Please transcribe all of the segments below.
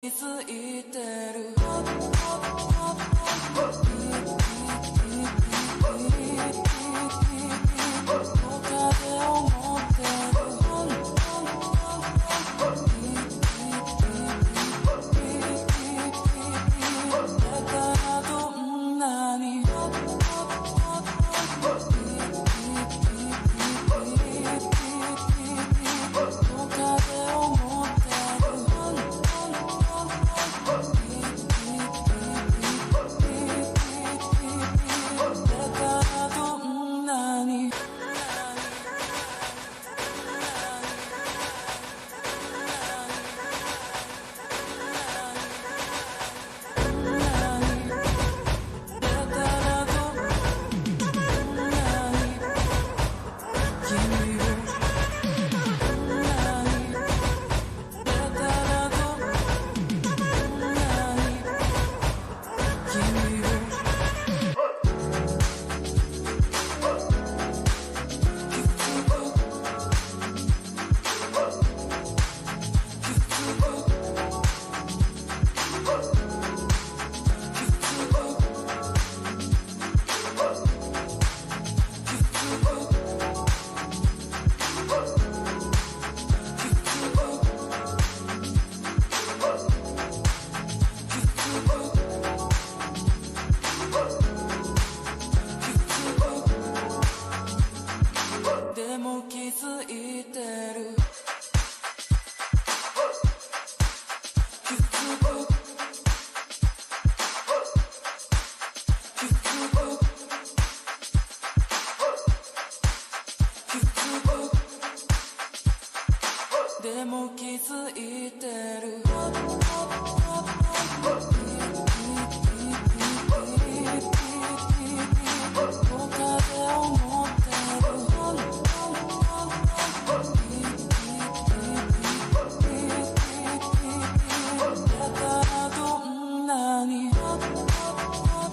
気づいてる他で思ってるだからどんなにでも気づいてるでも気づいてる他で思ってるだからどんなに他で思ってる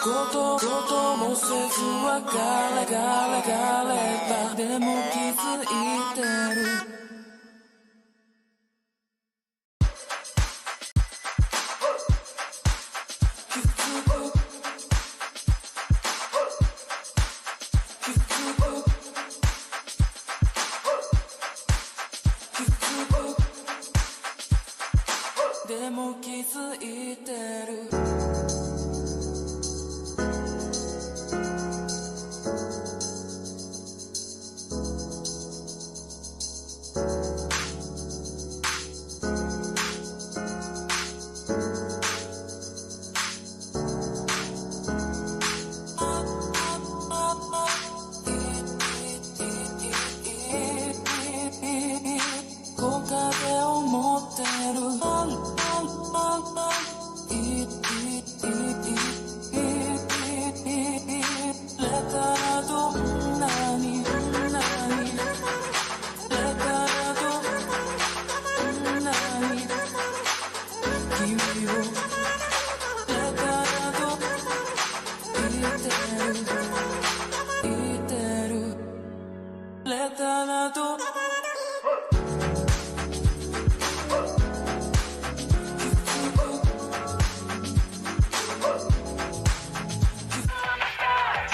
こともせず別れたでも気づいてるでも気づいてる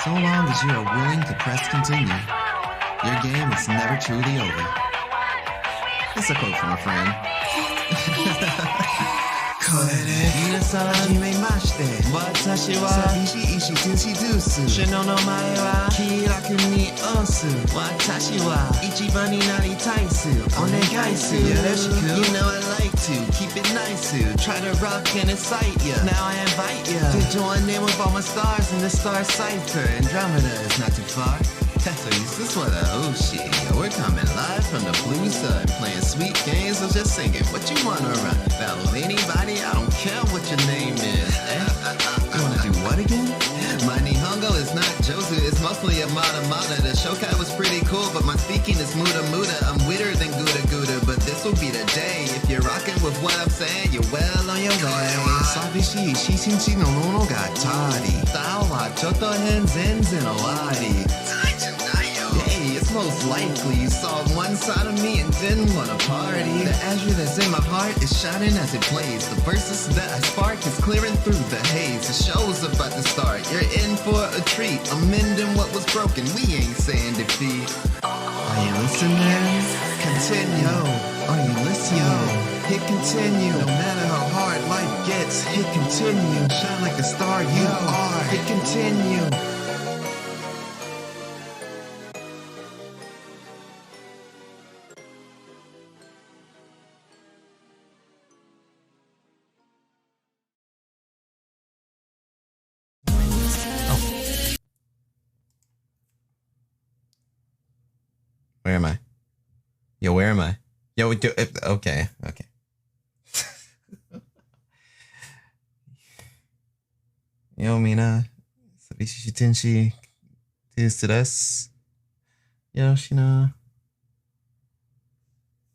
So long as you are willing to press continue, your game is never truly over. It's a quote from a friend. これで皆さんはじめまして私は寂しい石ドゥシドゥス詩の名前は気楽に押す私は一番になりたいすお願いすよろしく You know I like to keep it nice try to rock and excite ya Now I invite ya to join in with all my stars in the star cipher Andromeda is not too far So this is what oh shit We're coming live from the blue side Playing sweet games or just singing What you wanna run? Battle anybody? I don't care what your name is You wanna do what again? My Nihongo is not Jozu It's mostly a Mata Mata The Shokai was pretty cool But my speaking is Muda Muda I'm weirder than Gouda Gouda But this will be the day If you're rocking with what I'm saying You're well on your way 寂しいし一日のものが足り歌はちょっと変全然終わり Hey, it's most likely you saw one side of me and didn't want to party. The azure that's in my heart is shining as it plays. The verses that I spark is clearing through the haze. The show's about to start. You're in for a treat. I'm mending what was broken. We ain't saying defeat. Are you listening? Continue. Are you listening? Hit continue. No matter how hard life gets, hit continue. Shine like the star you are. Hit continue. Where am I? Yo, where am I? Yo, okay. Yo, Mina. Sabishi Tenshi. This to us. Yoshina.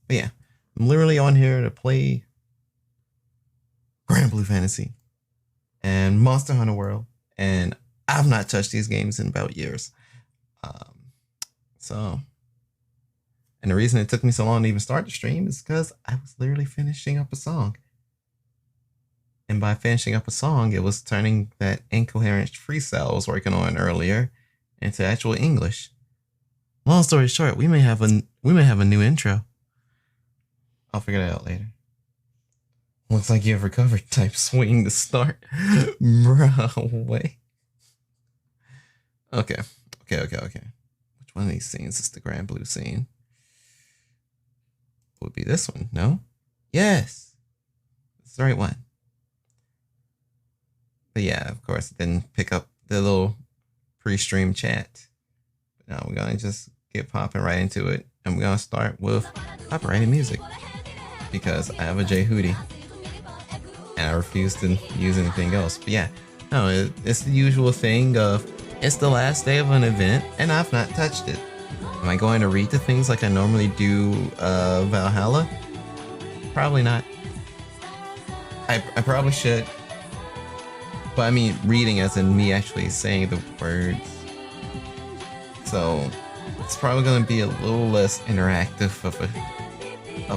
But yeah, I'm literally on here to play Granblue Fantasy and Monster Hunter World, and I've not touched these games in about years. And the reason it took me so long to even start the stream is because I was literally finishing up a song. And by finishing up a song, it was turning that incoherent freestyle I was working on earlier into actual English. Long story short, we may have a new intro. I'll figure that out later. Looks like you have recovered. Type swing to start. Bruh, wait. Okay. Which one of these scenes is the Granblue scene? Would be this one, no? Yes! It's the right one. But yeah, of course, it didn't pick up the little pre-stream chat. But now we're gonna just get popping right into it. And we're gonna start with copyrighted music. Because I have a J Hootie. And I refuse to use anything else. But yeah, no, it's the usual thing of it's the last day of an event and I've not touched it. Am I going to read the things like I normally do Valhalla? Probably not. I probably should. But I mean reading as in me actually saying the words. So it's probably gonna be a little less interactive of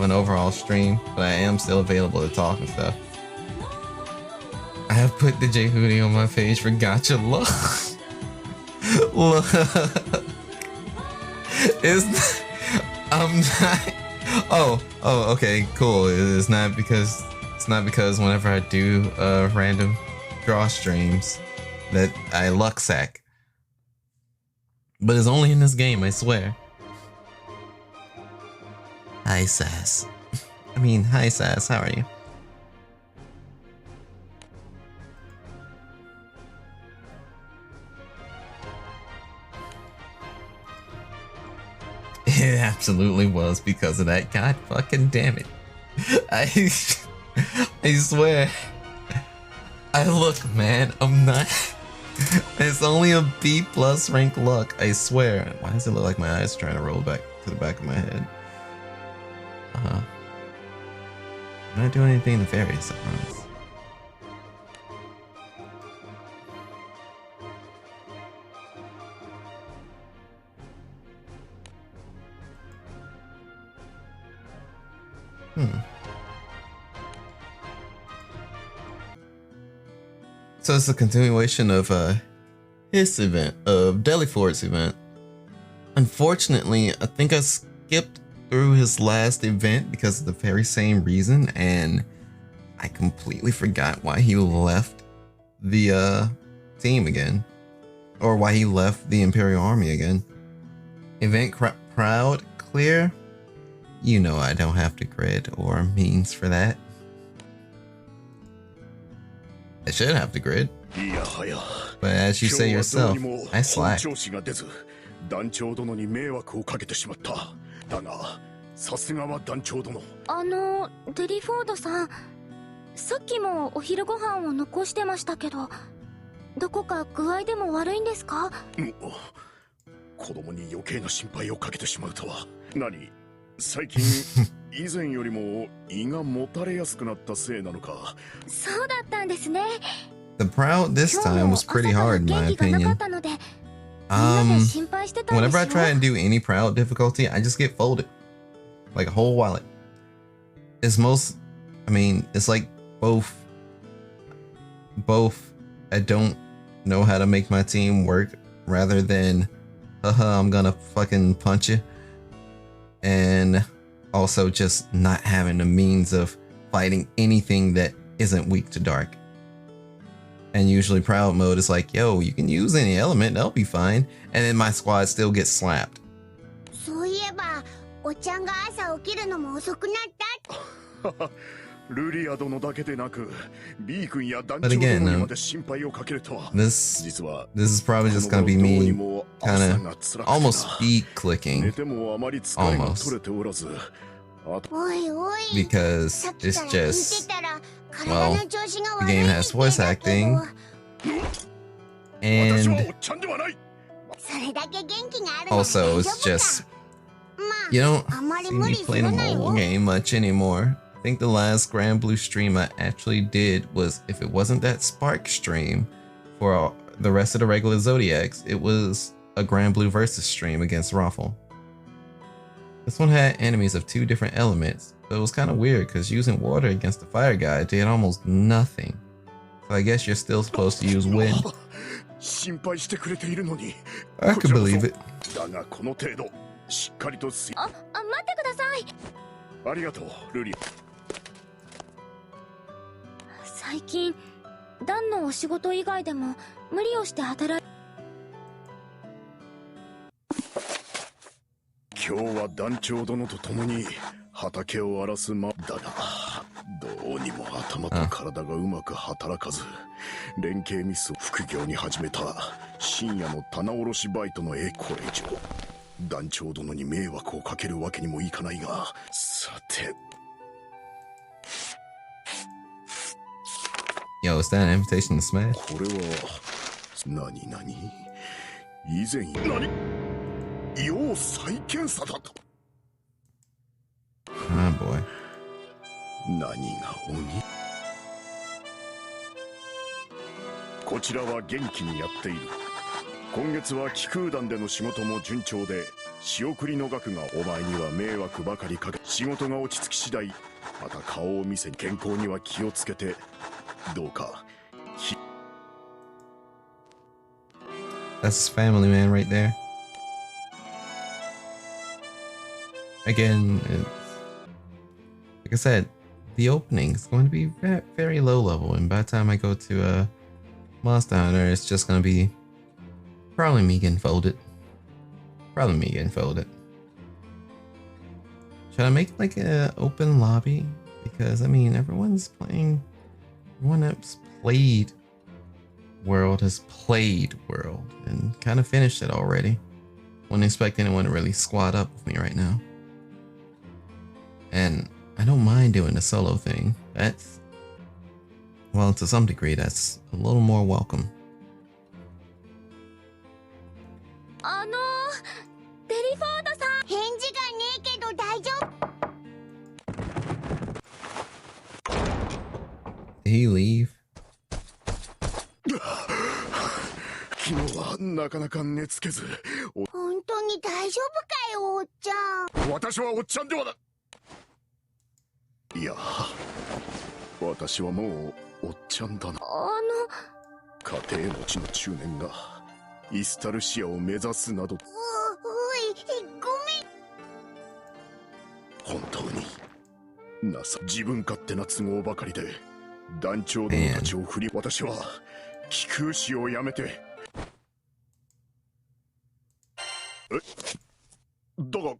an overall stream, but I am still available to talk and stuff. I have put the J Hootie on my page for gotcha luck. Look, I'm not. Oh, okay, cool. It's not because whenever I do random draw streams that I luck sack. But it's only in this game, I swear. Hi, Sass. Hi, Sass. How are you? It absolutely was because of that. God fucking damn it. I swear. Look, man, I'm not. It's only a B+ rank luck, I swear. Why does it look like my eyes trying to roll back to the back of my head? I'm not doing anything nefarious, I promise. So it's a continuation of his event, of Deliford's event. Unfortunately, I think I skipped through his last event because of the very same reason, and I completely forgot why he left the team again, or why he left the Imperial Army again. Event Proud clear? You know I don't have to grid or means for that. I should have the grid. But as you say yourself, I slack. 団長殿に迷惑をかけてしまった。だが、さすがは団長殿。デリフォードさん、さっきもお昼ご飯を残してましたけど、どこか具合でも悪いんですか？子供に余計な心配をかけてしまうとは。何？最近以前よりも胃がもたれやすくなったせいなのか。そうだったんですね。The Proud this time was pretty hard in my opinion. Whenever I try and do any Proud difficulty, I just get folded. Like a whole wallet. It's it's like both. I don't know how to make my team work rather than, haha, I'm gonna fucking punch you. And also just not having the means of fighting anything that isn't weak to dark. And usually Proud mode is like, yo, you can use any element, that'll be fine. And then my squad still gets slapped. But again, this is probably just gonna be me kind of almost speed clicking. Almost. Because it's just, well, the game has voice acting, and also it's just, you don't see me play the mobile game much anymore. I think the last Granblue stream I actually did was, if it wasn't that Spark stream for the rest of the regular Zodiacs, it was a Granblue versus stream against Raffle. This one had enemies of 2 different elements, but it was kind of weird because using water against the fire guy did almost nothing. So I guess you're still supposed to use wind. I could believe it. Yo, is that an invitation to smash? Oh boy. こちらは元気にやっている。今月は気空団での仕事も順調で、仕送りの額がお前には迷惑ばかりかけ、仕事が落ち着き次第また顔を見せ、健康には気をつけてどうか。 That's family man right there. Again, it's, like I said, the opening is going to be very low level, and by the time I go to Monster Hunter, it's just going to be probably me getting folded. Probably me getting folded. Should I make like an open lobby? Because I mean, everyone's playing. Everyone that's played World has played World and kind of finished it already. Wouldn't expect anyone to really squad up with me right now. And I don't mind doing the solo thing. That's, well, to some degree, that's a little more welcome. デリフォードさん、返事がねえけど大丈夫？ Did he leave? 昨日はなかなか寝つけず。本当に大丈夫かよ、おっちゃん。私はおっちゃんではない。いや、私はもうおっちゃんだな。家庭持ちの中年がイスタルシアを目指すなど。ごめん。本当に自分勝手な都合ばかりで団長殿たちを振り、私は気空士をやめて。だが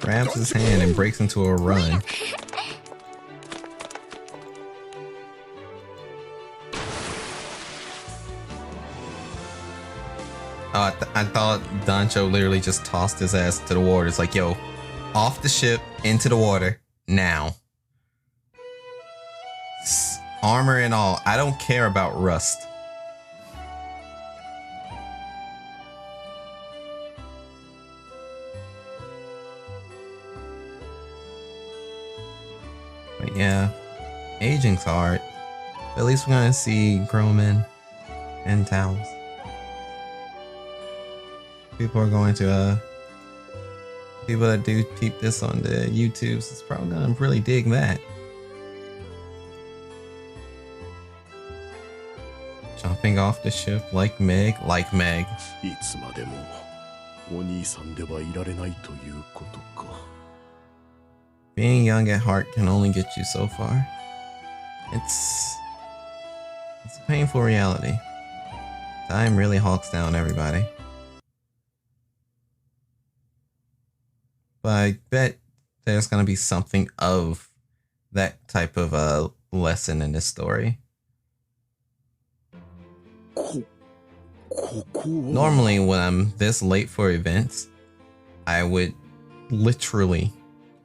grabs his hand and breaks into a run. Oh, I thought Dancho literally just tossed his ass to the water. It's like, yo, off the ship, into the water, now. Armor and all. I don't care about rust. But yeah, aging's hard. But at least we're gonna see grown men and towels. People are going to people that do peep this on the YouTubes is probably gonna really dig that. Jumping off the ship like Meg. いつまでもお兄さんではいられないということか。Being young at heart can only get you so far. It's a painful reality. Time really hawks down everybody. But I bet there's gonna be something of that type of lesson in this story. Normally when I'm this late for events, I would literally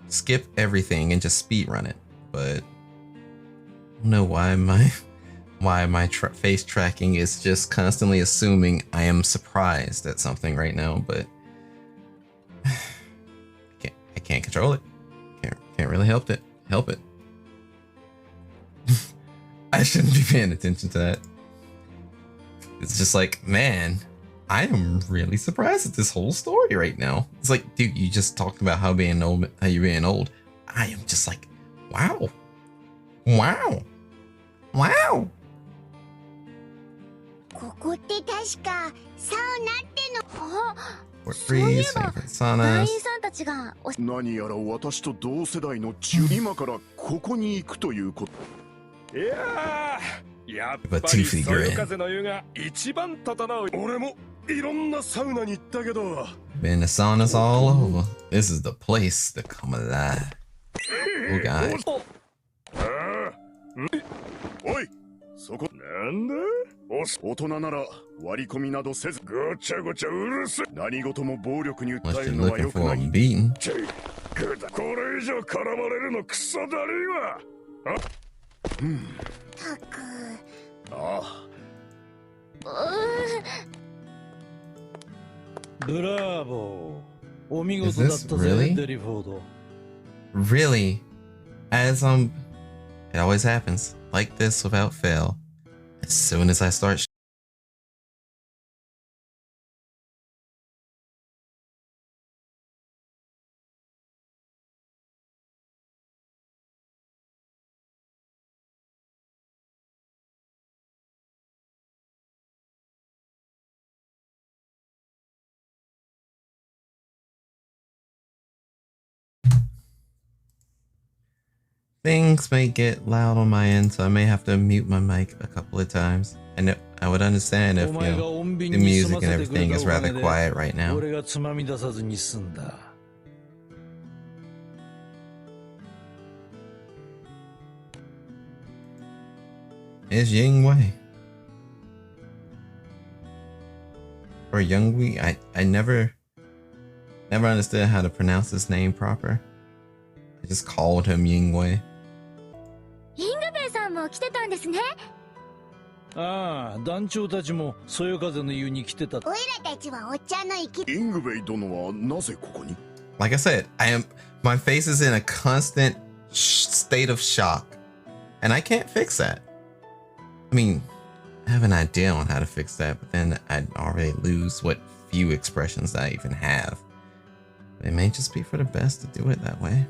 skip everything and just speed run it. But I don't know why my face tracking is just constantly assuming I am surprised at something right now, but I can't control it. Can't really help it. I shouldn't be paying attention to that. It's just like, man, I am really surprised at this whole story right now. It's like, dude, you just talked about how you're being old. I am just like, wow. Wow. ここって確かサウナっての。そういえば団員さんたちが何やら私と同世代の今からここに行くということ。いやー、やっぱりそよ風の湯が一番整う。俺もいろんなサウナに行ったけど。Been the saunas all over. This is the place to come alive. Oh god. おい、そこなんだ？大人なら割り込みなどせず、ごちゃごちゃうるせ。何事も暴力に訴えるのは良くない。これ以上絡まれるのクソだりーわ。たく。ああ。ブラボー。お見事だったぜ、デリフォード。Really? As It always happens like this without fail. As soon as I start things may get loud on my end, so I may have to mute my mic a couple of times. I know I would understand if the music and everything is rather quiet right now. 俺がつまみ出さずに済んだ。Is Ying Wei or Young Wei? I never understood how to pronounce his name proper. I just called him Ying Wei. イングベイさんも来てたんですね。ああ、団長たちもそよ風の湯に来てた。おいらたちはお茶の行き。イングベイ殿はなぜここに？ Like I said, my face is in a constant state of shock, and I can't fix that. I mean, I have an idea on how to fix that, but then I'd already lose what few expressions I even have. It may just be for the best to do it that way.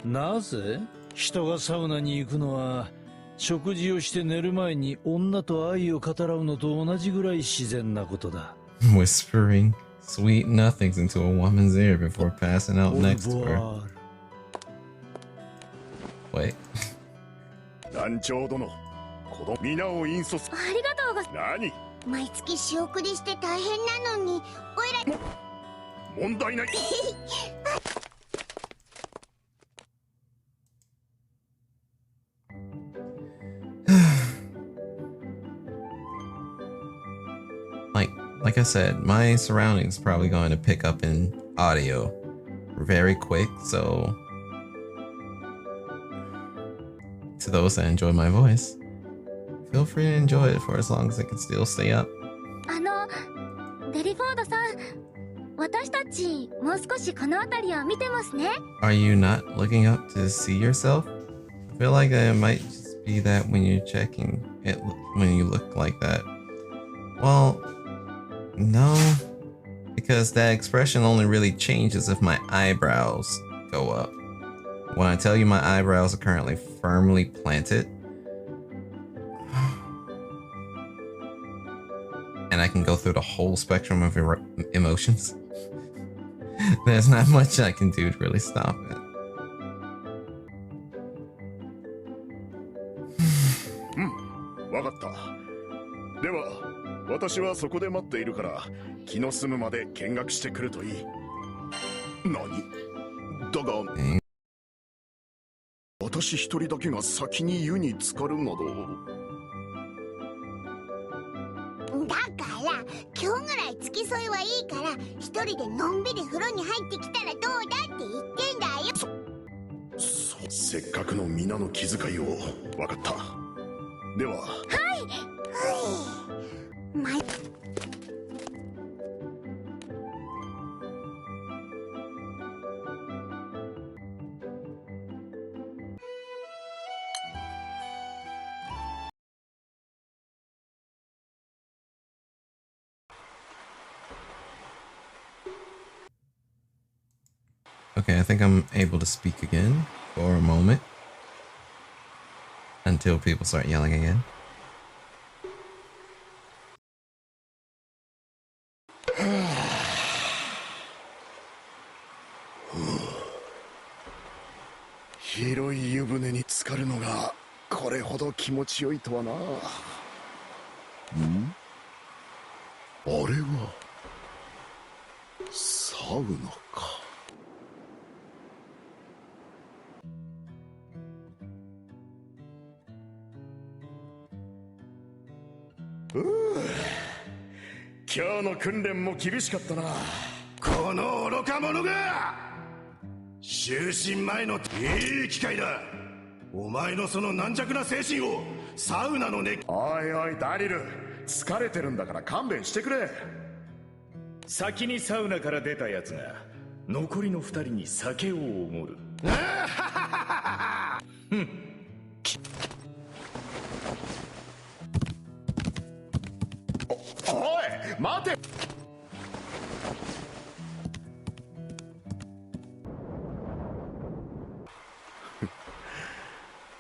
なぜ人がサウナに行くのは食事をして寝る前に女と愛を語らうのと同じぐらい自然なことだ。Whispering sweet nothings into a woman's ear before passing out next to her. Wait. 団長殿、子供皆を引率。ありがとうござい何？毎月仕送りして大変なのに、おいら。問題ない。Like I said, my surroundings probably going to pick up in audio very quick, so to those that enjoy my voice, feel free to enjoy it for as long as it can still stay up. デリフォードさん、私たちもう少しこの辺りを見てますね。Are you not looking up to see yourself? I feel like it might just be that when you're checking it, when you look like that. Well, no, because that expression only really changes if my eyebrows go up. When I tell you my eyebrows are currently firmly planted, and I can go through the whole spectrum of emotions, there's not much I can do to really stop it. わかった。では。私はそこで待っているから気の済むまで見学してくるといい。何？だが、私一人だけが先に湯に浸かるなど。だから今日ぐらい付き添いはいいから一人でのんびり風呂に入ってきたらどうだって言ってんだよ。せっかくの皆の気遣いを。分かった。では。はい。Okay, I think I'm able to speak again for a moment until people start yelling again.広い湯船に浸かるのがこれほど気持ちよいとはな。あれはサウナか。今日の訓練も厳しかったな。この愚か者が就寝前のいい機会だ。お前のその軟弱な精神をサウナの熱。おいおいダリル、疲れてるんだから勘弁してくれ。先にサウナから出たやつが残りの2人に酒をおごる。待て。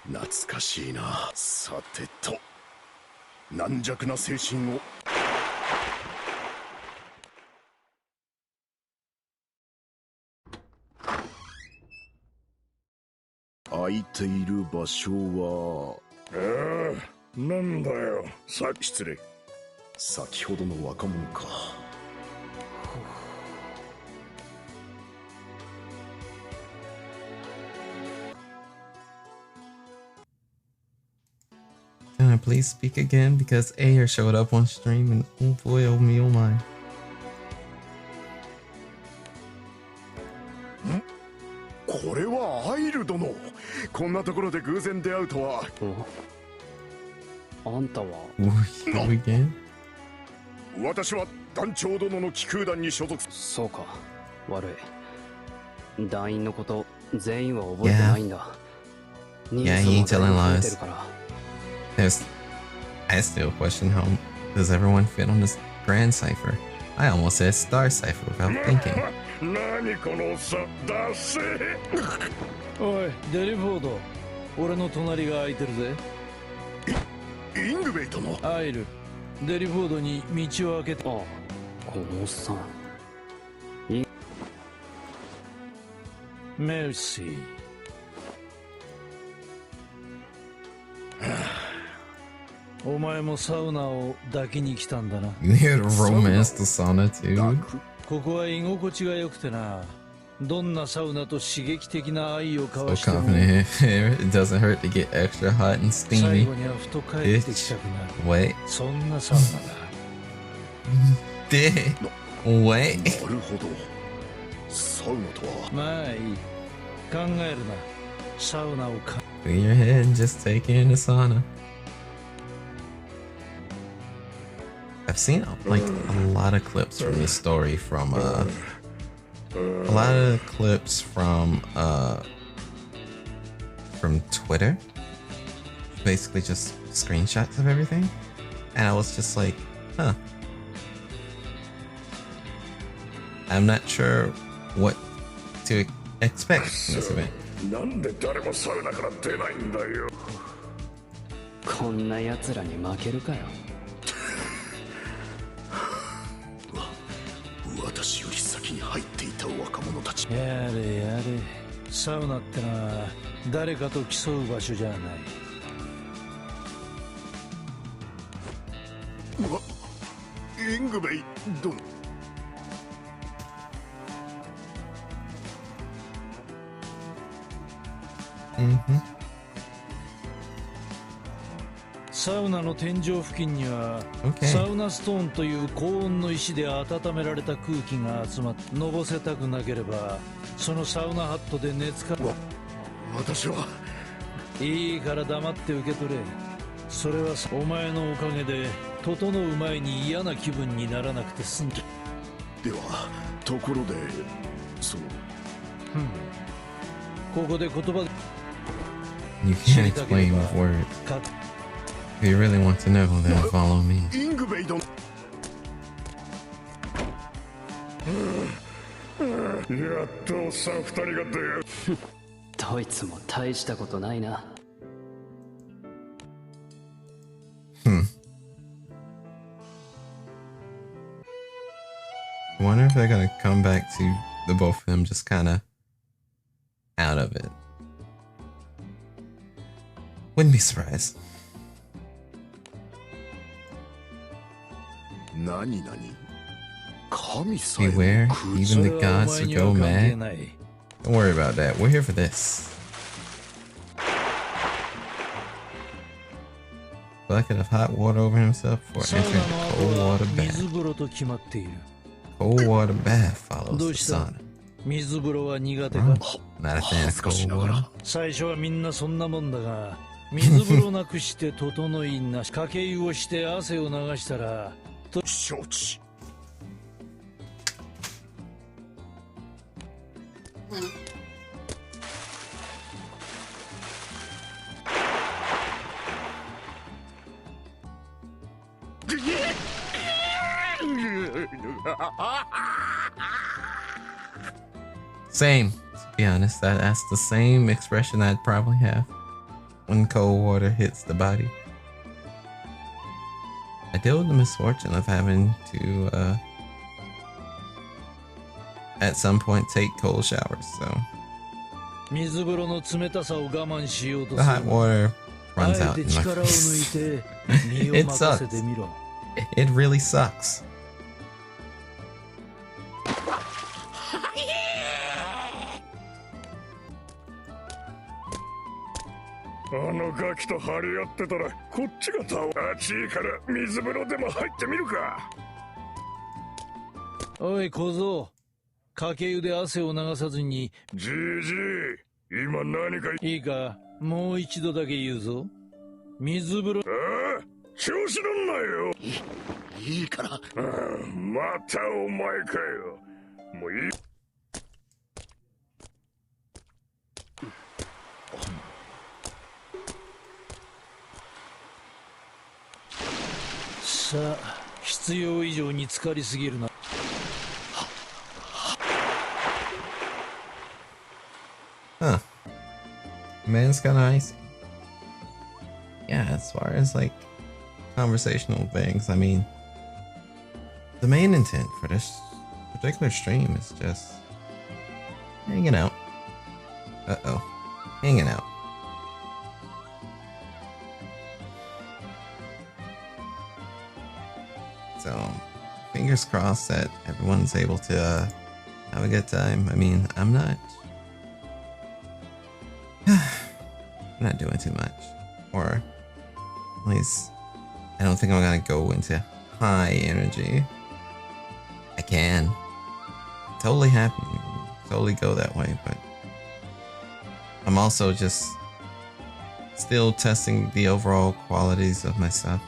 懐かしいな。さてと、軟弱な精神を。空いている場所は。なんだよ。失礼。先ほどの若者か。Can I please speak again? Because Ayer showed up on stream and oh boy, oh me, oh my. これはアイル殿。こんなところで偶然出会うとは。あんたは Here we again? 私は団長殿の気空団に所属。そうか、悪い。団員のこと全員は覚えてないんだ。Yeah, he ain't telling lies. I still question how does everyone fit on this grand cipher? I almost said star cipher without thinking. 何このさ、ダセおい、デリフォード。俺の隣が空いてるぜ。イングベイトの。アイル、デリフォードに道を開けた。ああ、このおっさん。メルシー。お前もサウナを抱きに来たんだな。You here to romance the sauna too? ここは居心地が良くてな。どんなサウナと刺激的な愛を交 So わしても confident here. It doesn't hurt to get extra hot and 最 steamy. 後にはふと帰ってきたくなる。 Wait. そんなサウナだ。Wait. なるほど。サウナとは。まあいい。考えるな。サウナをか。Clear your head and just take in the sauna. I've seen like a lot of clips from this story from a lot of clips from Twitter. Basically just screenshots of everything. And I was just like, huh. I'm not sure what to expect from this event. なんで誰もサウナから出ないんだよ。こんな奴らに負けるかよ。私より先に入っていた若者たち。やれやれ。サウナってのは誰かと競う場所じゃない。イングベイ殿。サウナの天井付近には、Okay. サウナストーンという高温の石で温められた空気が集まって、のぼせたくなければそのサウナハットで熱か。私はいいから黙って受け取れ。それはお前のおかげで整う前に嫌な気分にならなくて済んだ。ではところでそのここで言葉で You can't explain with words. If you really want to know, then follow me. イングベイ殿。やっとおっさん二人が出会う。どいつも大したことないな。I wonder if they're gonna come back to the both of them just kind of out of it. Wouldn't be surprised. 何神さえも Beware, 空 even そ the れはお gods 前 would には go 関係 mad. ない。 Don't worry about that. We're here for this. Bucket of hot water over himself before サウ entering ナ the の cold 後は water 水 bath. 風呂と決まっている。 Cold water bath follows どう the した sauna. 水風呂は苦手か。 Not a fan 恥 of ずかし cold ながら water. 最初はみんなそんなもんだが、水風呂なくして整いなし、かけ湯をして汗を流したら、承知。Same. To be honest, that's the same expression I'd probably have when cold water hits the body. I deal with the misfortune of having to, at some point, take cold showers, so the hot water runs out in my face. It sucks. It really sucks. あのガキと張り合ってたらこっちが暑いから水風呂でも入ってみるか。おい小僧、かけ湯で汗を流さずに。じいじい、今何かいいか、もう一度だけ言うぞ。水風呂。ああ、調子乗んなよ。いいから。またお前かよ。もういい。さあ、必要以上に浸かりすぎるな。Huh. Man's kinda icy. Yeah, as far as like conversational things, I mean, the main intent for this particular stream is just hanging out. Hanging out. So, fingers crossed that everyone's able to have a good time. I mean, I'm not doing too much, or at least I don't think I'm gonna go into high energy. I can totally happy, totally go that way, but I'm also just still testing the overall qualities of my stuff.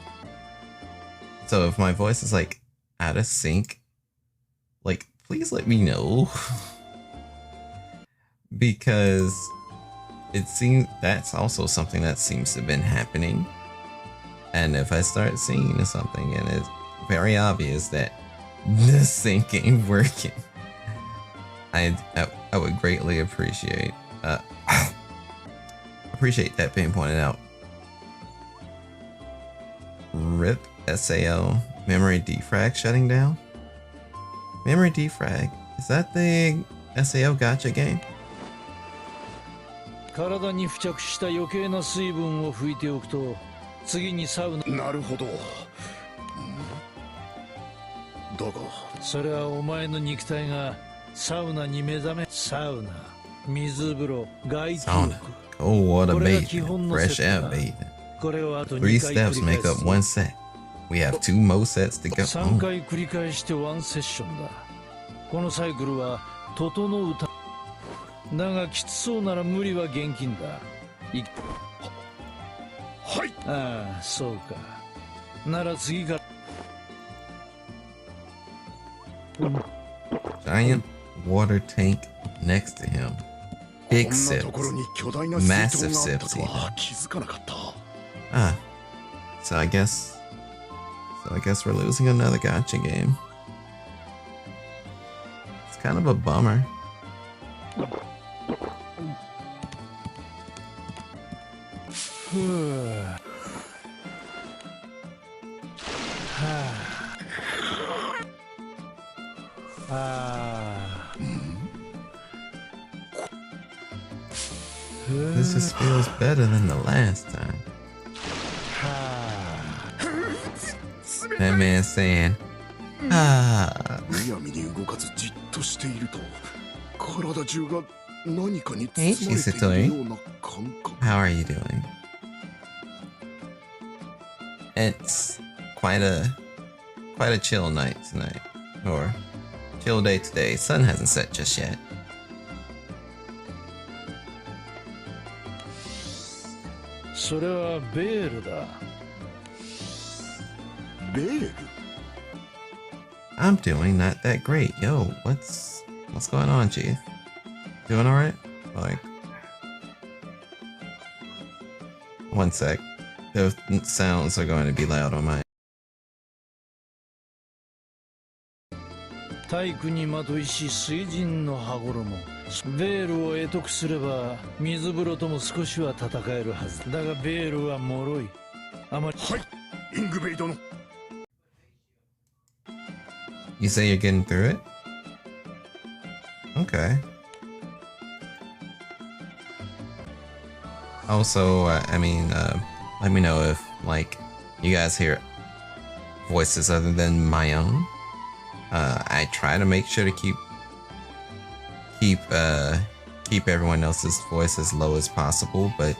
So if my voice is like out of sync, like please let me know. Because it seems that's also something that seems to have been happening. And if I start seeing something and it's very obvious that the sync ain't working, I would greatly appreciate that being pointed out. RIP SAO, memory defrag shutting down? Memory defrag, is that the SAO gacha game? 体に付着した余計な水分を拭いておくと次にサウナ。なるほど。だがそれはお前の肉体がサウナに目覚め。サウナ、水風呂、外気浴。 Cold water bathing, fresh air bathing. これをあと2 3回 steps make up one set. We have 2 more sets to go. 3回繰り返してワンセッションだ。このサイクルは整うた。だがきつそうなら無理は厳禁だ。はい。ああ、そうか。なら次から。Giant water tank next to him. Big sips. Massive sips even. Ah. So I guess we're losing another gacha game. It's kind of a bummer. This just feels better than the last time. That man saying, ah. Hey, Shisatori. How are you doing? It's quite a chill night tonight, or chill day today. Sun hasn't set just yet. I'm doing not that great. Yo, what's going on, Chief? Doing alright? Like, one sec. Those sounds are going to be loud on my 体育にまといし水神の羽衣。ベールを得得すれば水風呂とも少しは戦えるはずだがベールは脆い。あまり。はい、イングベイ殿。 You say you're getting through it? Okay. Also, I mean, let me know if, like, you guys hear voices other than my own. I try to make sure to keep everyone else's voice as low as possible, but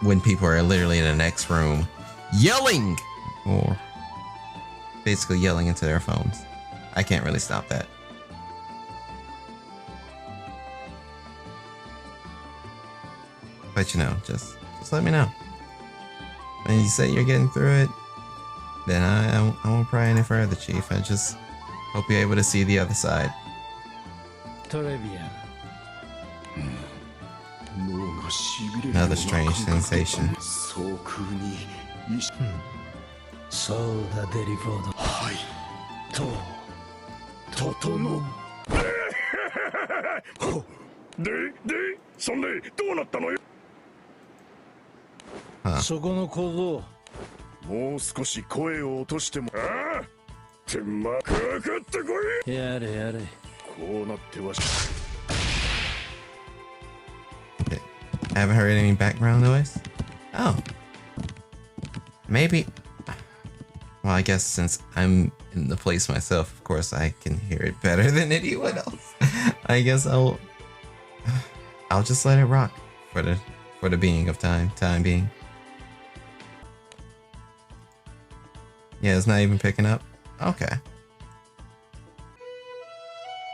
when people are literally in the next room yelling or basically yelling into their phones, I can't really stop that. But you know, just let me know. When you say you're getting through it, then I won't pry any further, Chief. I just hope you're able to see the other side. トレビアン。Another strange sensation. そうだデリフォード。はい。整で、そんでどうなったのよ。そこの小僧。もう少し声を落としても。ああ。てまかかってこい。やれやれ。こうなっては。Haven't heard any background noise? Oh. Maybe. Well, I guess since I'm in the place myself, of course I can hear it better than anyone else. I guess I'll just let it rock for the being of time being. Yeah, it's not even picking up. Okay.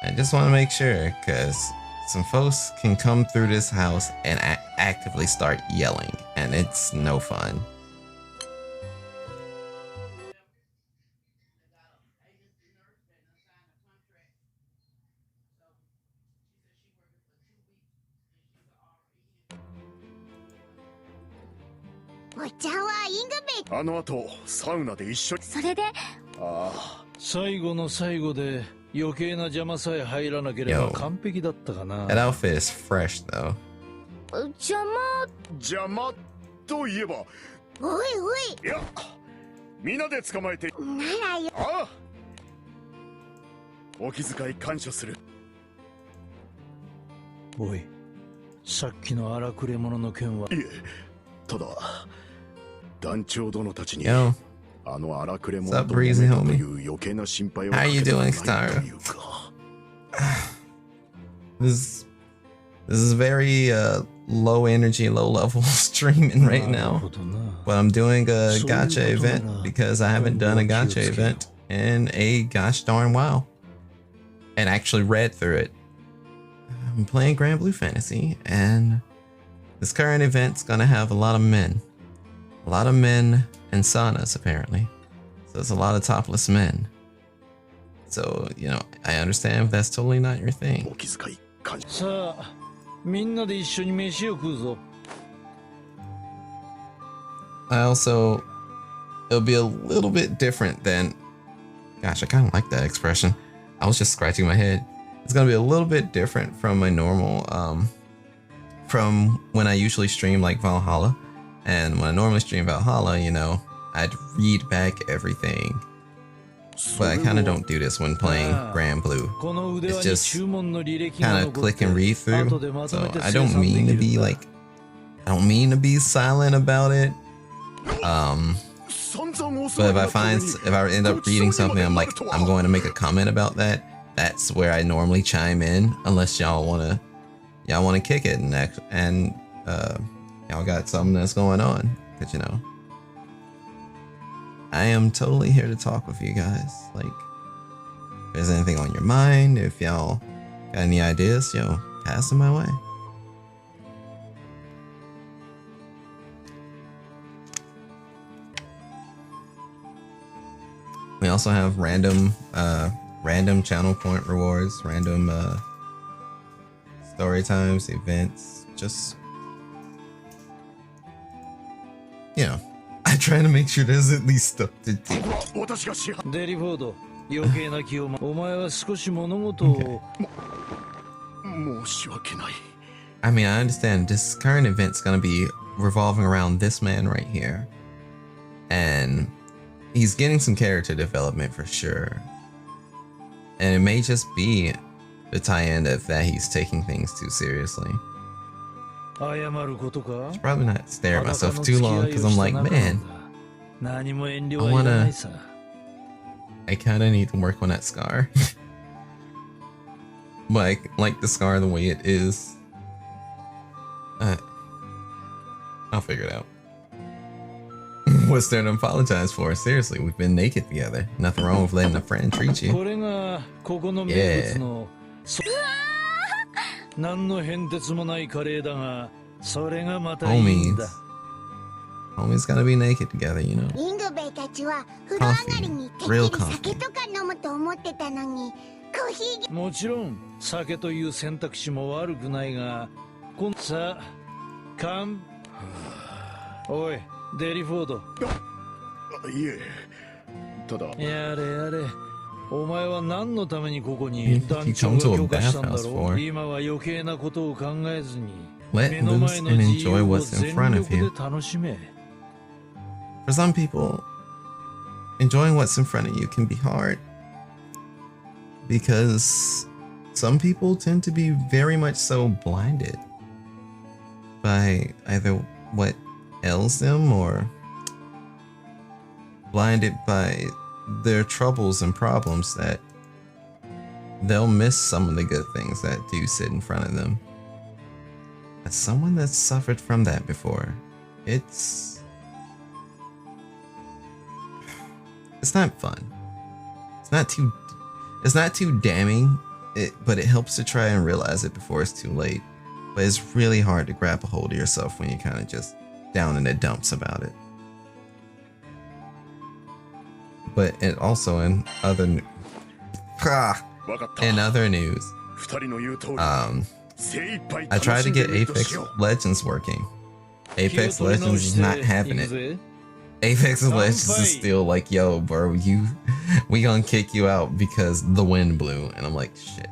I just want to make sure, because some folks can come through this house and actively start yelling, and it's no fun. Ah. あの後サウナで一緒に。それで。最後の最後で余計な邪魔さえ入らなければ完璧だったかな。That outfit is fresh though. 邪魔といえば。おいおい。いや、皆で捕まえて。ならよ。ああ。お気遣い感謝する。おい、さっきの荒くれ者の件は。いえ、ただ団長殿たちに。Yo. あの荒くれ者 What's up, Breezy homie? という余計な心配をか How け you ても doing, ない Star? というか。This is very low energy, low level streaming right now. But I'm doing a gacha event because I haven't done a gacha event in a gosh darn while. And actually read through it. I'm playing Granblue Fantasy, and this current event's gonna have a lot of men. A lot of men in saunas, apparently. So it's a lot of topless men. So, you know, I understand if that's totally not your thing. お気遣い感謝。さあ、みんなで一緒に飯を食うぞ。I also, it'll be a little bit different than, gosh, I kind of like that expression. I was just scratching my head. It's gonna be a little bit different from my normal, from when I usually stream like Valhalla. And when I normally stream Valhalla, you know, I'd read back everything. But I kind of don't do this when playing Granblue. It's just kind of click and read through. So I don't mean to be like, I don't mean to be silent about it. But if I end up reading something, I'm like, I'm going to make a comment about that. That's where I normally chime in, unless y'all wanna kick it and y'all got something that's going on. Cause you know, I am totally here to talk with you guys. Like, if there's anything on your mind, if y'all got any ideas, yo, pass them my way. We also have random channel point rewards, random story times, events, just, you know, I try to make sure there's at least stuff to do. デリフォード、余計な気をお前は少し物事を申し訳ない。 I mean, I understand this current event's gonna be revolving around this man right here. And he's getting some character development for sure. And it may just be the tie-in of that he's taking things too seriously. 謝ることか Should probably not stare at myself too long because I'm like, man, 何も遠慮はいらないさ I kinda need to work on that scar. But I like the scar the way it is. I'll figure it out. What's there to apologize for? Seriously, we've been naked together. Nothing wrong with letting a friend treat you. これがここの名物の何の変哲もないカレーだがそれがまたいいんだ Homies gotta be naked together, you know. リングベイたちは風呂上がりにてっきり酒とか飲むと思ってたのに、コーヒーもちろん酒という選択肢も悪くないがさあかんおいデリフォードいえ、ただやれやれお前は何のためにここに団長が許可したんだろう今は余計なことを考えずに目の前の自由を全力で楽しめ For some people, enjoying what's in front of you can be hard. Because some people tend to be very much so blinded by either what ails them or blinded by their troubles and problems that they'll miss some of the good things that do sit in front of them. As someone that's suffered from that before, it's not fun. It's not too damning, but it helps to try and realize it before it's too late. But it's really hard to grab a hold of yourself when you're kind of just down in the dumps about it. But it also in other news, I tried to get Apex Legends working. Apex Legends is not having it. Apex Legends is still like, yo, bro, we gonna kick you out because the wind blew. And I'm like, shit.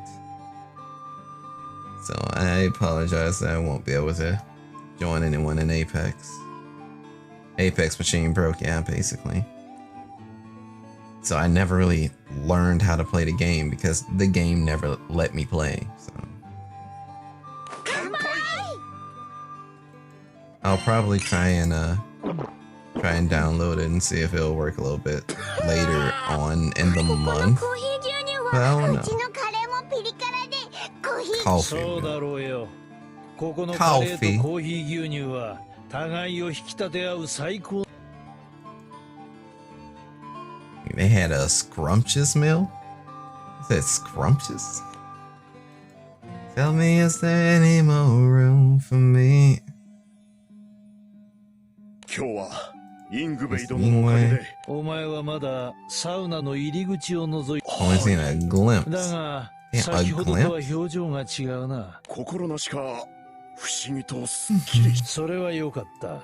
So I apologize that I won't be able to join anyone in Apex. Apex machine broke, yeah, basically. So I never really learned how to play the game because the game never let me play. So I'll probably try and download it and see if it'll work a little bit later on in the month. But I don't know. Coffee. They had a scrumptious meal? Is that scrumptious? Tell me, is there any more room for me? 今日はイングベイドのおかげでお前はまだサウナの入り口を覗いて Only seen a glimpse. だが Yeah, 先ほどとは a 表情が違うな心なしか不思議とすっきりそれは良かった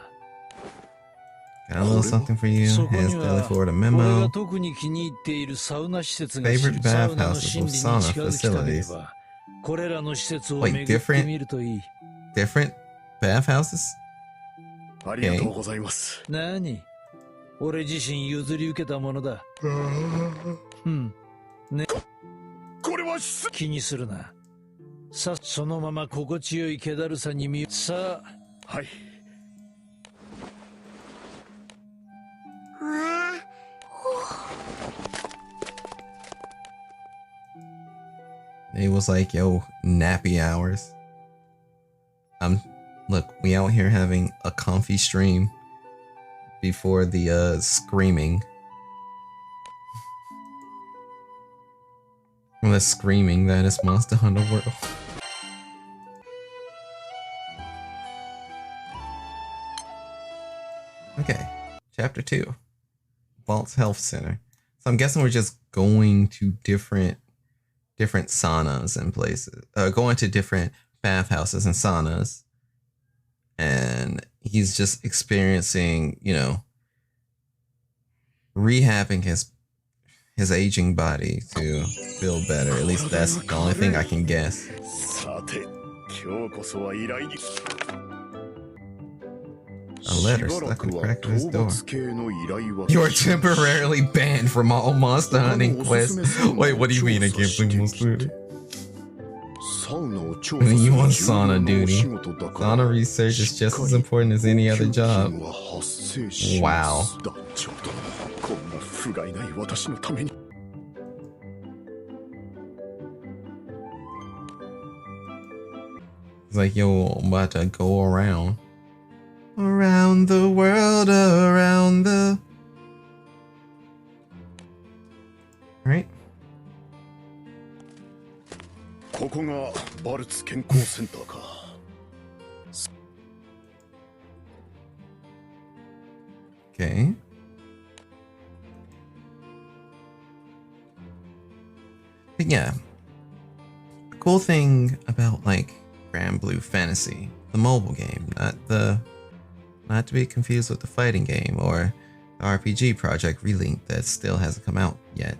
Got a little something for you. そこ Has に Daily は Florida 俺 memo. が特に気に入っているサウナ施設が Favorite サウナの bathhouses 心 with 理に sauna 近づきたけれ facilities. ばこれらの施設を Wait, 巡ってみるといい Different bathhouses? ありがとうございます。何俺自身譲り受けたものだうんねこれは気にするなさそのまま心地よい気だるさに見さあはい It was like, yo, nappy hours. Look, we out here having a comfy stream before the screaming. The screaming that is Monster Hunter World. Okay, chapter 2. Vault's Health Center. So I'm guessing we're just going to different saunas and places. Going to different bathhouses and saunas. And he's just experiencing, you know, rehabbing his his aging body to feel better. At least that's the only thing I can guess. A letter stuck in the crack of his door. You are temporarily banned from all monster hunting quests. Wait, what do you mean I can't play monster hunting? You on sauna duty. Sauna research is just as important as any other job. Wow. It's like, yo, I'm about to go around the world, around the... Right? Okay. But yeah, the cool thing about like Granblue Fantasy, the mobile game, not to be confused with the fighting game or the RPG project Relink that still hasn't come out yet.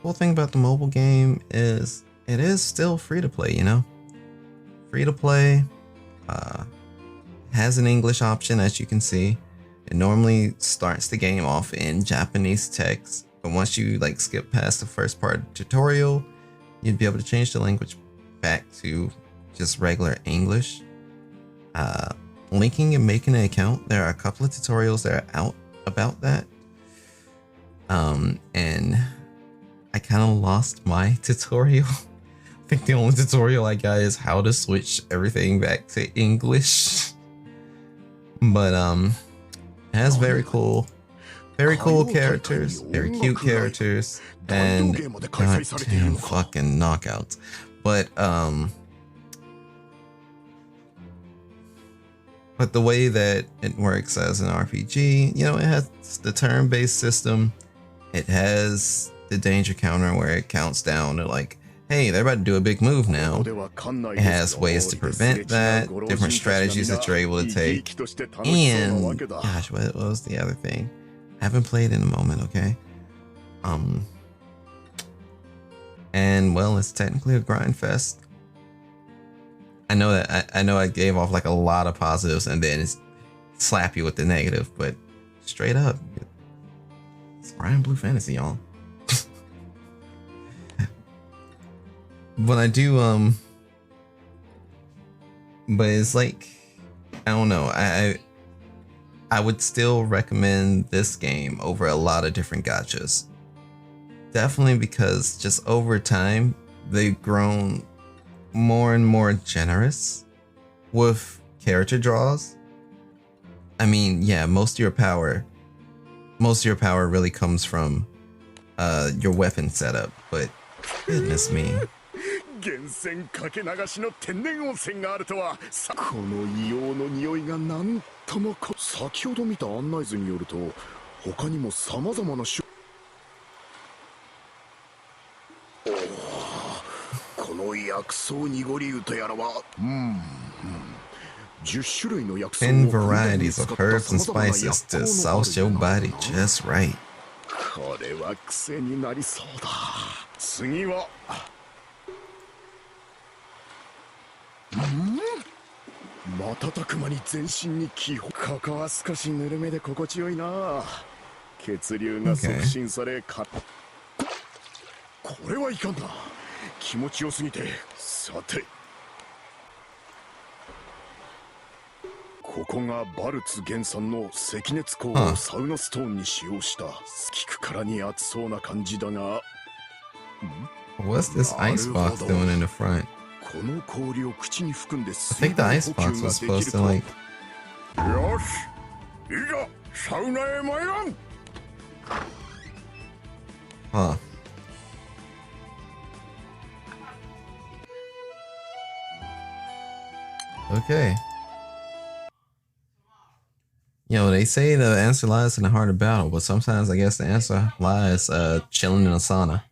Cool thing about the mobile game is it is still free to play, you know? Free to play, has an English option, as you can see. It normally starts the game off in Japanese text, but once you like skip past the first part of the tutorial, you'd be able to change the language back to just regular English. Linking and making an account, there are a couple of tutorials that are out about that. And I kind of lost my tutorial. I think the only tutorial I got is how to switch everything back to English. But it has very cool characters, very cute characters, and goddamn fucking knockouts. But the way that it works as an RPG, you know, it has the turn-based system. It has the danger counter where it counts down to like, hey, they're about to do a big move now. It has ways to prevent that, different strategies that you're able to take. And gosh, what was the other thing? I haven't played in a moment, okay? And well, it's technically a grind fest. I know that I know I gave off like a lot of positives and then it's slap you with the negative, but straight up, it's Granblue Fantasy, y'all. But I do but it's like, I don't know, I would still recommend this game over a lot of different gachas. Definitely because just over time they've grown more and more generous with character draws. I mean, yeah, most of your power really comes from your weapon setup, but goodness me. 源泉かけ流しの天然温泉があるとはこの硫黄の匂いがなんとも先ほど見た案内図によると他にも様々なこの薬草濁り湯とやらは10種類の薬草を 10 varieties of herbs and spices to sauce your body just right. これは癖になりそうだ。次は瞬く間に全身に気泡。ここは少しぬるめで心地よいな。血流が促進されこれはいかんな。気持ちよすぎて。さてここがバルツ原産の赤熱鉱をサウナストーンに使用した。効くからに熱そうな感じだが。What's this icebox doing in the front? I think the icebox was supposed to like. Huh. Okay. Yo, they say the answer lies in the heart of battle, but sometimes I guess the answer lies chilling in a sauna.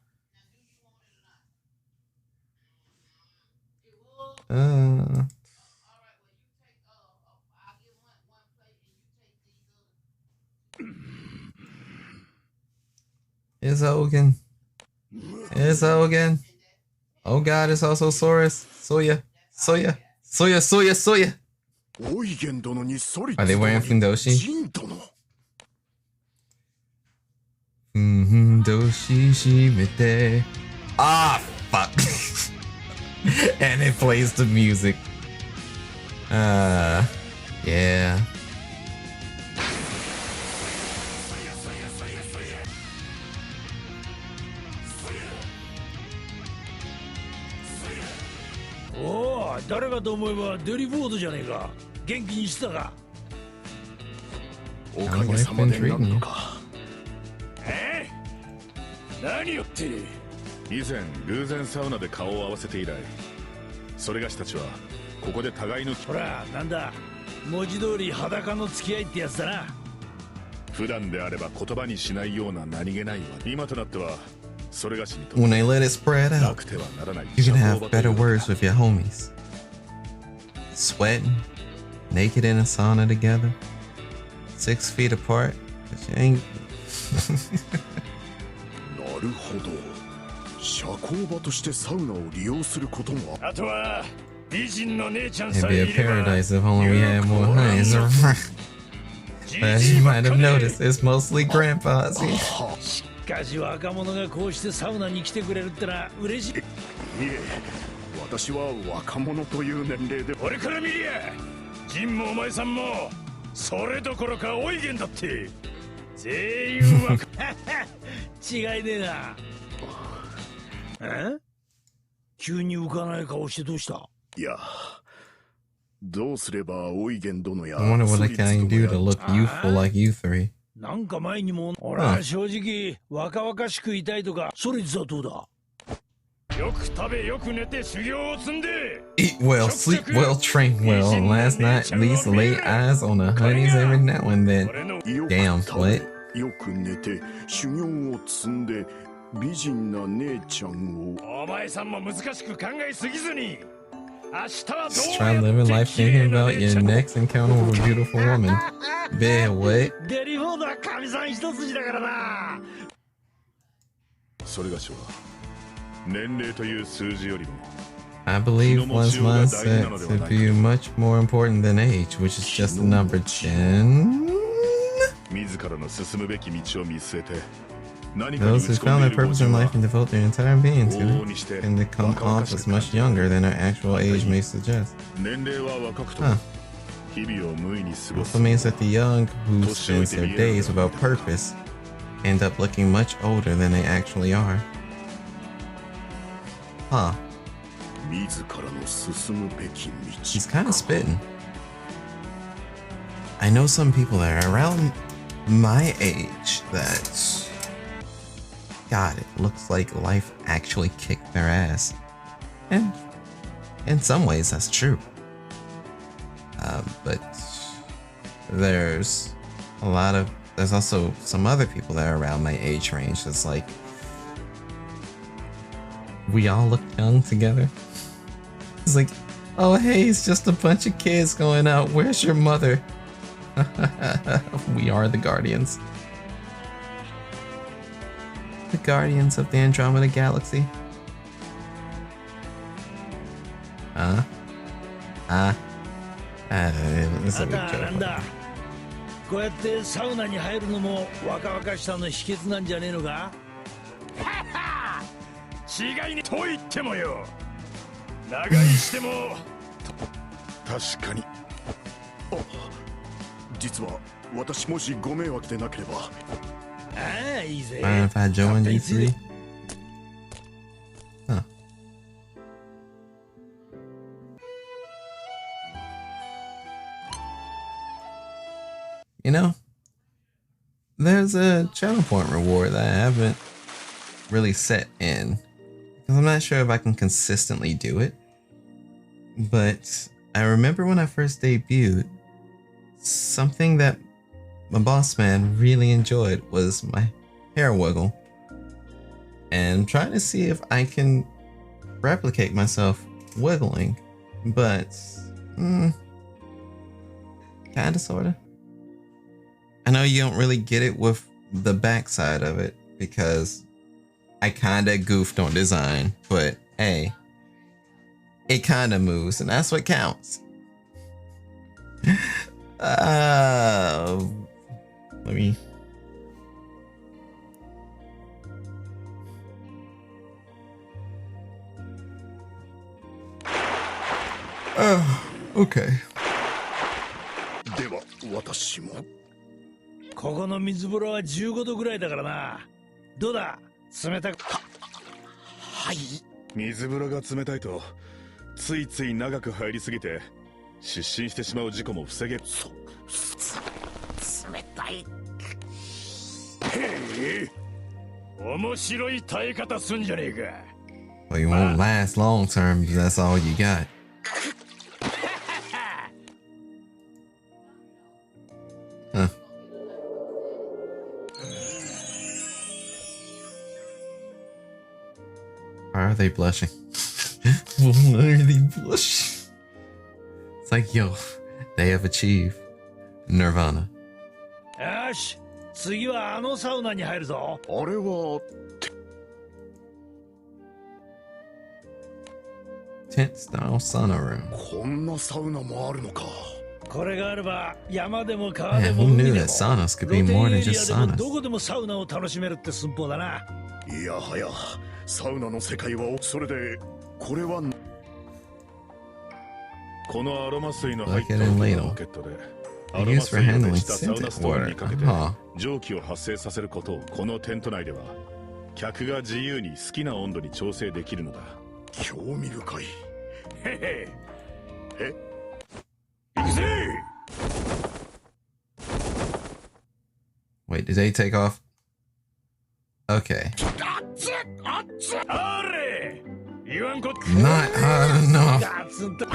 It's Hogan. It's Hogan. Oh god, it's also Saurus. Soya. Soya. Soya, Soya, Soya. Are they wearing Fundoshi? Fundoshi Shimete. Ah, fuck. And it plays the music. Yeah.おお、誰かと思えばデリボードじゃねえか。元気にしてたか。おかげさまでなんとか。何よって。以前偶然サウナで顔を合わせて以来、それがしたちはここで互いの。ほら、なんだ、文字通り裸の付き合いってやつだな。普段であれば言葉にしないような何気ないわ。今となってはそれがしにと。 When they let it spread out, you can have better words with your homies. Sweating, naked in a sauna together, 6 feet apart, but you ain't. なるほど。社交場としてサウナを利用することも。あとは美人の姉ちゃん It'd さ be え a いれば。 paradise if only we had more honeys. As you might have noticed, it's mostly grandpas. しかし若者がこうしてサウナに来てくれるってのは嬉しい。いえ、私は若者という年齢で。俺から見りゃジンもお前さんもそれどころかおいげんだって。全員は違いねえな。え？急に浮かない顔してどうした？いや、どうすればおいげん殿や。 I wonder what I can do to look youthful like you three. なんか前にも、俺は正直若々しくいたいとか、それ実はどうだ？よく食べよく寝て修行を積んで。 Eat well, sleep well, train well, and last night at least lay eyes on the honeys every now and then. Damn, what? よく寝て修行を積んで美人な姉ちゃんを。お前さんも難しく考えすぎずに。明日はどう Just try living life thinking about your next encounter with a beautiful woman. Bear, what? デリフォードは神さん一筋だからな。それがしは年齢という数字よりも I believe one's mindset to be much more important than age, which is just a number. Jen? 自らの進むべき道を見据えて Those who found their purpose in life and devote their entire being to it can come off as much younger than their actual age may suggest. Huh. Also means that the young who spend their days without purpose end up looking much older than they actually are. Huh. He's kind of spitting. I know some people that are around my age that, God, it looks like life actually kicked their ass. And in some ways that's true. But there's also some other people that are around my age range that's like, we all look young together. It's like, oh hey, it's just a bunch of kids going out. Where's your mother? We are the Guardians. The Guardians of the Andromeda Galaxy. It's a good joke. こうやってサウナに入るのも若々しさの秘訣なんじゃねえのか？違いにと言ってもよ。長居しても確かに。あ、実は私もしご迷惑でなければ。ああ、いいぜ。Mind if I join you three? Huh. You know, there's a channel point reward that I haven't really set in because I'm not sure if I can consistently do it. But I remember when I first debuted, something that my boss man really enjoyed was my hair wiggle. And I'm trying to see if I can replicate myself wiggling, but kinda sorta. I know you don't really get it with the backside of it because I kinda goofed on design, but hey, it kinda moves, and that's what counts. Let me. Okay. では私も。ここの水風呂は15度ぐらいだからな。どうだ、冷たく。はい。水風呂が冷たいとついつい長く入りすぎて失神してしまう事故も防げる。冷たい。へえ、面白い耐え方すんじゃねえか。Well, you won't last long term if that's all you got. Huh. Why are they blushing? Why are they blushing? It's like, yo, they have achieved Nirvana. よし、次はあのサウナに入るぞ。あれは Tent style sauna room. こんなサウナもあるのか。これがあれば山でも川で Man, も who 海で knew も that saunas could 露 be 天 more エ than リ just アでも saunas? どこでもサウナを楽しめるって寸法だな。いやはや、サウナの世界はそれでこれはこのアロマ水の入った Bucket and 大きな ladle. バケットでアロ Used マ for 水を handling 熱したサウナ scented ストーン water. にかけて Huh. 蒸気を発生させることをこのテント内では客が自由に好きな温度に調整できるのだ。興味深い。へへ。え、行くぜ。 Wait, did they take off? Okay. あれ、言わんこっ Not hard enough. ガツンと。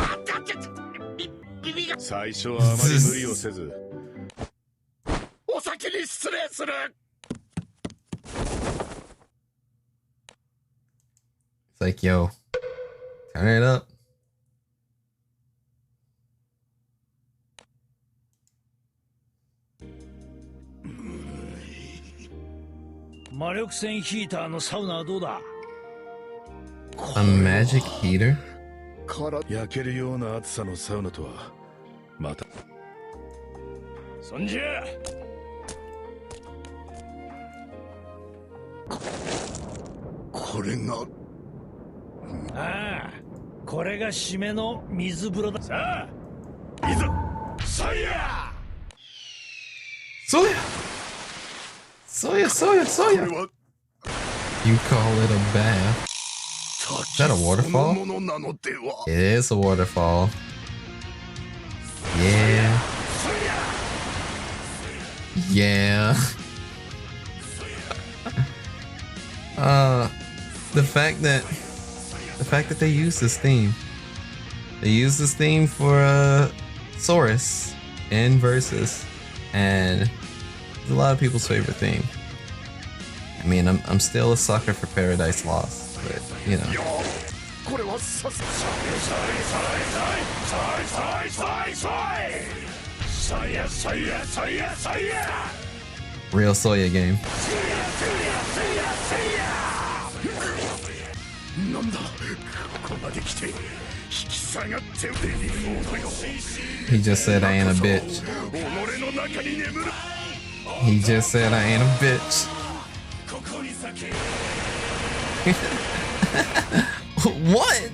最初はあまり無理をせず。お先に失礼する。 It's like, yo, turn it up. 魔力線ヒーターのサウナはどうだ？ A magic heater? 焼けるような暑さのサウナとはまた。そんじゃこれがああ、これが締めの水風呂だ。さあ、いざサイヤ Soya! Soya, soya, soya! You call it a bath? Is that a waterfall? It is a waterfall. Yeah. Yeah. The fact that they use this theme. They use this theme for Saurus in Versus, and it's a lot of people's favorite theme. I mean, I'm still a sucker for Paradise Lost, but you know. Real Soya game. He just said I ain't a bitch. He just said I ain't a bitch. What?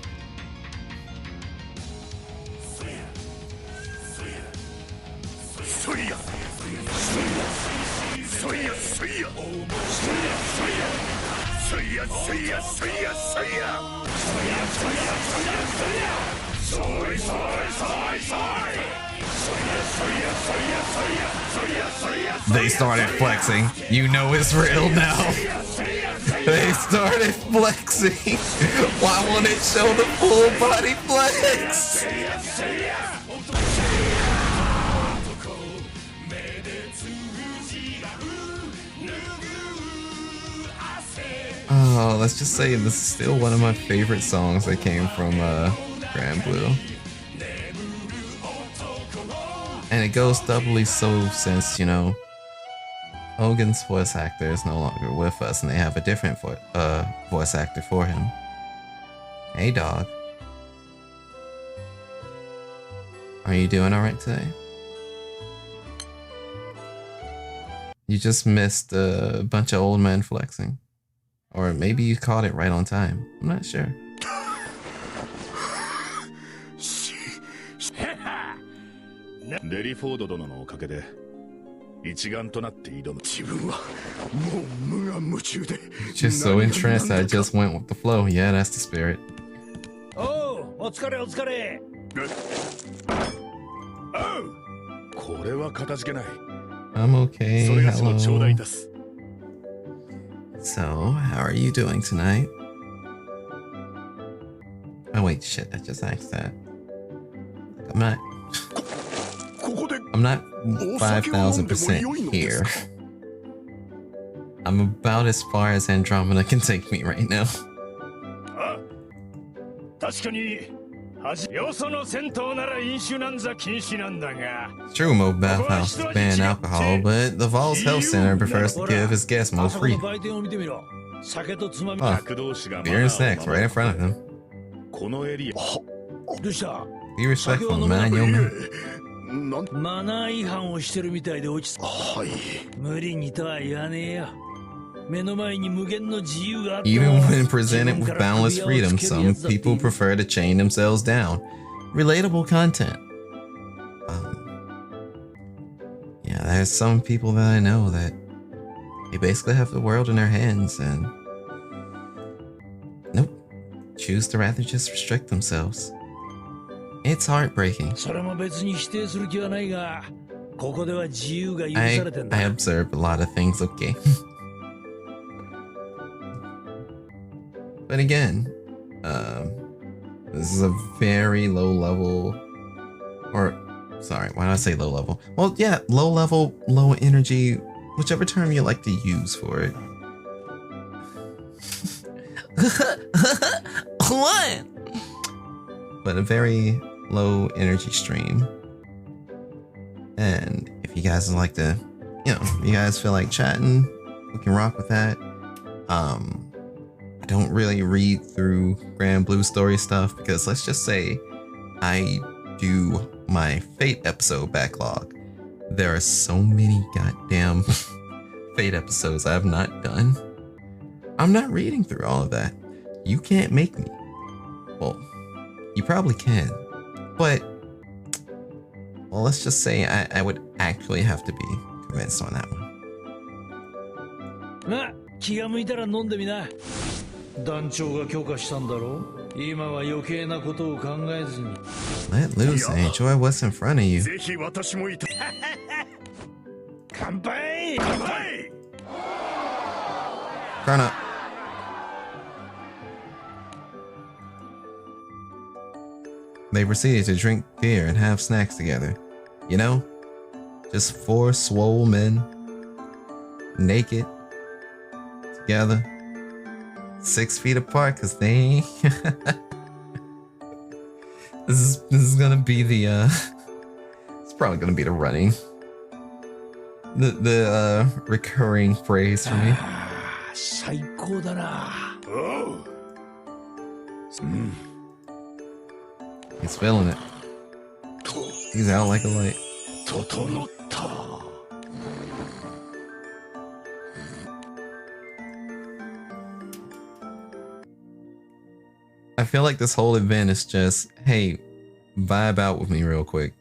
They started flexing. You know it's real now. They started flexing. Why won't it show the full body flex? Oh, let's just say this is still one of my favorite songs that came from Granblue. And it goes doubly so since, you know, Hogan's voice actor is no longer with us, and they have a different voice actor for him. Hey, dog. Are you doing alright today? You just missed a bunch of old men flexing. Or maybe you caught it right on time. I'm not sure. レリフォード殿のおかげで一丸となって挑む。自分はもう無我夢中で。Just so entranced, I just went with the flow. Yeah, that's the spirit. おう、お疲れお疲れ。これはかたじけない。 I'm okay. それがしも頂戴 Hello. いたす。 So, how are you doing tonight? Oh wait, shit, I just asked that. I'm not 5,000% here. I'm about as far as Andromeda can take me right now. 確かによその銭湯なら飲酒なんざ禁止なんだが。 It's true, most bathhouses ban alcohol, but the Vols Health Center prefers to give its guests more free. Oh, beer and snacks right in front of him. このエリア。 Be respectful, man, yo man. マナー違反をしてるみたいで落ち着く。はい。無理にとは言わねえよ。目の前に無限の自由があった。 Even when presented with boundless freedom, some people prefer to chain themselves down. Relatable content. Yeah, there's some people that I know that they basically have the world in their hands and nope, choose to rather just restrict themselves. It's heartbreaking. それも別に否定する気はないが、ここでは自由が許 I されてんだ。 observe a lot of things, okay. But again, this is a very low level, or sorry, why did I say low level? Well, yeah, low level, low energy, whichever term you like to use for it. What? But a very low energy stream. And if you guys like to, you know, you guys feel like chatting, we can rock with that. I don't really read through Granblue story stuff because let's just say I do my Fate episode backlog. There are so many goddamn Fate episodes I have not done. I'm not reading through all of that. You can't make me. Well, you probably can, but well, let's just say I would actually have to be convinced on that one. まあ、気が向いたら飲んでみな。団長が許可したんだろう。今は余計なことを考えずに。Let loose and enjoy what's in front of you. ぜひ私もいた。乾杯。乾杯。 Turn up. They proceeded to drink beer and have snacks together. You know, just four swole men, naked, together, 6 feet apart, cause they ain't. This is gonna be the it's probably gonna be the running, the recurring phrase for me. 最高だな。おう。He's feeling it. He's out like a light. 整った。 I feel like this whole event is just, hey, vibe out with me real quick.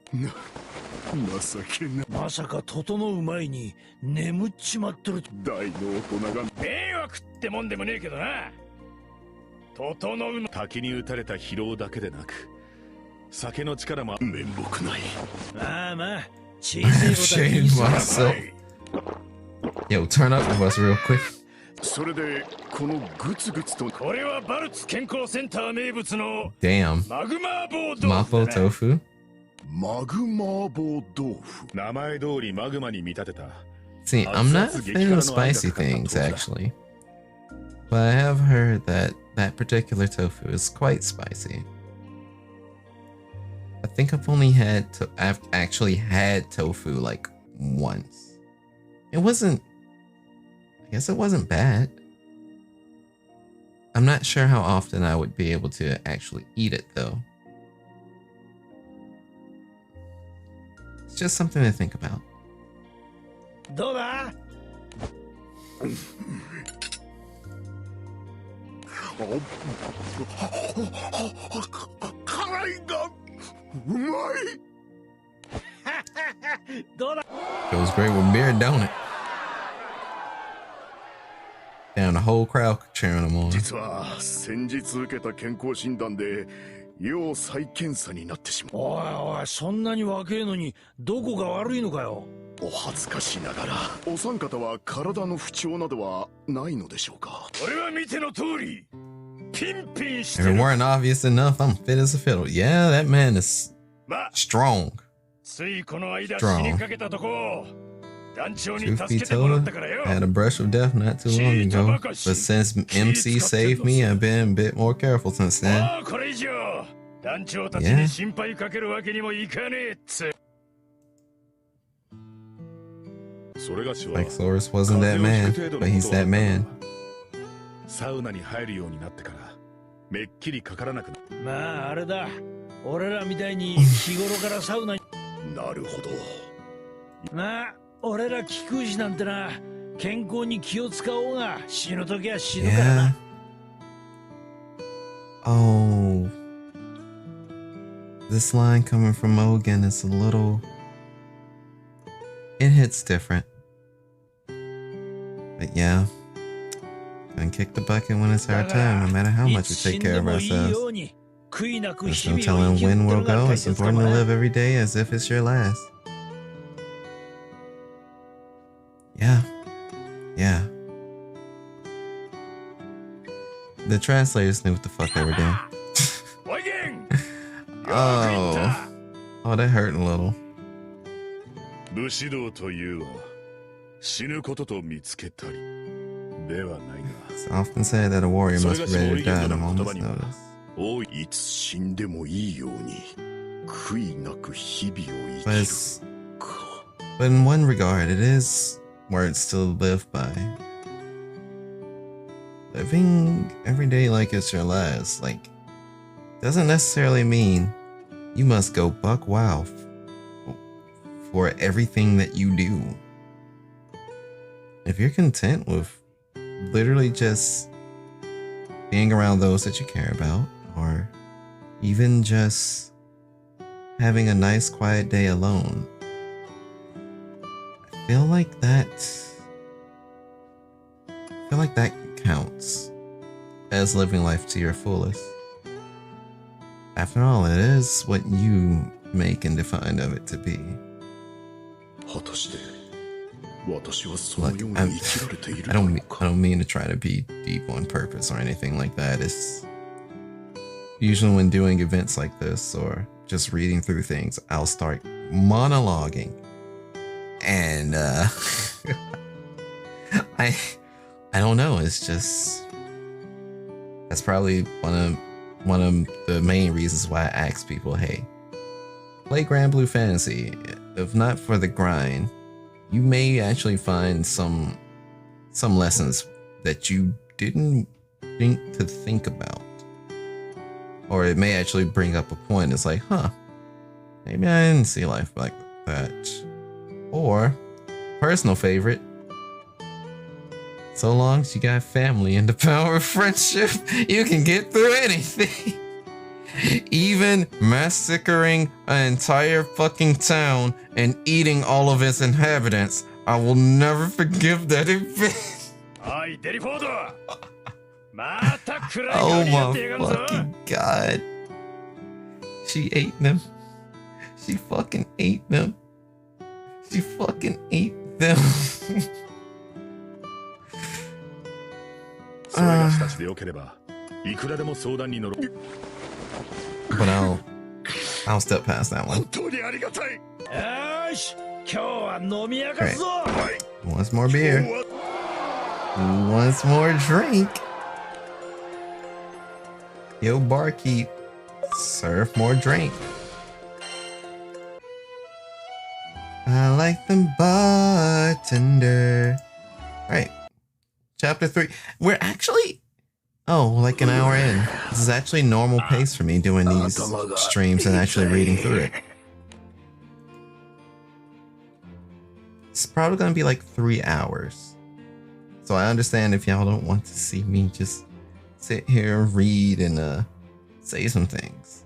まさか整う前に眠っちまってる。大の大人が迷惑ってもんでもねえけどな。整う。滝に打たれた疲労だけでなく、酒の力も面目ない。まあまあ、小さいことは気にするな。 Yo, turn up with us real quick. それでこのグツグツと。これはバルツ健康センター名物の Damn. マグマボード。 Mapo tofu? マグマーボー豆腐。名前通りマグマに見立てた。 See, I'm not a fan of spicy things, actually. But I have heard that that particular tofu is quite spicy. I think I've actually had tofu like once. It wasn't guess it wasn't bad. I'm not sure how often I would be able to actually eat it though. It's just something to think about. どうだ? Goes great with beer, don't it? Damn, the whole crowd cheering him on. 実は先日受けた健康診断で要再検査になってしまう。おいおい、そんなに若えのにどこが悪いのかよ。お恥ずかしながらお三方は体の不調などはないのでしょうか。俺は見ての通りピンピンして If it る。 weren't obvious enough, I'm fit as a fiddle. Yeah, that man is ま、 strong. ついこの間 Strong. 死にかけたとこ団長に Truth 助 be けてもらっ told, たからよ。 I had a brush with death not too long ago. But since MC saved me, I've been a bit more careful since then. もうこれ以上団長たちに心配かけるわけにもいかねえっつ。それがしは Like Soros wasn't that man, but he's that man. サウナに入るようになってからめっきりかからなくな。まああれだ、俺らみたいに日頃からサウナに。なるほど。まあ俺ら貴空寺なんてな、健康に気を使おうが死ぬ時は死ぬからな。Oh, this line coming from Mogan is a little. It hits different. But yeah, gonna kick the bucket when it's our time, no matter how much we take care of ourselves. There's no telling when we'll go. It's important to live every day as if it's your last. Yeah. The translators knew what the fuck they were doing. Oh, that hurt a little. 武士道というは死ぬことと見つけたりではないが。 It's often said that a warrior must be ready to die at a moment's notice. おい、いつ死んでもいいように悔いなく日々を生 But き it's, るか。 but in one regard, it is words to live by. Living every day like it's your last, like, doesn't necessarily mean you must go buck wild for everything that you do. If you're content with literally just being around those that you care about, or even just having a nice quiet day alone, I feel like that counts as living life to your fullest. After all, it is what you make and define of it to be. 果たして私はその Look, ように生きられている I だろ don't うか。 I don't mean to try to be deep on purpose or anything like that. It's usually when doing events like this or just reading through things, I'll start monologuing, and I don't know. It's just that's probably one of the main reasons why I ask people, hey, play Granblue Fantasy. If not for the grind, you may actually find some lessons that you didn't think to think about. Or it may actually bring up a point. It's like, huh, maybe I didn't see life like that. Or, personal favorite, so long as you got family and the power of friendship, you can get through anything. Even massacring an entire fucking town and eating all of its inhabitants, I will never forgive that event. Oh my fucking god. She ate them. She fucking ate them. She fucking ate them. それがしたちでよければいくらでも相談に乗る。 But I'll step past that one. 本当にありがたい。よし、今日は飲み明かすぞ。 Who wants more beer? Who wants more drink? Yo, barkeep, serve more drink. I like them bartender. All right, Chapter 3. We're actually... Oh, like an hour in. This is actually normal pace for me doing these streams and actually reading through it. It's probably going to be like 3 hours. So I understand if y'all don't want to see me just sit here and read and say some things.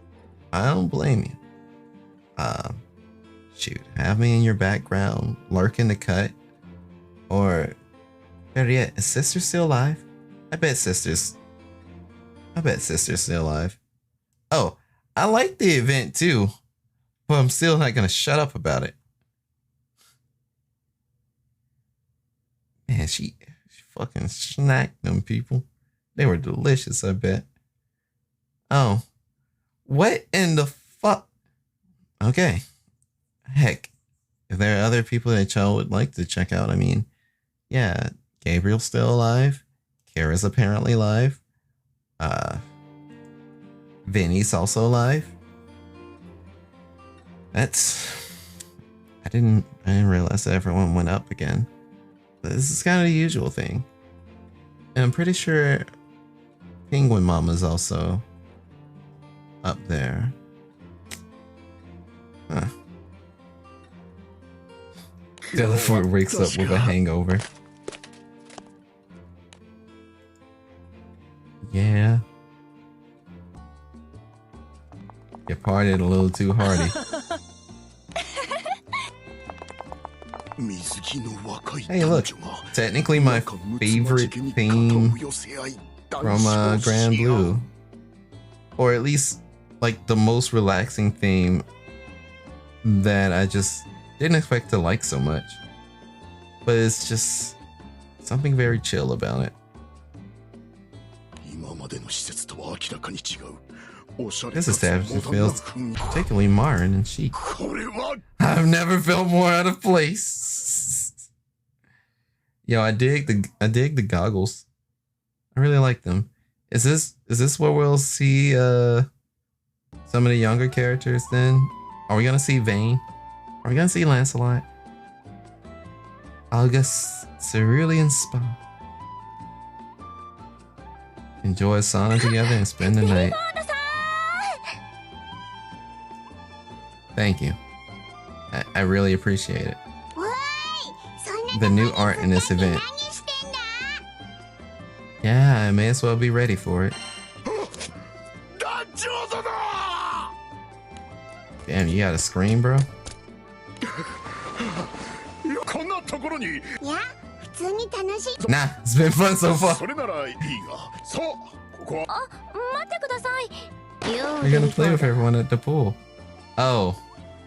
I don't blame you. Shoot, have me in your background, lurking the cut. Or, better yet, is Sister still alive? I bet Sister's still alive. Oh, I like the event too, but I'm still not gonna shut up about it. Man, she fucking snacked them people. They were delicious, I bet. Oh, what in the fuck? Okay, heck, if there are other people that y'all would like to check out, I mean, yeah, Gabriel's still alive. Kara's apparently alive. Vinny's also alive. That's... I didn't realize that everyone went up again. But this is kind of the usual thing. And I'm pretty sure Penguin Mama's also up there. Huh. Delaford wakes up with a hangover. Yeah. You partied a little too hardy. Hey, look. Technically my favorite theme from Granblue. Or at least, like, the most relaxing theme that I just didn't expect to like so much. But it's just something very chill about it. This establishment feels particularly modern and chic. I've never felt more out of place. Yo, I dig the goggles. I really like them. Is this where we'll see some of the younger characters then? Are we gonna see Vayne? Are we gonna see Lancelot? August Cerulean Spa. Enjoy a sauna together and spend the night. Thank you. I really appreciate it. The new art in this event. Yeah, I may as well be ready for it. Damn, you gotta scream, bro? Nah, it's been fun so far. You're gonna play with everyone at the pool. Oh,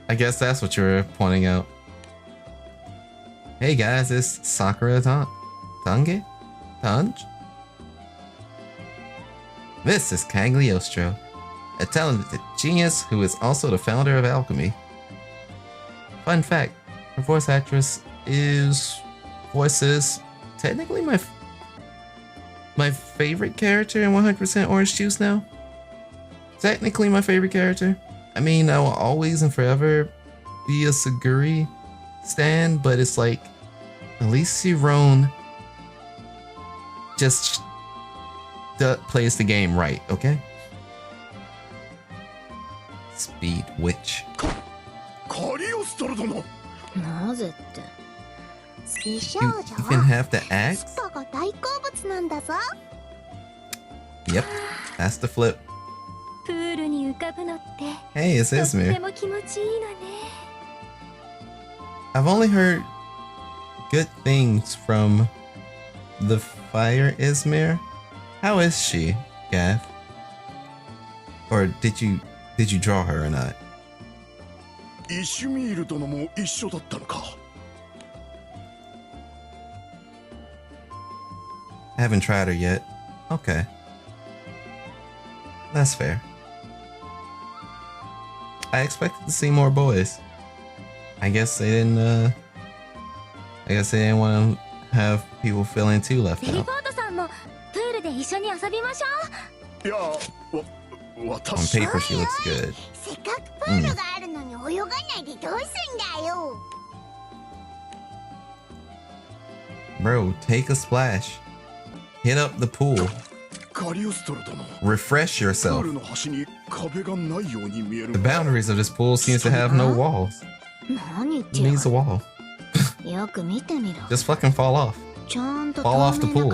I guess that's what you were pointing out. Hey guys, it's Sakura Tange? This is Cagliostro, a talented genius who is also the founder of alchemy. Fun fact, her voice actress voices technically my favorite character in 100% Orange Juice now. Technically my favorite character. I mean, I will always and forever be a Saguri stan, but it's like, at least Roan just plays the game right, okay? Speed Witch. You even have to ask? Yep, that's the flip. Hey, it's Izmir. I've only heard good things from the Fire Izmir. How is she, Gav? Or did you draw her or not? I haven't tried her yet. Okay. That's fair. I expected to see more boys. I guess they didn't want to have people feeling too left out. On paper she looks good. Bro, take a splash. Hit up the pool. Refresh yourself. The boundaries of this pool seems to have no walls. It needs a wall. Just fucking fall off. Fall off the pool.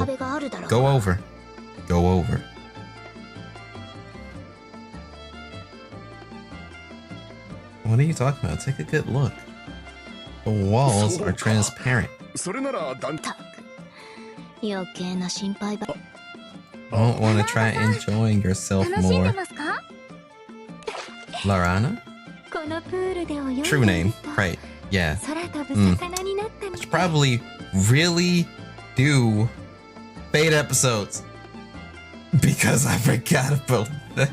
Go over. Go over. What are you talking about? Take a good look. The walls are transparent. Don't want to try enjoying yourself more. Larana? True name, right? Yeah. I should probably really do Fate episodes because I forgot about that.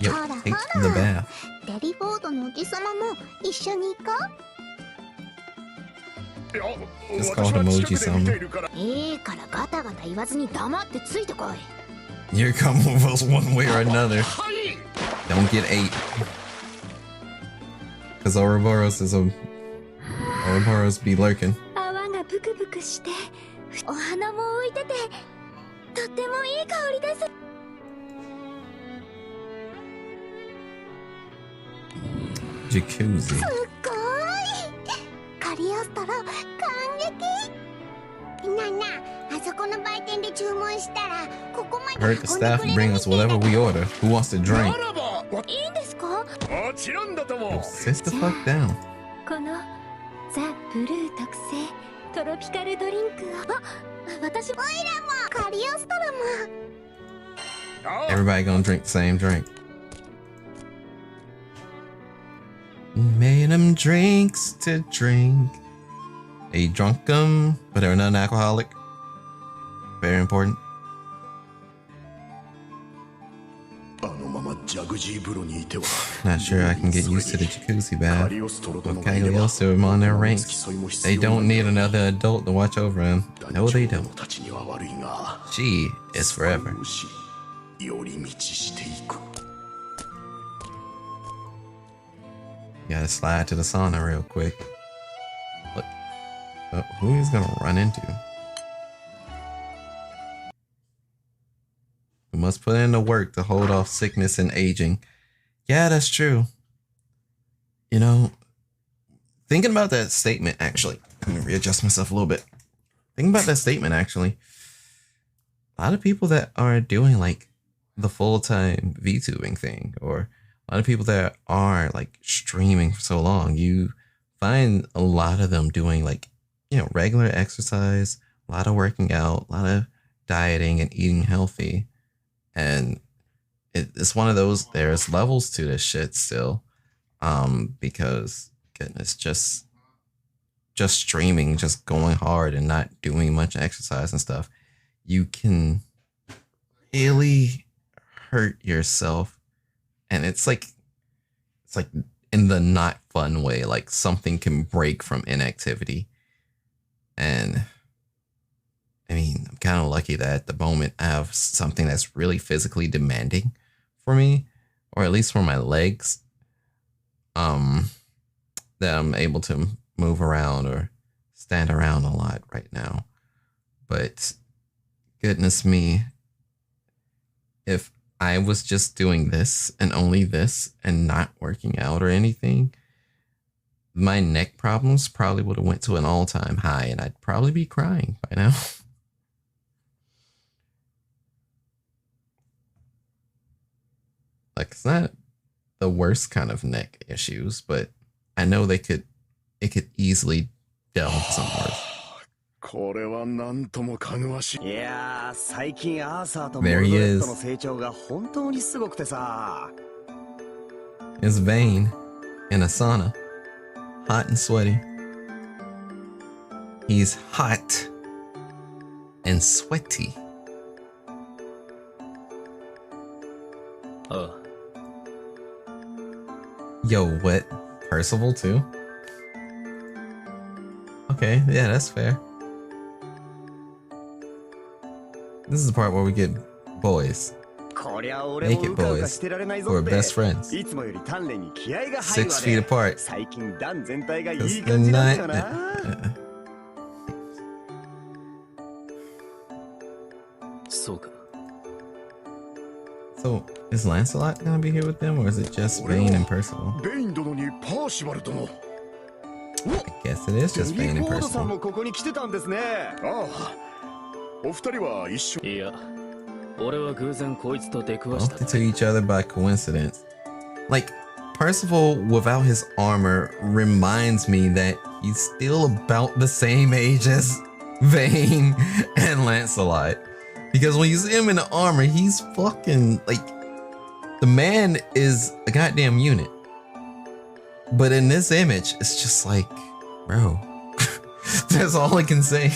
Yep, take the bath. It's called emoji-sama. You're coming with us one way or another. Don't get 8. Because Ouroboros is a... Ouroboros be lurking. Jacuzzi. Heard the staff bring us whatever we order. Who wants to drink? Oh, sit the fuck down. Everybody gonna drink the same drink. Made them drinks to drink. He drunk them, but they're non-alcoholic. Very important. Not sure I can get used to the jacuzzi bath. With Cagliostro on their ranks, they don't need another adult to watch over them. No, they don't. She is forever. Gotta slide to the sauna real quick. Look. Oh, who is gonna run into? We must put in the work to hold off sickness and aging. Yeah, that's true. You know, thinking about that statement, actually. Let me readjust myself a little bit. Thinking about that statement, actually. A lot of people that are doing, like, the full-time VTubing thing, or a lot of people that are, like, streaming for so long, you find a lot of them doing, like, you know, regular exercise, a lot of working out, a lot of dieting and eating healthy. And it's one of those, there's levels to this shit still. Because goodness, just streaming, just going hard and not doing much exercise and stuff, you can really hurt yourself. And it's like in the not fun way, like something can break from inactivity. And I mean, I'm kind of lucky that at the moment I have something that's really physically demanding for me, or at least for my legs, that I'm able to move around or stand around a lot right now. But goodness me, if I was just doing this and only this and not working out or anything, my neck problems probably would have went to an all-time high and I'd probably be crying by now. Like, it's not the worst kind of neck issues, but I know it could easily delve somewhere. There he is. It's Vane in a sauna, hot and sweaty. He's hot and sweaty. Yo, what? Percival too? Okay, yeah, that's fair. This is the part where we get boys. Naked boys who are best friends. 6 feet apart. 'Cause they're not. そうか。 So, is Lancelot gonna be here with them, or is it just Vayne and Percival? ベイン殿にパーシバル殿。 I guess it is just Vayne and Percival. ここに来てたんですね。ああ、お二人は一緒。いや、俺は偶然こいつと出くわし Well, た。 they took each other by coincidence. Like, Percival without his armor reminds me that he's still about the same age as Vayne and Lancelot. Because when you see him in the armor, he's fucking, like, the man is a goddamn unit. But in this image, it's just like, bro. That's all I can say.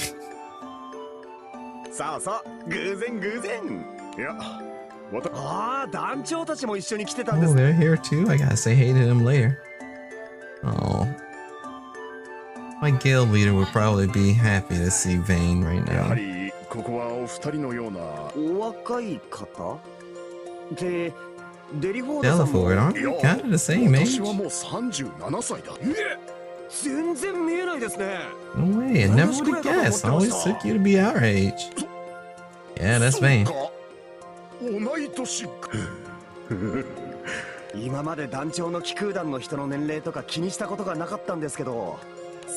さあさあ、偶然偶然。いや、ああ、団長たちも一緒に来てたん Oh, です。 they're here too? I gotta say hey to them later. Oh. My guild leader would probably be happy to see Vayne right やは now. りここはお二人のような。お若い方で、デリフォードさんも。 Delaford, aren't we kind of the same 私 age? はもう37歳だ。全然見えないですね。 No way, I never would have guessed. I always took you to be our age. Yeah, that's Vayne. 同い年。今まで団長の気空団の人の年齢とか気にしたことがなかったんですけど。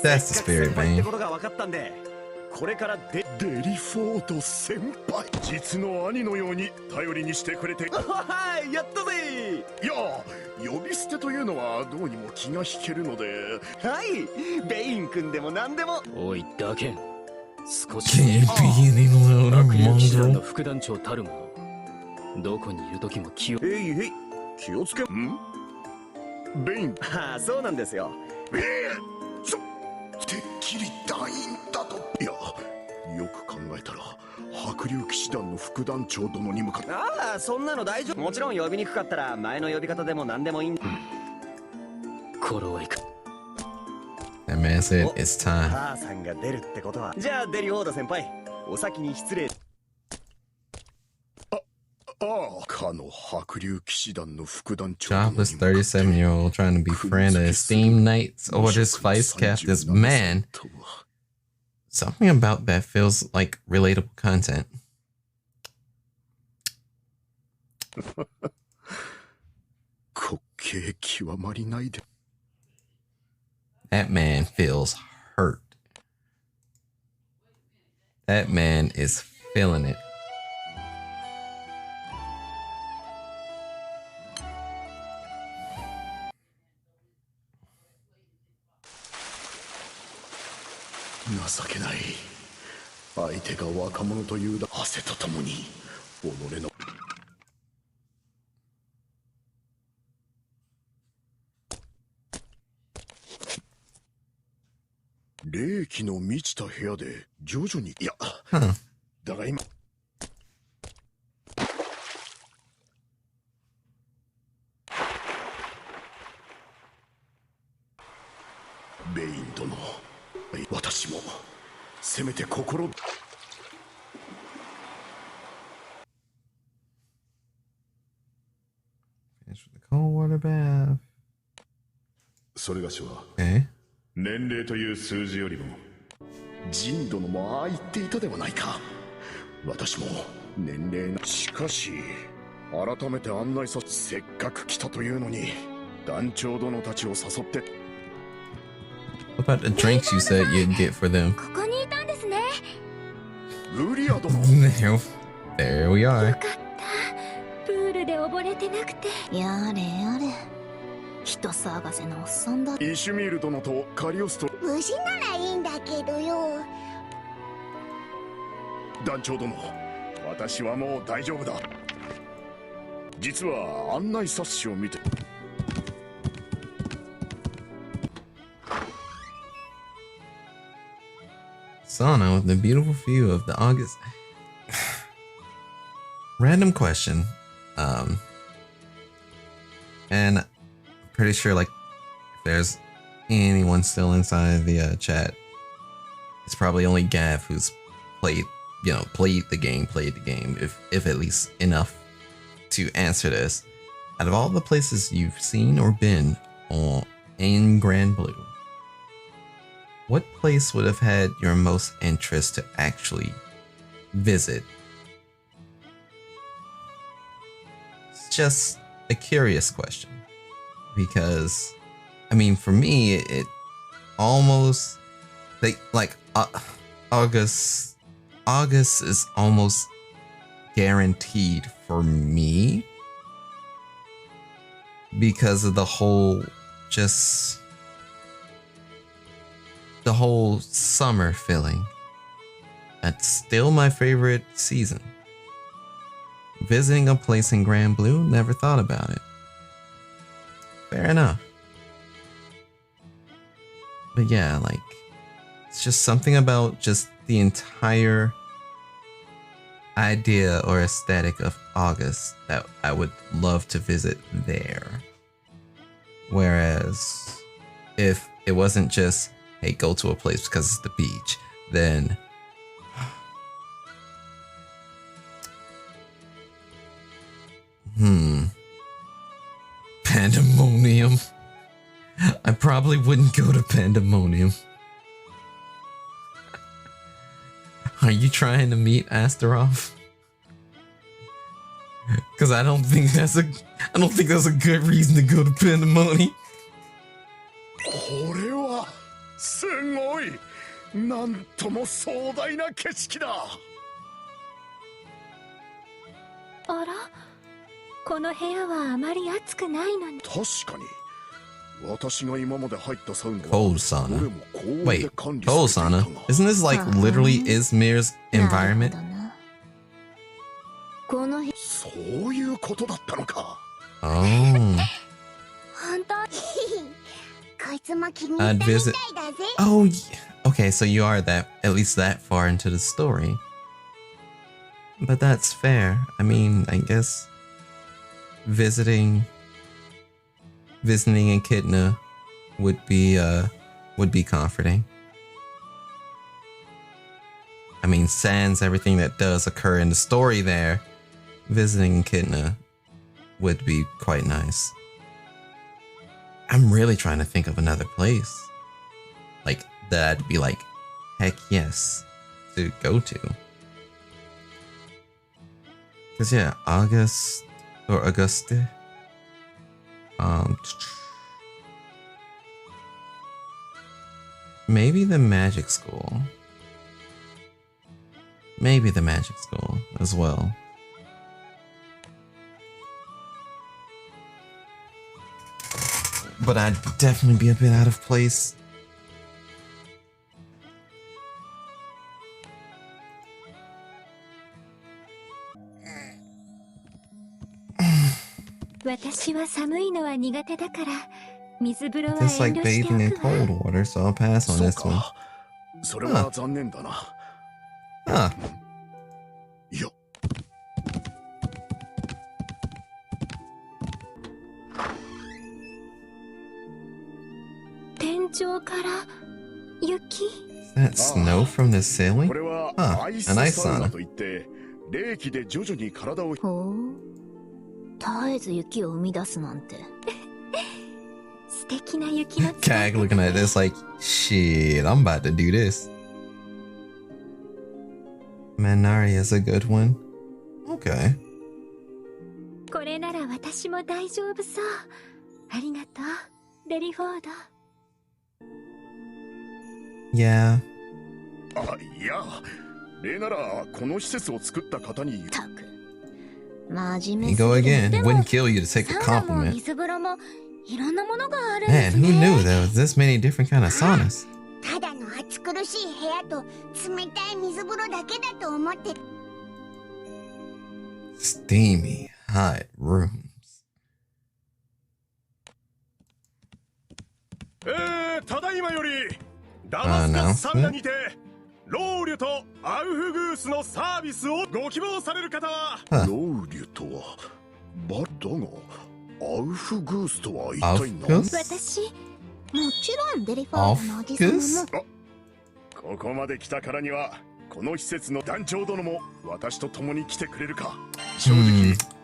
That's the spirit, 先輩っ Vayne. てことが分かったんで、これからデリフォード先輩、実の兄のように頼りにしてくれて。はいやったぜ。いや、呼び捨てというのはどうにも気が引けるので。はい、ベイン君でも何でも。おい、だけん。少 Can し you be any louder, 悪友騎士団の mongrel? 副団長たるもの。どこにいる時も気を。へいへい。気をつけ。ん？ベイン。ああ、そうなんですよ。てっきり団員だと。いや、よく考えたら白竜騎士団の副団長殿に向かって。ああ、そんなの大丈夫。もちろん呼びにくかったら前の呼び方でも何でもいいんだ。頃はいく。 That man said it's time. 母さんが出るってことは。じゃあデリフォード先輩、お先に失礼。ああ、かの白竜騎士団の副団長殿に Jobless 37-year-old trying to befriend a esteemed knight's orders vice captain's man. Something about that feels like relatable content. 滑稽極まりないで。 That man feels hurt. That man is feeling it.「情けない」「相手が若者というだ汗とともに己の」霊気の満ちた部屋で徐々に。いや、だが今ベイン殿、私もせめて心。 Finish with the cold water bath. それがしは Okay. 年齢という数字よりもジン殿もああ言っていたではないか。私も年齢が。しかし改めて案内させっかく来たというのに団長殿たちを誘って。 What about the drinks you said you'd get for them? ここにいたんですね。ルリア殿。 There we よ are. かったプールで溺れてなくて。やれやれ、人騒せなおっさんだ。イシュミール殿とカリオスト。無事ならいいんだけどよ。団長殿、私はもう大丈夫だ。実は案内冊子を見て。 Sauna with the beautiful view of the August. Random question. And I'm pretty sure, like, if there's anyone still inside the chat, it's probably only Gav who's played the game, if at least enough to answer this. Out of all the places you've seen or been in Granblue, what place would have had your most interest to actually visit? It's just a curious question. Because, I mean, for me, it almost, August is almost guaranteed for me because of the whole summer feeling. That's still my favorite season. Visiting a place in Granblue, never thought about it. Fair enough. But yeah, like, it's just something about just the entire idea or aesthetic of August that I would love to visit there. Whereas if it wasn't just, hey, go to a place because it's the beach, then Pandemonium. I probably wouldn't go to Pandemonium. Are you trying to meet Astaroth? Because I don't think that's a good reason to go to Pandemonium. これはすごい、なんとも壮大な景色だ。あら、この部屋はあまり暑くないのに。確かに。私が今まで入ったサウナは Cold sauna. Wait, cold sauna? Isn't this like literally Izmir's environment? この部そういうことだったのか。Oh. 本当こいつも気に入ったみたいだぜ。Oh, okay, so you are at least that far into the story. But that's fair. I mean, I guess visiting Echidna would be comforting. I mean, sans everything that does occur in the story there, visiting Echidna would be quite nice. I'm really trying to think of another place, like, that I'd be like, heck yes, to go to. Cause yeah, Auguste, maybe the magic school. Maybe the magic school as well. But I'd definitely be a bit out of place. It's like bathing in cold water, so I'll pass on this one. Huh. Is that snow from the ceiling? Huh, a nice sauna. ほう、絶えず雪を生み出すなんて。Kag looking at this like, shit, I'm about to do this. Manari is a good one. Okay. これなら私も大丈夫そう。ありがとう、レリフォード。Yeah. あ、いや、例ならこの施設を作った方に。たく、真面目 You す go ぎる。 again. Wouldn't kill you to take a サウナも compliment. 水風呂もいろんなものがあるんで Man, す who ね。 knew there was this many different kind of saunas? ただの暑苦しい部屋と冷たい水風呂だけだと思って。 Steamy, hot rooms. ただいまよりダマスカスサウナにてロウリュとアウフグースのサービスをご希望される方は。ロウリュとはバッだが、アウフグースとは一体何？私、もちろんデリフォードのおじさまも。ここまで来たからにはこの施設の団長殿も私と共に来てくれるか。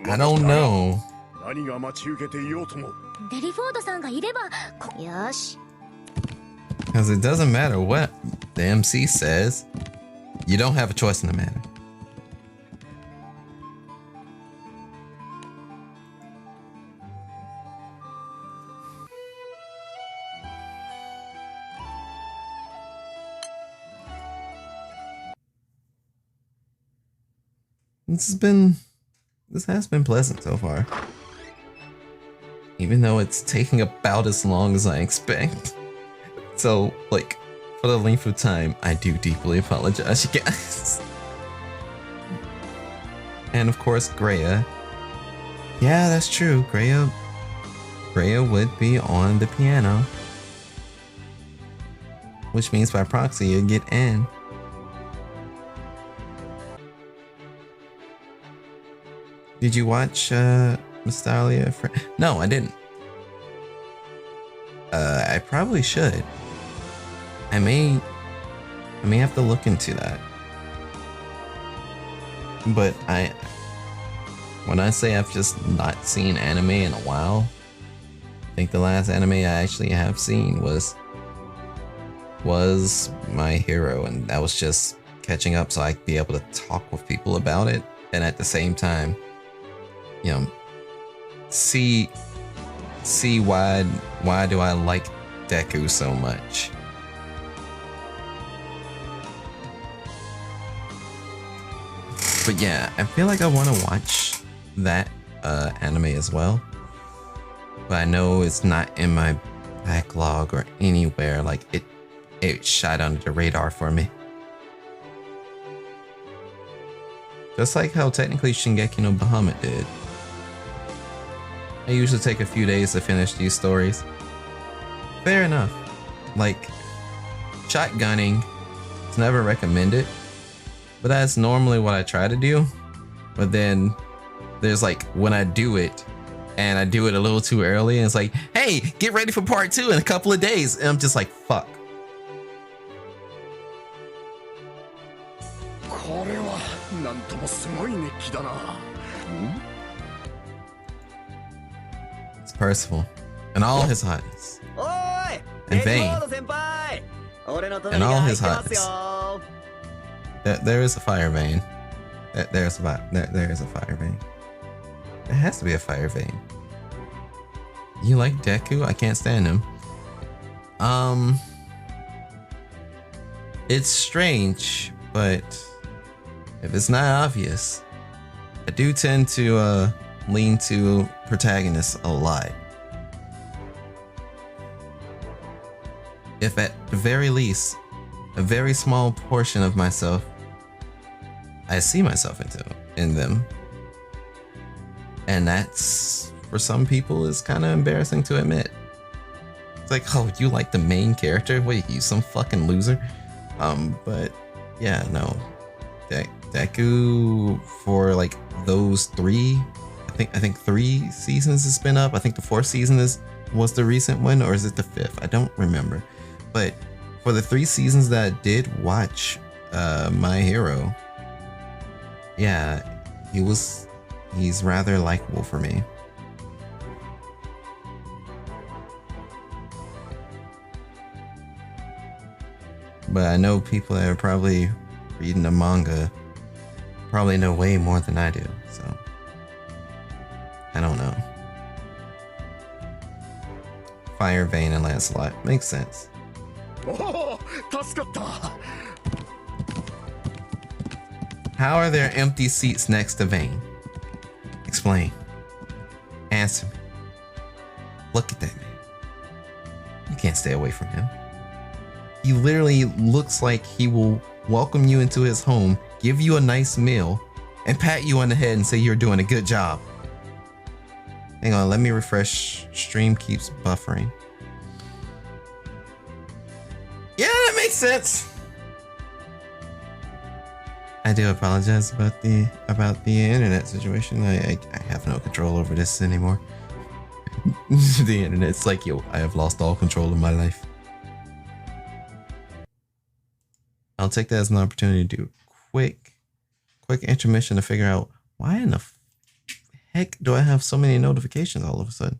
I don't know. 何が待ち受けていようとも。デリフォードさんがいれば、よし。 Because it doesn't matter what the MC says. You don't have a choice in the matter. This has been pleasant so far. Even though it's taking about as long as I expect. So, like, for the length of time, I do deeply apologize, you guys. And of course, Greya. Yeah, that's true. Greya would be on the piano. Which means by proxy, you get N. Did you watch Mystalia? No, I didn't. I probably should. I may have to look into that. But when I say I've just not seen anime in a while, I think the last anime I actually have seen was My Hero, and that was just catching up so I'd be able to talk with people about it, and at the same time, you know, see why do I like Deku so much. But yeah, I feel like I want to watch that anime as well. But I know it's not in my backlog or anywhere. Like it shot under the radar for me. Just like how technically Shingeki no Bahamut did. I usually take a few days to finish these stories. Fair enough. Like, shotgunning, it's never recommended. But that's normally what I try to do. But then there's like when I do it and I do it a little too early and it's like, hey, get ready for part 2 in a couple of days. And I'm just like, fuck. It's Percival and all his hotness. And Vayne. And all his hotness. There is a fire vein. There is a fire vein. There has to be a fire vein. You like Deku? I can't stand him. It's strange, but if it's not obvious, I do tend to lean to protagonists a lot. If at the very least, a very small portion of myself I see myself in them. And that's, for some people, is kind of embarrassing to admit. It's like, oh, you like the main character? Wait, you some fucking loser? But yeah, no. Deku, for like those 3, I think 3 seasons has been up. I think the 4th season was the recent one, or is it the 5th? I don't remember. But for the 3 seasons that I did watch My Hero, yeah, he's rather likable for me. But I know people that are probably reading the manga probably know way more than I do, so I don't know. Fire Vayne and Lancelot makes sense. How are there empty seats next to Vayne? Explain. Answer me. Look at that man. You can't stay away from him. He literally looks like he will welcome you into his home, give you a nice meal, and pat you on the head and say you're doing a good job. Hang on, let me refresh. Stream keeps buffering. Yeah, that makes sense. I do apologize about the internet situation. I have no control over this anymore. The internet's like, yo, I have lost all control of my life. I'll take that as an opportunity to do a quick intermission to figure out why in the heck do I have so many notifications all of a sudden?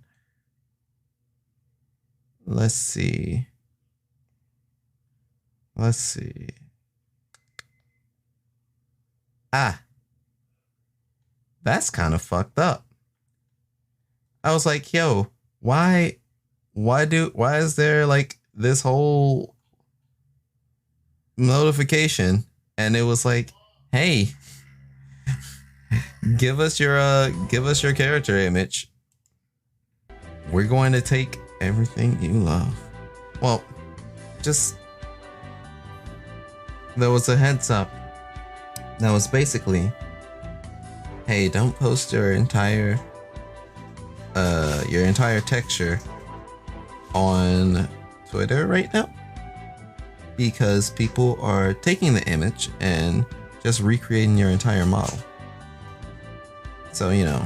Let's see. Let's see. Ah. That's kind of fucked up. I was like, yo, why is there like this whole notification? And it was like, hey, give us your character image. We're going to take everything you love. Well, just there was a heads up that was basically, hey, don't post your entire texture on Twitter right now, because people are taking the image and just recreating your entire model. So, you know,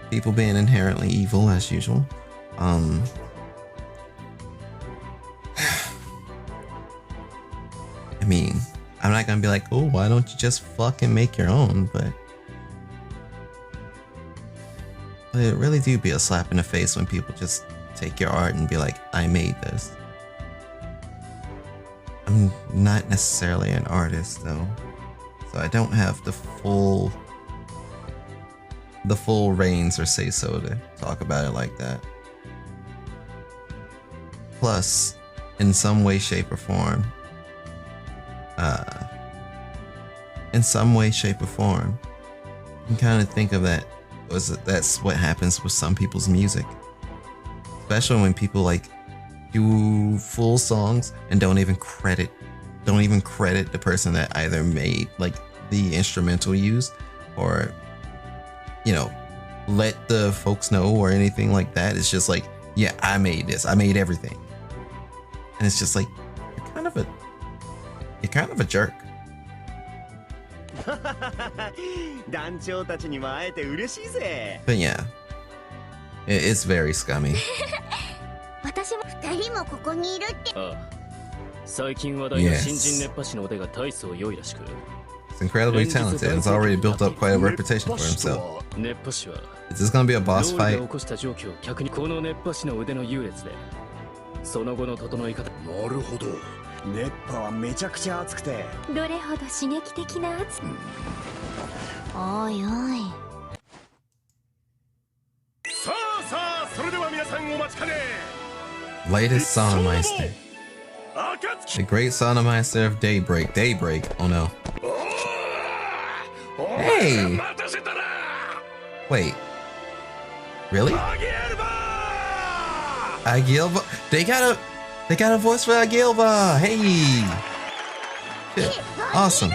people being inherently evil as usual. I mean, I'm not gonna be like, oh, why don't you just fucking make your own? But it really do be a slap in the face when people just take your art and be like, I made this. I'm not necessarily an artist though, so I don't have the full reins or say so to talk about it like that. Plus, in some way, shape, or form, you can kind of think of that that's what happens with some people's music, especially when people like do full songs and don't even credit the person that either made like the instrumental used, or, you know, let the folks know or anything like that. It's just like, yeah, I made this, I made everything, and it's just like, you're kind of a jerk. But yeah, it's very scummy. Yes. It's incredibly talented and has already built up quite a reputation for himself. Is this gonna be a boss fight? Sa Latest Saunamäster. The great Saunamäster of Daybreak. Daybreak. Oh no. Hey! Wait. Really? Agilva? They got a voice for Agilva! Hey! Shit. Awesome.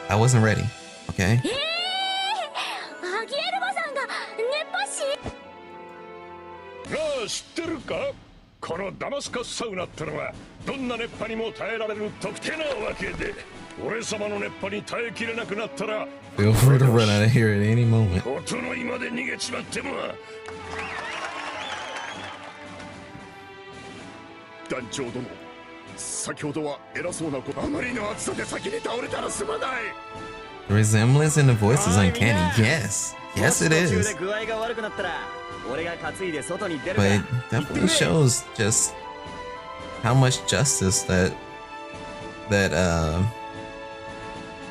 I wasn't ready. Okay. Feel free to run out of here at any moment. The resemblance in the voice is uncanny. Yes. Yes, it is. But it definitely shows just how much justice that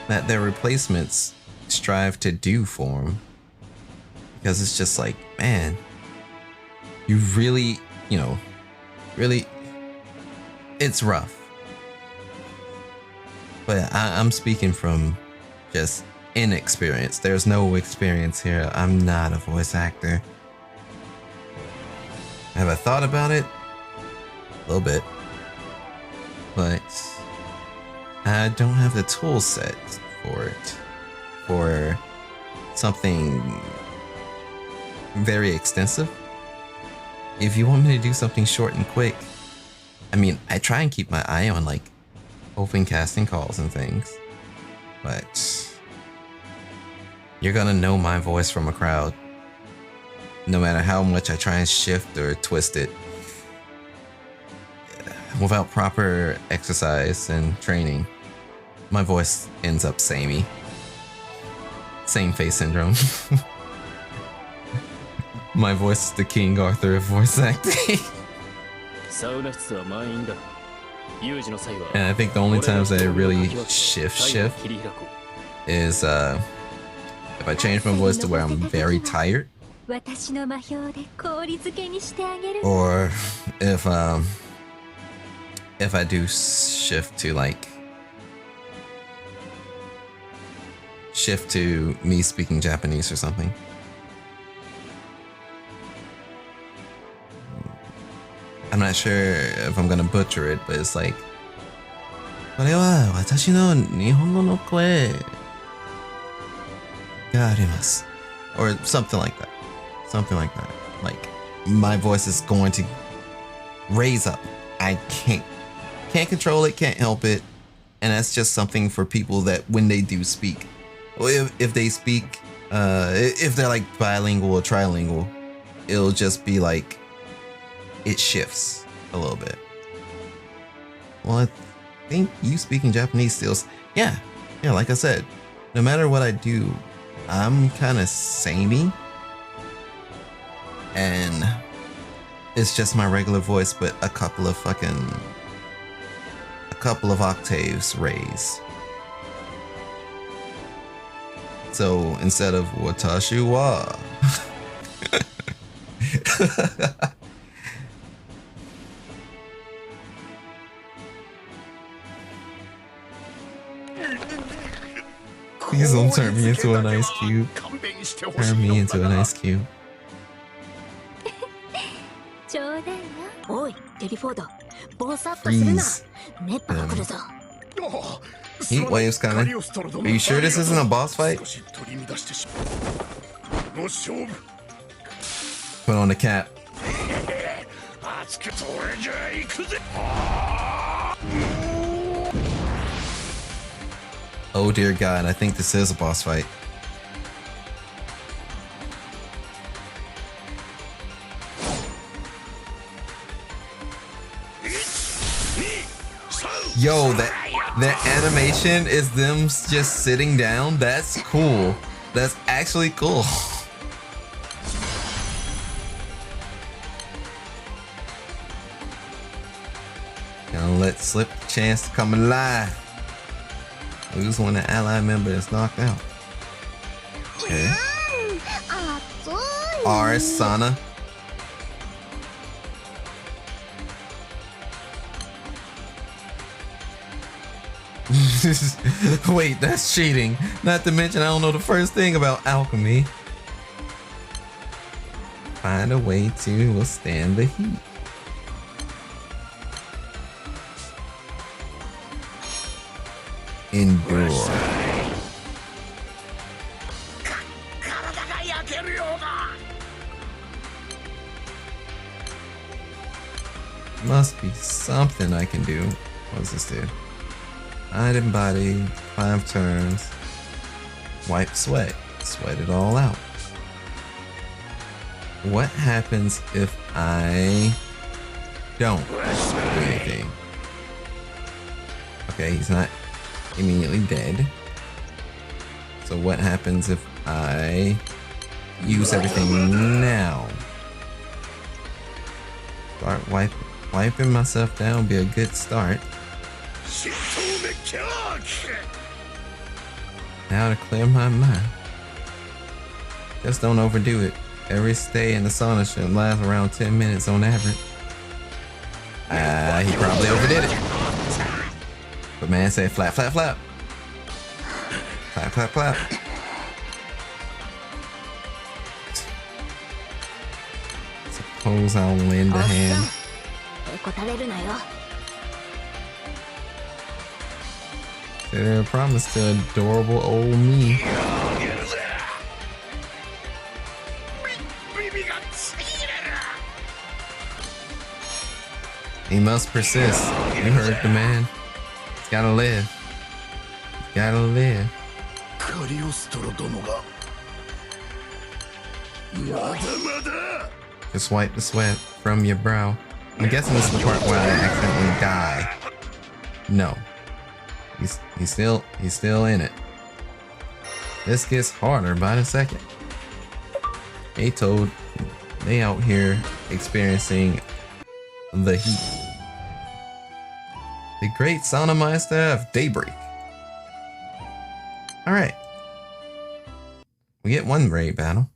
their replacements strive to do for him. Because it's just like, man, you really, you know, really, it's rough. But I'm speaking from just inexperience. There's no experience here. I'm not a voice actor. Have I thought about it? A little bit. But I don't have the tool set for it. For something very extensive. If you want me to do something short and quick, I mean, I try and keep my eye on like open casting calls and things, but you're gonna know my voice from a crowd, no matter how much I try and shift or twist it. Without proper exercise and training, my voice ends up samey. Same face syndrome. My voice is the King Arthur of voice acting. And I think the only times that it really shift is if I change my voice to where I'm very tired, or if I do shift to me speaking Japanese or something. I'm not sure if I'm gonna butcher it, but it's like, これは私の日本語の声があります or something like that. Something like that. Like, my voice is going to raise up. I can't control it, can't help it. And that's just something for people that when they do speak, if they speak, if they're like bilingual or trilingual, it'll just be like, it shifts a little bit. Well, I think you speaking Japanese still, yeah, like I said, no matter what I do, I'm kind of samey, and it's just my regular voice, but a couple of octaves raised. So instead of watashi wa, please don't turn me into an ice cube. Turn me into an ice cube. Freeze. Heat waves coming. Are you sure this isn't a boss fight? Put on the cap. Oh dear God, I think this is a boss fight. Yo, that animation is them just sitting down. That's cool. That's actually cool. Gonna let slip the chance to come alive. Lose when the ally member is knocked out. Okay. Sauna. Wait, that's cheating. Not to mention, I don't know the first thing about alchemy. Find a way to withstand the heat. Endure. Must be something I can do. What does this do? Item body, 5 turns. Wipe sweat. Sweat it all out. What happens if I don't do anything? Okay, he's not immediately dead. So what happens if I use everything now? Start wiping myself down would be a good start. Now to clear my mind. Just don't overdo it. Every stay in the sauna should last around 10 minutes on average. He probably overdid it. But man said flap, flap, flap. Flap, flap, flap. Suppose I'll lend a hand. Consider a promise to adorable old me. He must persist. You heard the man. He's gotta live. He's gotta live. Just wipe the sweat from your brow. I'm guessing this is the part where I accidentally die. No. He's still in it. This gets harder by the second. They told they out here experiencing the heat. The great sauna meister of daybreak. Alright. We get one raid battle.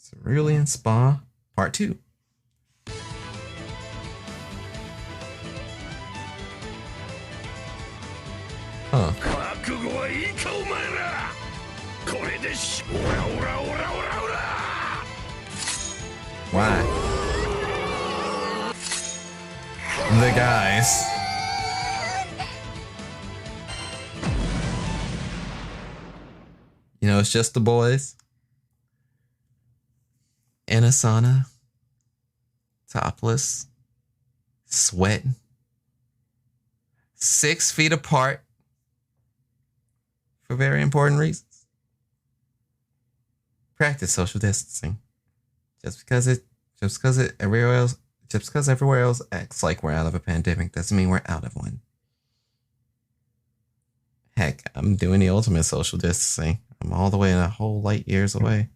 Cerulean Spa Part 2. Huh. Why? The guys. You know, it's just the boys in a sauna, topless, sweating, 6 feet apart for very important reasons. Practice social distancing. Just because everywhere else acts like we're out of a pandemic doesn't mean we're out of one. Heck, I'm doing the ultimate social distancing. I'm all the way in a whole light years away.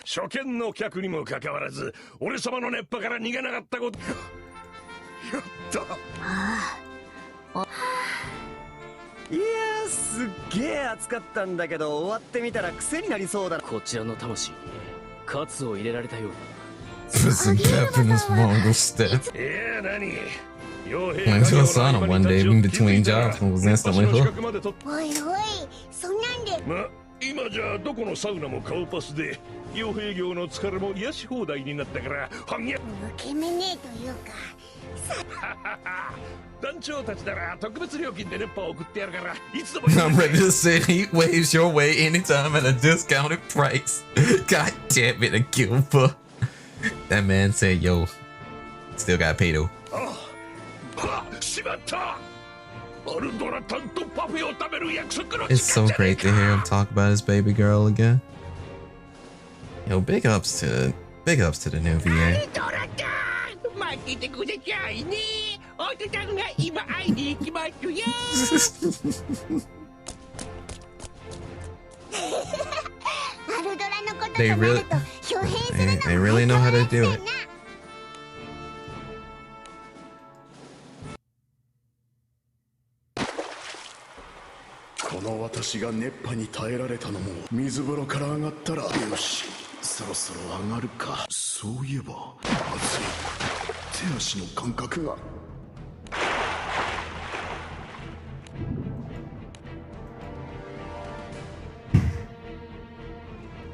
初見の客にもかかわらず、俺様の熱波から逃げなかったこと。やった。いやー、すっげえ暑かったんだけど、終わってみたら癖になりそうだ。こちらの魂にカツを入れられたようだ。Some Japanese Mongol step. Went to a sauna one day in between jobs and was instantly hooked. おいおい、そんなんで。ま、今じゃどこのサウナも顔パスで、傭兵業の疲れも癒し放題になったから、はんや。受け身ねえというか。団長たちなら特別料金で熱波を送ってやるから、いつでも。I'm ready to send heat waves your way anytime at a discounted price. God damn it, a Gilpa. That man said, yo, still got paid though. It's so great to hear him talk about his baby girl again. Yo, big ups to the new VA. They really know how to do it.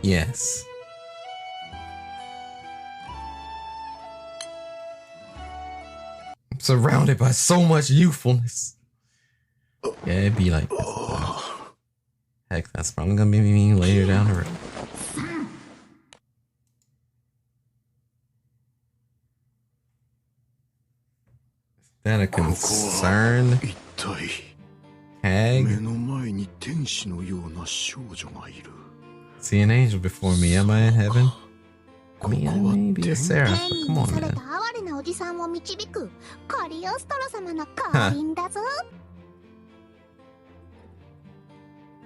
Yes. I'm surrounded by so much youthfulness. Yeah, it'd be like this. Heck, that's probably gonna be me later down the road. Is that a concern? Hag? See an angel before me, am I in heaven? I mean, I may be a seraph, but come on, man.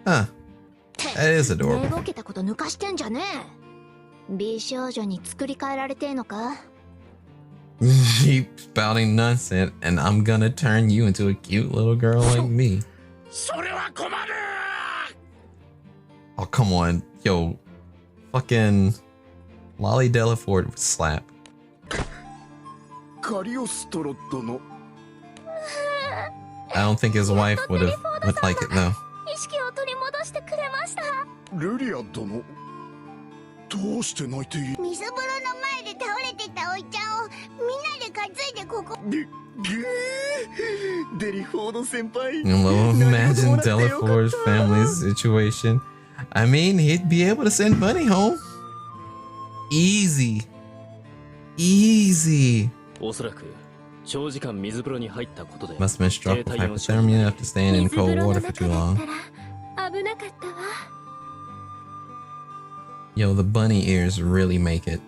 Huh. That is adorable. Keep spouting nonsense, and I'm gonna turn you into a cute little girl like me. Oh, come on. Yo, fucking Lolly Delaford would slap. I don't think his wife would like it though. Imagine Delaford's family situation. I mean, he'd be able to send money home. Easy. Easy. Must have been struck with hypothermia after staying in cold water for too long. Yo, the bunny ears really make it.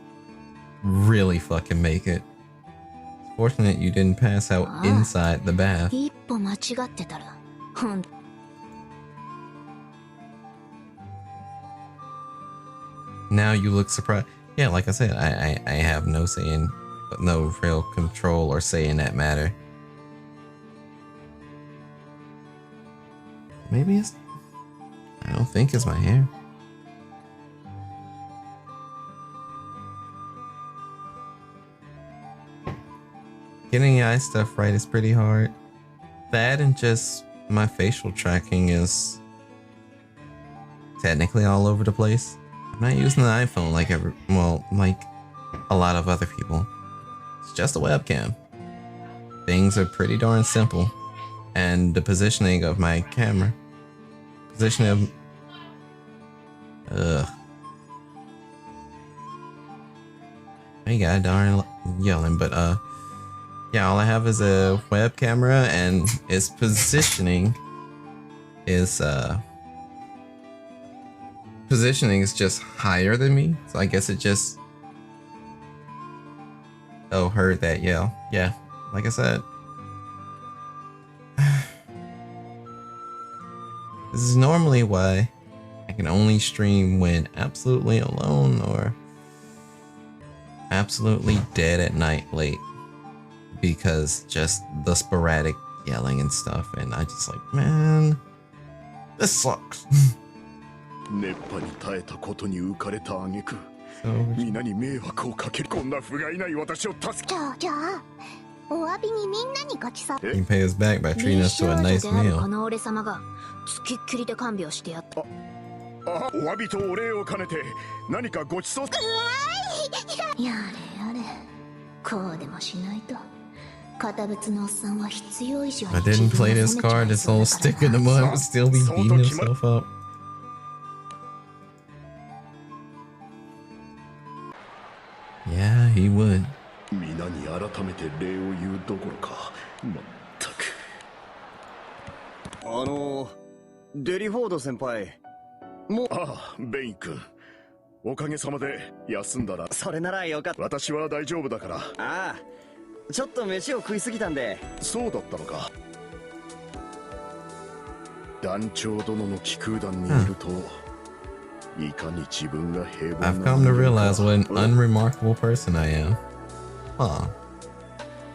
Really fucking make it. It's fortunate you didn't pass out inside the bath. 一歩間違ってたら、ほん。Now you look surprised. Yeah, like I said, I have no say in, no real control or say in that matter. Maybe it's, I don't think it's my hair. Getting the eye stuff right is pretty hard. That and just my facial tracking is technically all over the place. I'm not using the iPhone like like a lot of other people. It's just a webcam. Things are pretty darn simple. And the positioning of my camera. Positioning of... I got darn yelling, but yeah, all I have is a web camera and its positioning is just higher than me. So I guess it just heard that yell. Yeah, like I said. This is normally why I can only stream when absolutely alone or absolutely dead at night late. Because just the sporadic yelling and stuff, and I just like, man, this sucks. 熱波に耐えたことに浮かれた挙句、皆に迷惑をかけるこんな不甲斐ない私を助け。じゃあ、お詫びにみんなにごちそう。You can pay us back by treating us to a nice meal. この俺様がつきっきりで看病してやった。お詫びとお礼を兼ねて何かごちそう。やれやれ、こうでもしないと。 If I didn't play this card, this whole stick in the mud would still be beating himself up. Yeah, he would. 皆に改めて礼を言うどころか、まったく。デリフォード先輩。ああ、ベイン君。おかげさまで休んだら。それならよかった。私は大丈夫だから。ああ。 ちょっと飯を食いすぎたんで。そうだったのか。団長殿の気空団にいると、いかに自分が平凡な。I've come to realize what an unremarkable person I am. Huh.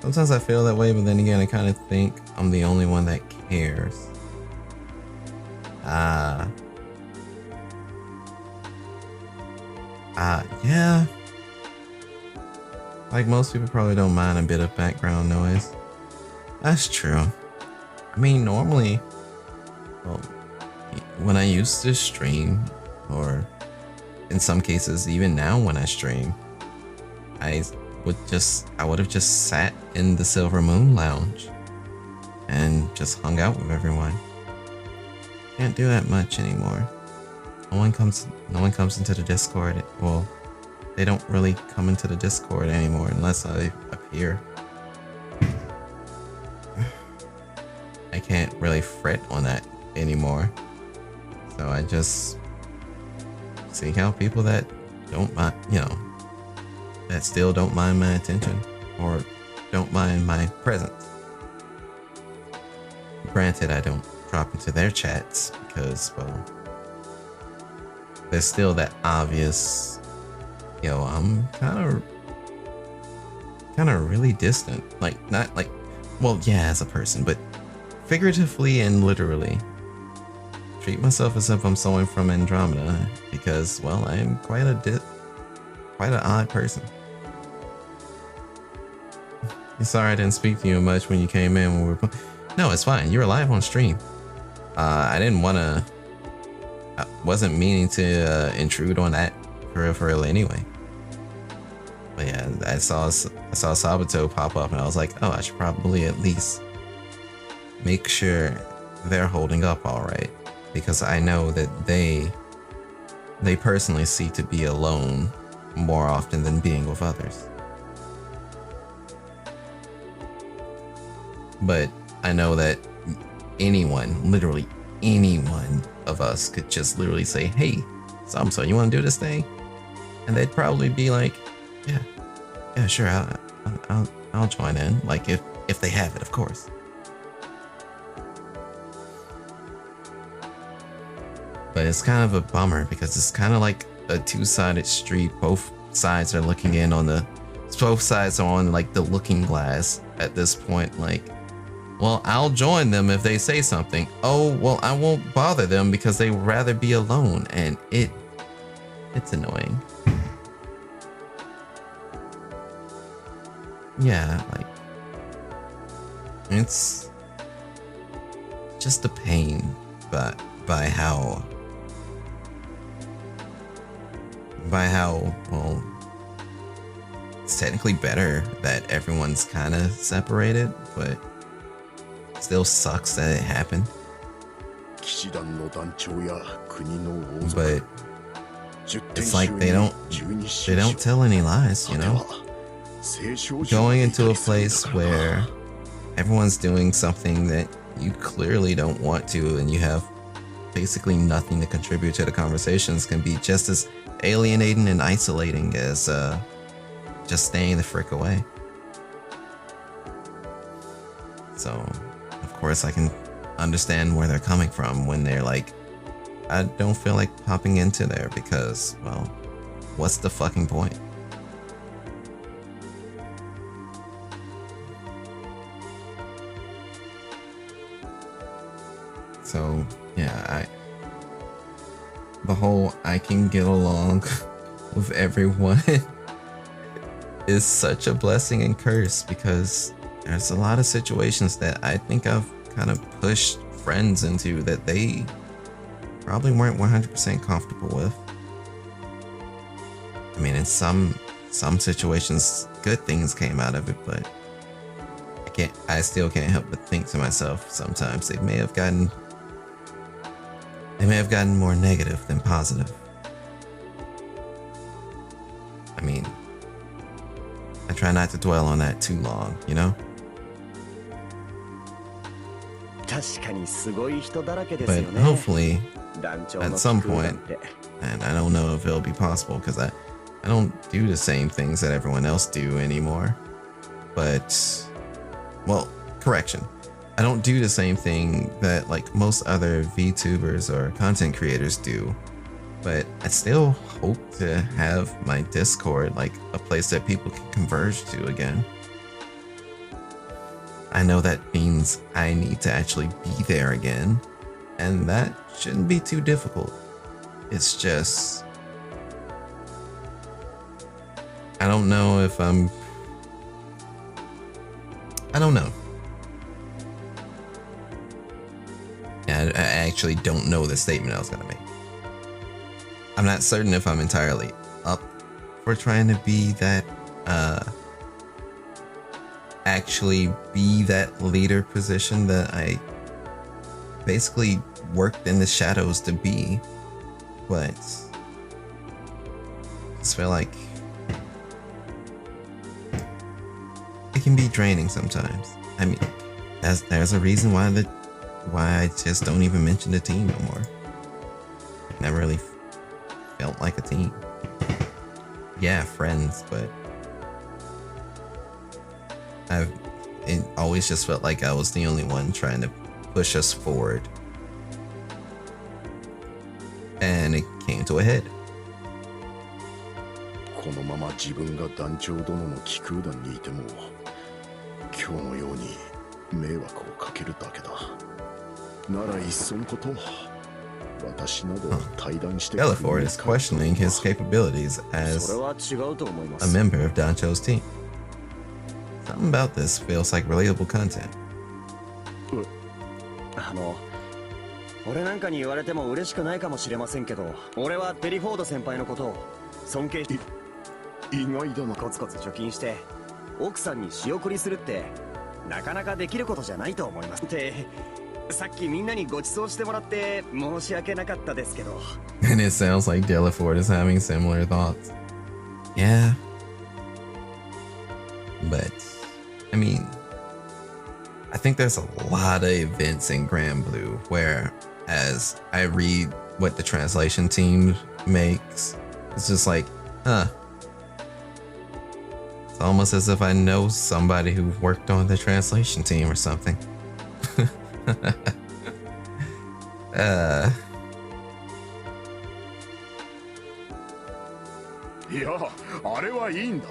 Sometimes I feel that way, but then again, I kind of think I'm the only one that cares. Yeah. Like most people probably don't mind a bit of background noise. That's true. I mean, normally, well, when I used to stream, or in some cases, even now when I stream, I would have just sat in the Silver Moon Lounge and just hung out with everyone. Can't do that much anymore. No one comes into the Discord. Well, they don't really come into the Discord anymore unless I appear. I can't really fret on that anymore. So I just seek out people that don't mind, that still don't mind my attention or don't mind my presence. Granted, I don't drop into their chats because, well, there's still that obvious, I'm kind of really distant. Like, not like, well, yeah, as a person, but figuratively and literally. Treat myself as if I'm someone from Andromeda because, well, I am quite an odd person. You're sorry I didn't speak to you much when you came in when we were. No, it's fine. You're live on stream. I wasn't meaning to intrude on that for real anyway. But yeah, I saw Sabato pop up and I was like, oh, I should probably at least make sure they're holding up all right, because I know that they personally seek to be alone more often than being with others. But I know that anyone, literally anyone of us could just literally say, hey, so you want to do this thing? And they'd probably be like, yeah, sure, I'll join in. Like if they have it, of course. But it's kind of a bummer because it's kind of like a two-sided street. Both sides are looking in on both sides are on like the looking glass at this point. Like, well, I'll join them if they say something. Oh, well, I won't bother them because they'd rather be alone, and it's annoying. Yeah, like, it's just a pain, but by how, well, it's technically better that everyone's kind of separated, but it still sucks that it happened. But it's like they don't tell any lies, you know? Going into a place where everyone's doing something that you clearly don't want to, and you have basically nothing to contribute to the conversations, can be just as alienating and isolating as just staying the frick away. So, of course, I can understand where they're coming from when they're like, I don't feel like popping into there because, well, what's the fucking point? So, yeah, the whole I can get along with everyone is such a blessing and curse, because there's a lot of situations that I think I've kind of pushed friends into that they probably weren't 100% comfortable with. I mean, in some situations, good things came out of it, but I still can't help but think to myself sometimes they may have gotten more negative than positive. I mean, I try not to dwell on that too long, you know? But hopefully, at some point, and I don't know if it'll be possible because I don't do the same things that everyone else do anymore. But, well, correction. I don't do the same thing that like most other VTubers or content creators do, but I still hope to have my Discord like a place that people can converge to again. I know that means I need to actually be there again, and that shouldn't be too difficult. It's just, I don't know if I don't know. I actually don't know the statement I was gonna make. I'm not certain if I'm entirely up for trying to be that, actually be that leader position that I basically worked in the shadows to be, but I just feel like it can be draining sometimes. I mean, there's a reason why I just don't even mention the team no more. It never really felt like a team. Yeah, friends, but it always just felt like I was the only one trying to push us forward. And it came to a head. このまま自分が団長殿の気空団にいても今日のように迷惑をかけるだけだ。ならいっそのこと。Delaford is questioning his capabilities as a member of Dancho's team. Something about this feels like relatable content. 俺なんかに言われても嬉しくないかもしれませんけど、俺はデリフォード先輩のことを尊敬し、意外だな。コツコツ貯金して奥さんに仕送りするってなかなかできることじゃないと思います。ってさっきみんなにご馳走してもらって申し訳なかったですけど。And it sounds like Delaford is having similar thoughts. Yeah. But, I mean, I think there's a lot of events in Granblue where, as I read what the translation team makes, it's just like, Huh. It's almost as if I know somebody who worked on the translation team or something. いや、あれはいいんだ。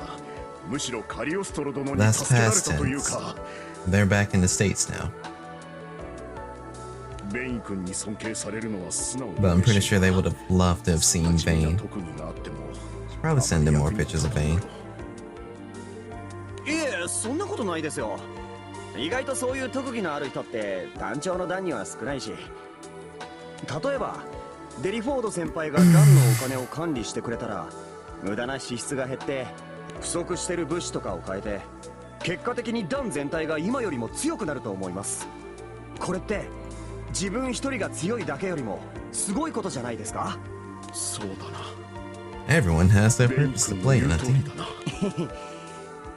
むしろカリオストロ殿に That's 助けられ past たという tense. か。They're back in the States now. ベイン君に尊敬されるのは素直に But I'm 嬉 pretty しい sure they would have loved to have seen 立場や Vane. 特技があっても Should probably send him more pictures of Vane. いえ、そんなことないですよ。意外とそういう特技のある人って団長の段には少ないし、例えばデリフォード先輩が団のお金を管理してくれたら無駄な支出が減って不足してる物資とかを変えて結果的に団全体が今よりも強くなると思います。これって自分一人が強いだけよりもすごいことじゃないですか。そうだな。 Everyone has their purpose to play in that team.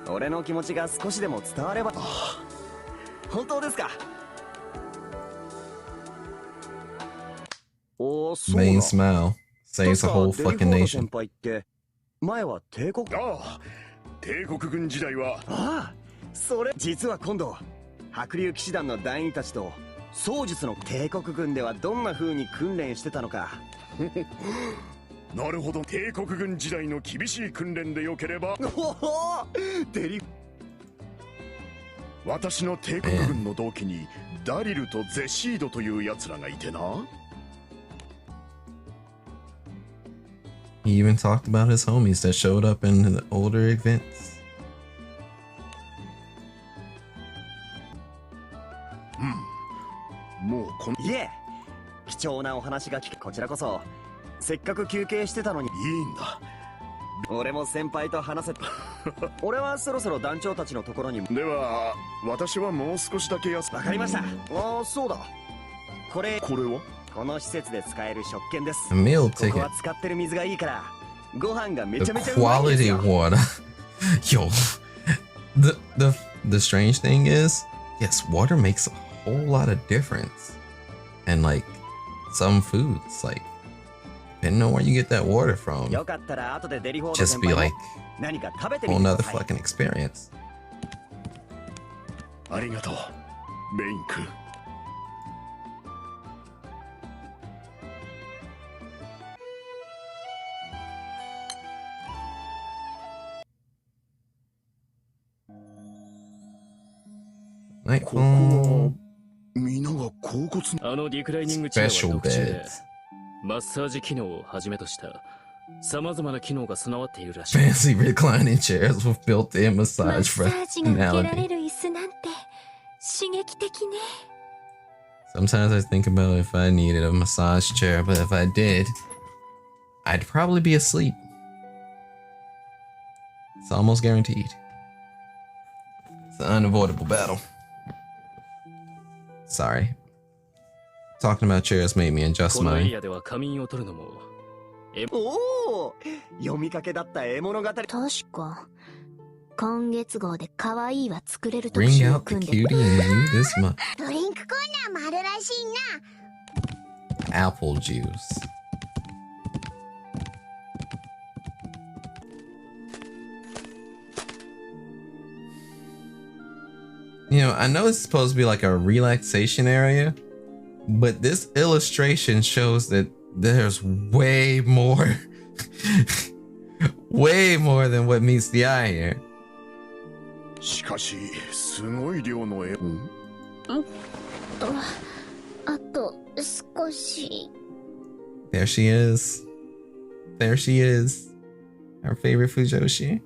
俺の気持ちが少しでも伝われば。本当ですか。お、そうだ。 Main smile saves a whole 確か fucking デリフォード nation. 先輩って前は帝国。ああ、帝国軍時代は。ああ、それ実は今度白竜騎士団の団員たちと槍術の帝国軍ではどんな風に訓練してたのか。なるほど。帝国軍時代の厳しい訓練でよければ。おお、私の帝国軍の同期にダリルとゼシードという奴らがいてな。 He even talked about his homies that showed up in the older events. もうこのいえ、貴重なお話が聞け。こちらこそせっかく休憩してたのに。いいんだ。俺も先輩と話せた。俺はそろそろ団長たちのところに。では私はもう少しだけ休む。わかりました。ああ、そうだ。これはこの施設で使える食券です。 A meal ここは ticket. 使ってる水がいいからご飯がめち The ゃめちゃうまいんです quality よ。 water. Yo, the strange thing is, yes, water makes a whole lot of difference. And like some foods, like depending on where you get that water from, よかったら後でデリフォード just 先 be 輩 like も何か食べて a み whole てくだ nother さい。 fucking experience. ありがとうベイン君。ここ Nightfall. は皆が甲骨あのリクライニングチェア Special は特殊で beds. マッサージ機能をはじめとした様々な機能が備わっているらしい。 Fancy reclining chairs with built-in マッ massage サージが受けられ functionality. る椅子なんて刺激的ね。 Sometimes I think about if I needed a massage chair, but if I did, I'd probably be asleep. It's almost guaranteed. It's an unavoidable battle. Sorry. Talking about chairs made me adjust このエ mine. リアでは仮眠を取るのもおお、読みかけだった絵物語。確か今月号で可愛いは作れる特 Bring 集を out the 組んで cutie in you this month. ドリンクコーナーもあるらしいな。 Apple juice. You know, I know it's supposed to be like a relaxation area, but this illustration shows that there's way more, way more than what meets the eye here. しかしすごい量の絵。あと少し。 There she is. There she is. Our favorite Fujoshi.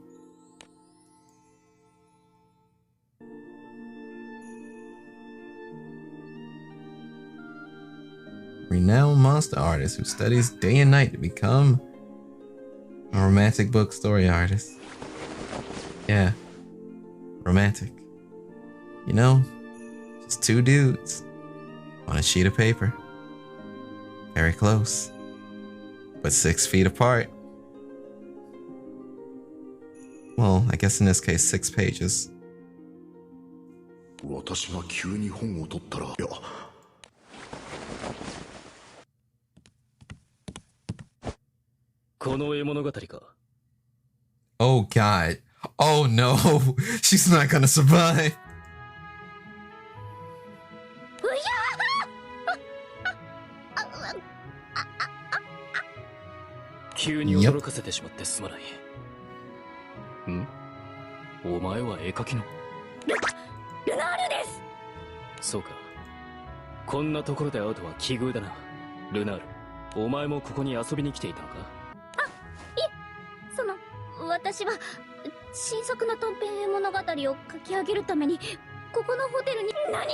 Renowned monster artist who studies day and night to become a romantic book story artist. Yeah, romantic. You know, just two dudes on a sheet of paper. Very close, but 6 feet apart. Well, I guess in this case, 6 pages. 私が急に本を取ったら、いや。この絵物語か。Oh god. Oh no. She's not gonna survive. 急に驚かせてしまってすまない。ん？お前は絵描きの？ルナールです。そうか。こんなところで会うとは奇遇だな。ルナール、お前もここに遊びに来ていたのか？あ、いえ、私は新作の短編物語を書き上げるためにここのホテルに。何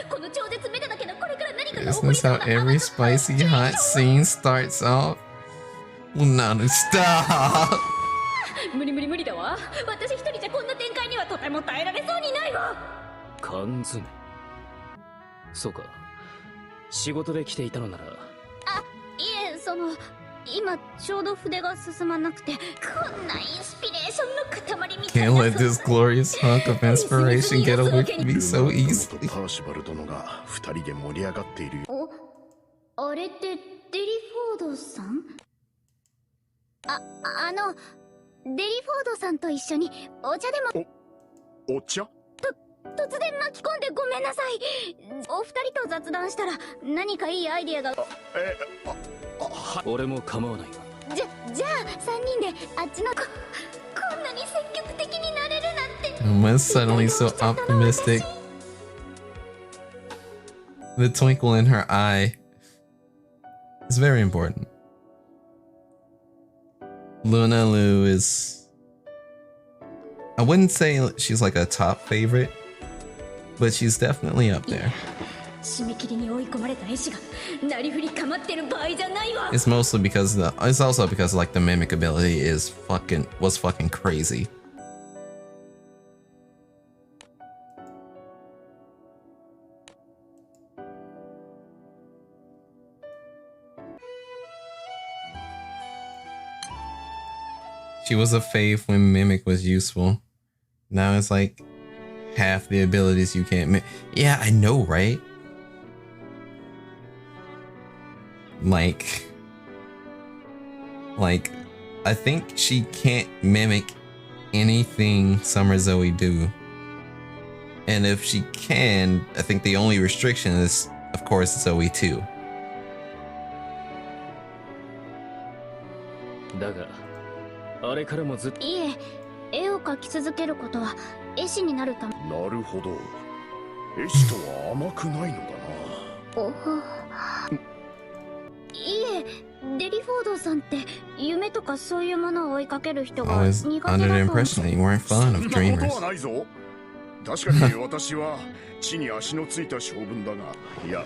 この超絶メタだけどこれから何かが起こり Isn't そう this な。 how every spicy hot scene starts off? None, stop! 無理だわ。私一人じゃこんな展開にはとても耐えられそうにないわ。缶詰。そうか。仕事で来ていたのなら。あ、いえ、今ちょうど筆が進まなくて、こんなインスピレーションの塊みたいな。 Can't let this glorious hunk of inspiration get away from me so easily. パーシバル殿が二人で盛り上がっているよ。あれってデリフォードさん？デリフォードさんと一緒にお茶でも。お茶？突然巻き込んでごめんなさい。お二人と雑談したら何かいいアイディアが。俺も構わないわ。じゃあ3人であっちのこんなに積極的になれるなんて。Emma's suddenly so optimistic. The twinkle in her eye is very important. Luna Lu is, I wouldn't say she's like a top favorite, but she's definitely up there. It's mostly because it's also because like the mimic ability was fucking crazy. She was a fave when mimic was useful. Now it's like half the abilities you can't yeah, I know, right? Like I think she can't mimic anything Summer Zoe do. And if she can, I think the only restriction is, of course, Zoe too. だがあれからもずっと。いえ、絵を描き続けることは絵師になるため。なるほど。絵師とは甘くないのだな。いえ、デリフォードさんって夢とかそういうものを追いかける人が I 苦 was 手だ under と the impression that you weren't fond of そんなこと dreamers. はないぞ。確かに私は地に足のついた将軍だが、いや、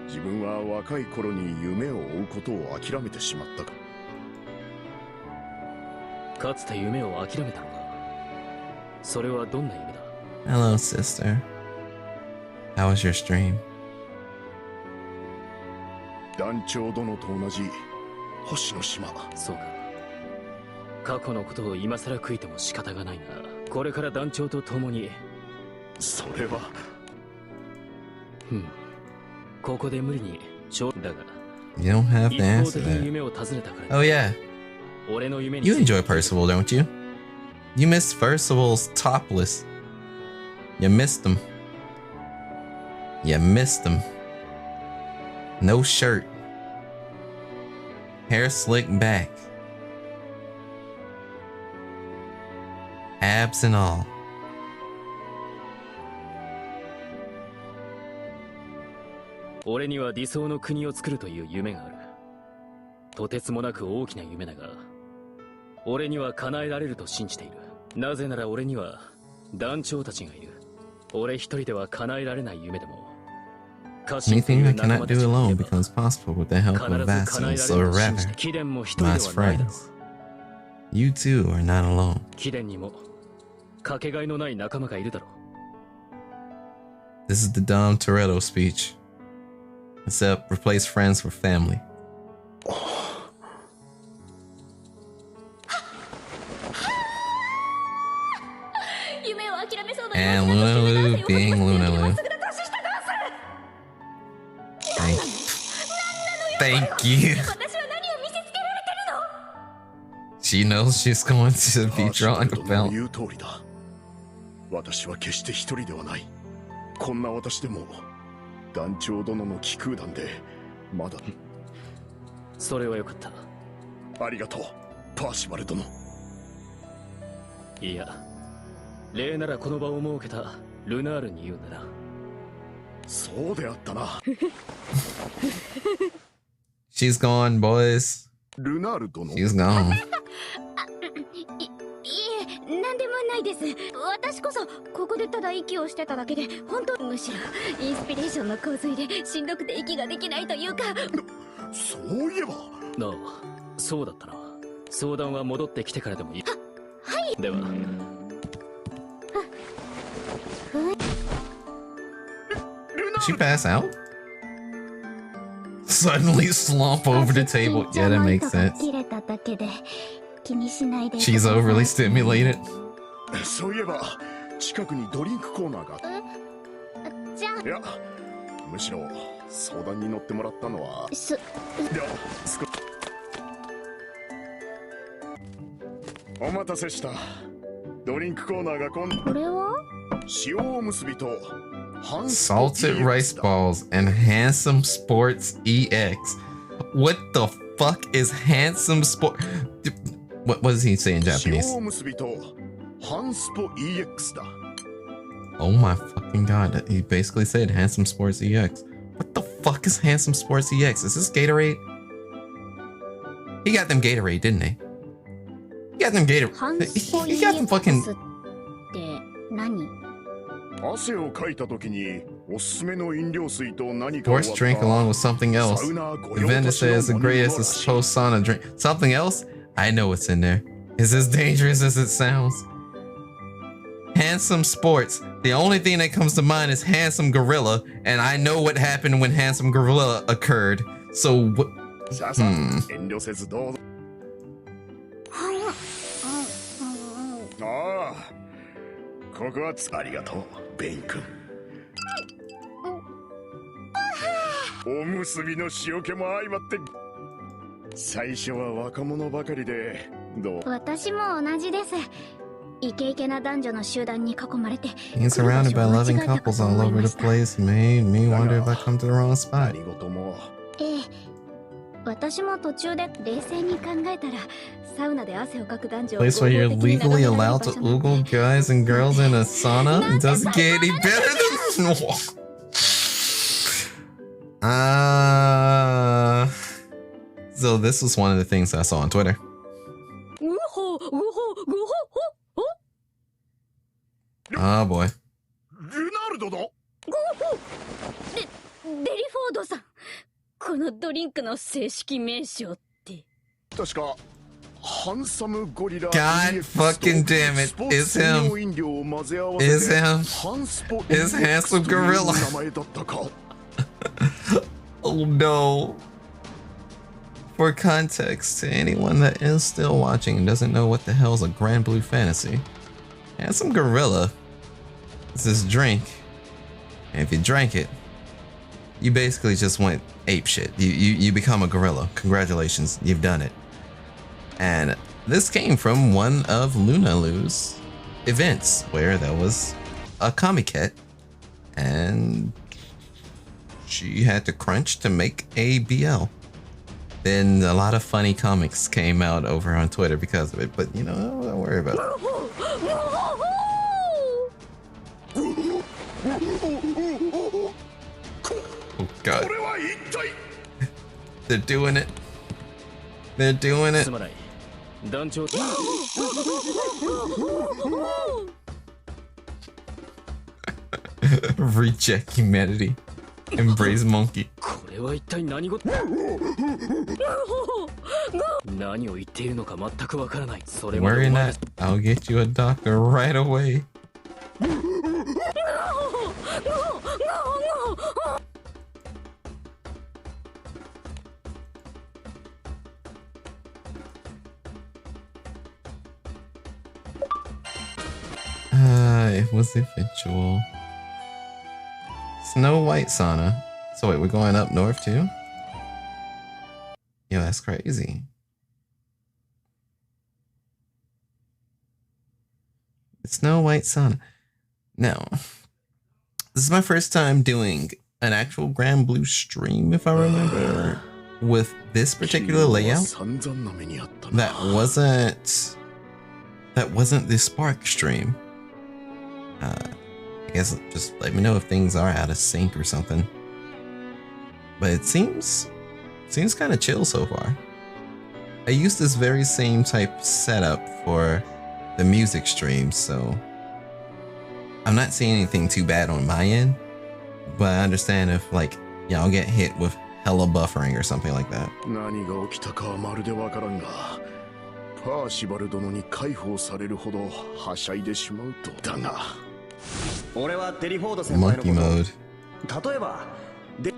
自分は若い頃に夢を追うことを諦めてしまったか。かつて夢を諦めたのか。それはどんな夢だ？ Hello, sister. How was your stream? 団長殿と同じ星の島。そうか。過去のことを今更悔いても仕方がないが、これから団長と共に。それは。ここで無理にだが。You don't have to answer that. 夢を尋ねたから。Oh yeah. 俺の夢に You enjoy Percival, don't you? You missed Percival's topless. You missed him. You missed him. No shirt. Hair slicked back. Abs and all. 俺には理想の国を作るという夢がある。とてつもなく大きな夢だが、俺には叶えられると信じている。なぜなら俺には団長たちがいる。俺一人では叶えられない夢でも、Anything I cannot do alone becomes possible with the help of vassals, or rather, my friends. You too are not alone. 貴殿にもかけがえのない仲間がいるだろう。 This is the Dom Toretto speech. Except replace friends with family. And Luna Lu being Luna Lu. Thank you. She knows she's going to be drawing a belt. 言う通りだ。私は決して一人ではない。こんな私でも団長殿の気空団でまだ。それはよかった。ありがとう、パーシバル殿。いや、例ならこの場を設けたルナールに言うなら。そうであったな。She's gone, boys. ルナール殿。She's gone. いえ、なんでもないです。私こそここでただ息をしてただけで、本当むしろインスピレーションの洪水でしんどくて息ができないというか。そういえば。なあ、そうだったな。相談は戻ってきてからでもいい。はい。では。She pass out? Suddenly slump over the table. Yeah, that makes sense. She's overly stimulated. そういえば近くにドリンクコーナーが。じゃあ。いや、むしろ相談に乗ってもらったのは。では、お待たせした。ドリンクコーナーが今度。これは？塩おむすびと。Salted rice balls and Handsome Sports EX. What the fuck is Handsome Sport? What does he say in Japanese? Oh my fucking god. He basically said Handsome Sports EX. What the fuck is Handsome Sports EX? Is this Gatorade? He got them Gatorade, didn't he? He got them Gatorade. He got them fucking... 汗をかいた時におすすめの飲料水と何か Force drink along with something else. The vendor says the greatest is post sauna drink. Something else? I know what's in there. Is as dangerous as it sounds. Handsome Sports. The only thing that comes to mind is Handsome Gorilla, and I know what happened when Handsome Gorilla occurred. So what? Ah. ここはありがとう、ベイン君。おむすびの塩気も相まって、最初は若者ばかりで、どう？私も同じです。イケイケな男女の集団に囲まれて。Being surrounded by loving couples all over the place made me wonder if I come to the wrong spot. 何事も。ええ。私も途中で冷静に考えたら、サウナで汗をかく男女を Place where you're legally allowed to oogle guys and girls in a sauna? Doesn't get any better than... So this was one of the things I saw on Twitter. Oh boy. ルナルドだ。デリフォードさん。このドリンクの正式名称って。確かハンサムゴリラ。God fucking damn it! It's him. It's him. It's Handsome Gorilla. Oh no. For context, to anyone that is still watching and doesn't know what the hell is a Granblue fantasy, Handsome Gorilla is this drink, and if you drank it, you basically just went ape shit. You become a gorilla. Congratulations, you've done it. And this came from one of Lunalu's events where there was a comiket and she had to crunch to make a BL. Then a lot of funny comics came out over on Twitter because of it, but you know, don't worry about it. Oh god. They're doing it. They're doing it. Reject humanity. Embrace monkey. Worry not. I'll get you a doctor right away. It was eventual. Snow White sauna. So wait, we're going up north too? Yo, that's crazy. Snow White sauna. Now, this is my first time doing an actual Granblue stream, if I remember, with this particular layout. That wasn't the Spark stream. I guess just let me know if things are out of sync or something. But it seems kind of chill so far. I used this very same type setup for the music stream, so I'm not seeing anything too bad on my end. But I understand if like y'all get hit with hella buffering or something like that. 何が起きたかはまるでわからんが、パーシバル殿に解放されるほどはしゃいでしまうと。だが、俺はテリフォード先輩の Monkey こと。例えば、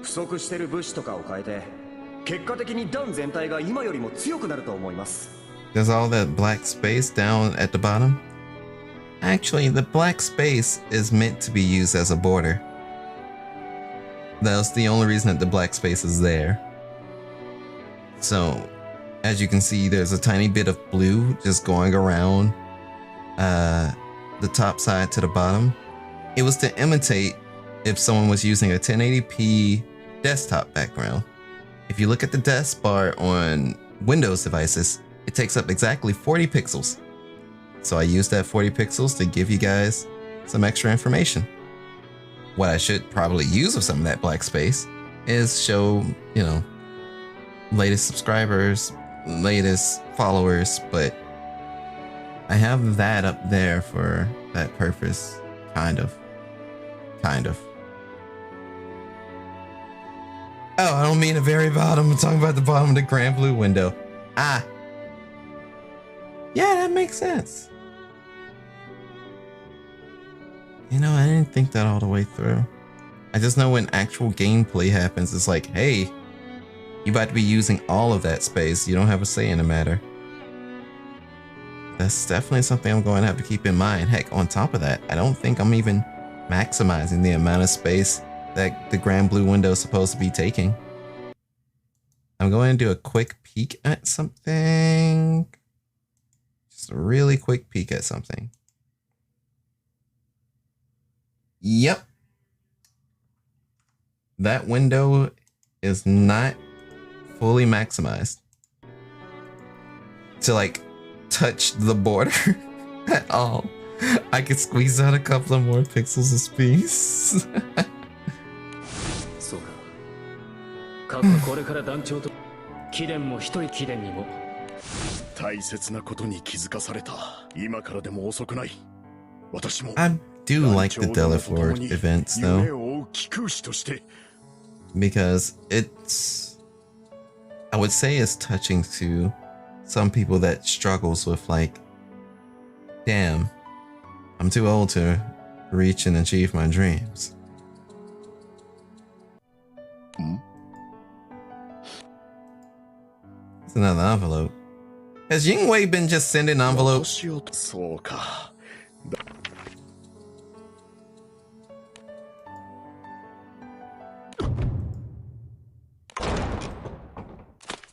不足してる物資とかを変えて、結果的にダウン全体が今よりも強くなると思います。There's all that black space down at the bottom. Actually, the black space is meant to be used as a border. That's the only reason that the black space is there. So, as you can see, there's a tiny bit of blue just going around the top side to the bottom. It was to imitate if someone was using a 1080p desktop background. If you look at the desk bar on Windows devices, it takes up exactly 40 pixels. So I used that 40 pixels to give you guys some extra information. What I should probably use with some of that black space is show, you know, latest subscribers, latest followers, but I have that up there for that purpose, kind of. Oh, I don't mean the very bottom. I'm talking about the bottom of the Granblue window. Ah. Yeah, that makes sense. You know, I didn't think that all the way through. I just know when actual gameplay happens, it's like, hey, you about to be using all of that space. You don't have a say in the matter. That's definitely something I'm going to have to keep in mind. Heck, on top of that, I don't think I'm even maximizing the amount of space that the Granblue window is supposed to be taking. I'm going to do a quick peek at something. Just a really quick peek at something. Yep. That window is not fully maximized to like touch the border at all. I could squeeze out a couple of more pixels of space. そうか。過去これから団長と貴殿も一人貴殿にも大切なことに気づかされた。今からでも遅くない。私も I do like the Delaflor events though, because it's, I would say it's touching to some people that struggles with like, damn, I'm too old to reach and achieve my dreams. It's another envelope. Has Yingwei been just sending envelopes?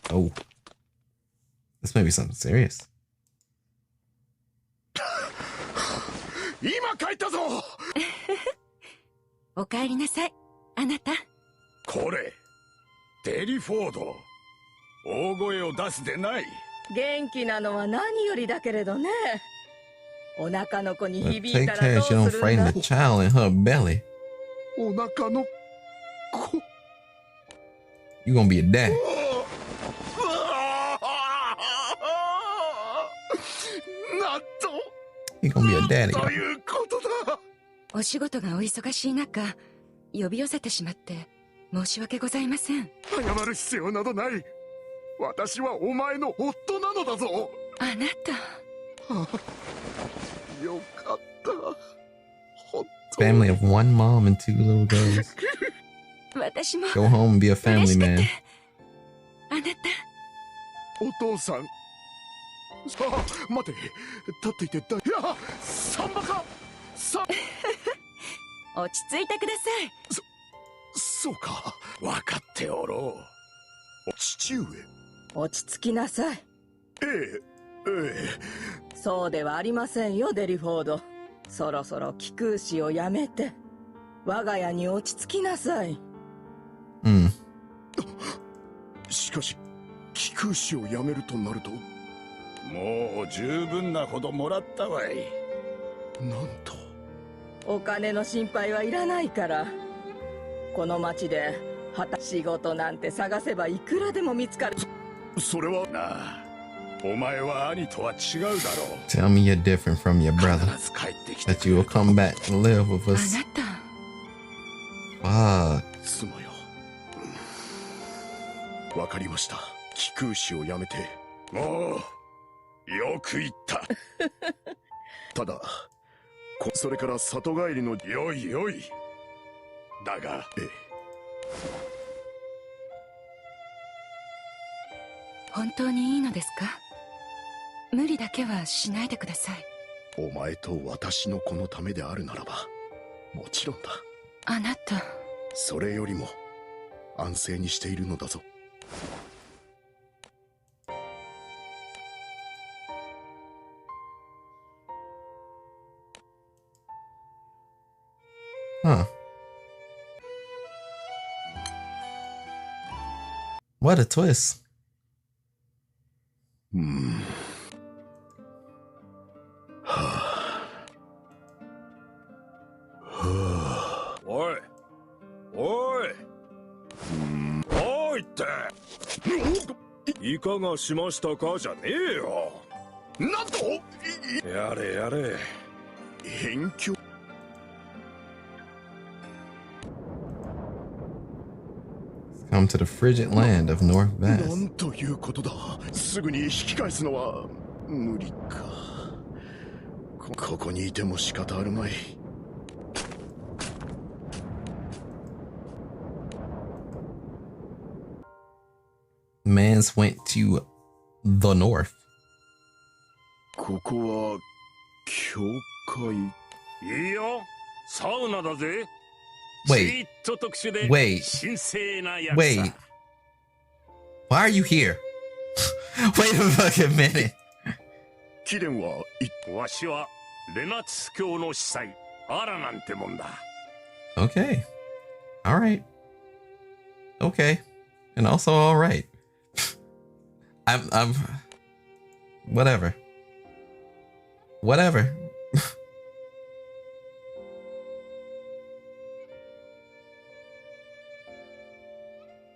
Oh, this may be something serious. 今帰ったぞ。お帰りなさい、あなた。これ、デリフォード。大声を出すでない。元気なのは何よりだけれどね。お腹の子に But 響い take た care ら so ど you う don't するん frighten だ。 the child in her belly. お腹の子。You gonna be a dad. なんと。You gonna be a daddy. ということだ。お仕事がお忙しい中、呼び寄せてしまって申し訳ございません。謝る必要などない。私はお前の夫なのだぞ。あなた。よかった。本当。 Family of one mom and two little girls. 私も Go home and be a family man. あなた。お父さん。さあ、待て。立っていてだ。いや、サンバか。落ち着いてください。そうか。分かっておろう。父上。落ち着きなさい。ええ。そうではありませんよ、デリフォード。そろそろ気空使をやめて我が家に落ち着きなさい。しかし気空使をやめるとなると、もう十分なほどもらったわい。なんと。お金の心配はいらないから。この町で仕事なんて探せばいくらでも見つかる。それはなあ、お前は兄とは違うだろう。 Tell me you're different from your brother. That you will come back and live with us. あなた。Fuck. 妻よ。わかりました。気空使をやめて。もうよく言った。ただそれから里帰りの。よいよい。だが、本当にいいのですか？無理だけはしないでください。お前と私の子のためであるならばもちろんだ。あなた。それよりも安静にしているのだぞ。Huh. What a twist. おいおいおいって、いかがしましたかじゃねえよ。なんと。やれやれ。辺境。Come to the frigid land of North な Vast. んということだ。すぐに引き返すのは無理か。ここにいても仕方あるまい。Mans went to the north. ここは教会。いいよ、サウナだぜ。 Wait. Wait. Wait. Why are you here? Wait a fucking minute. 貴殿はわしはレナツ教の司祭アラなんてもんだ。 Okay. All right. Okay. And also all right. I'm whatever. Whatever.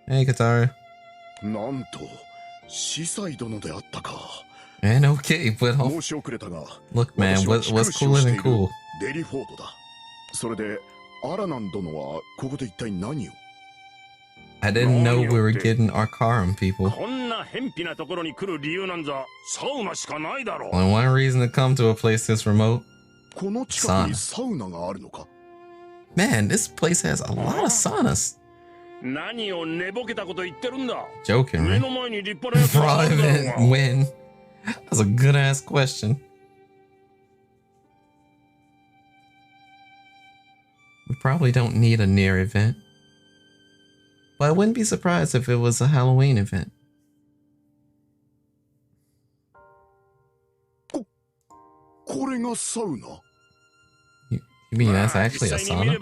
Hey, Katara. なんと司祭殿であったか。 And okay, but 申し遅れたが、 look, man, what's cooler than cool? デリフォードだ。それでアラナン殿はここで一体何を。 I didn't know we were getting Arcarum, people. こんな偏僻なところに来る理由なんざサウナしかないだろう。 Only one reason to come to a place this remote. この近くにサウナがあるのか。 Man, this place has a lot of saunas. 何を寝ぼけたこと言ってるんだ。 Joking, 目 right? の前に立派なやつがあるだろうが。 When? That's a good ass question. We probably don't need a near event. But I wouldn't be surprised if it was a Halloween event. これがサウナ。 You mean that's actually a sauna?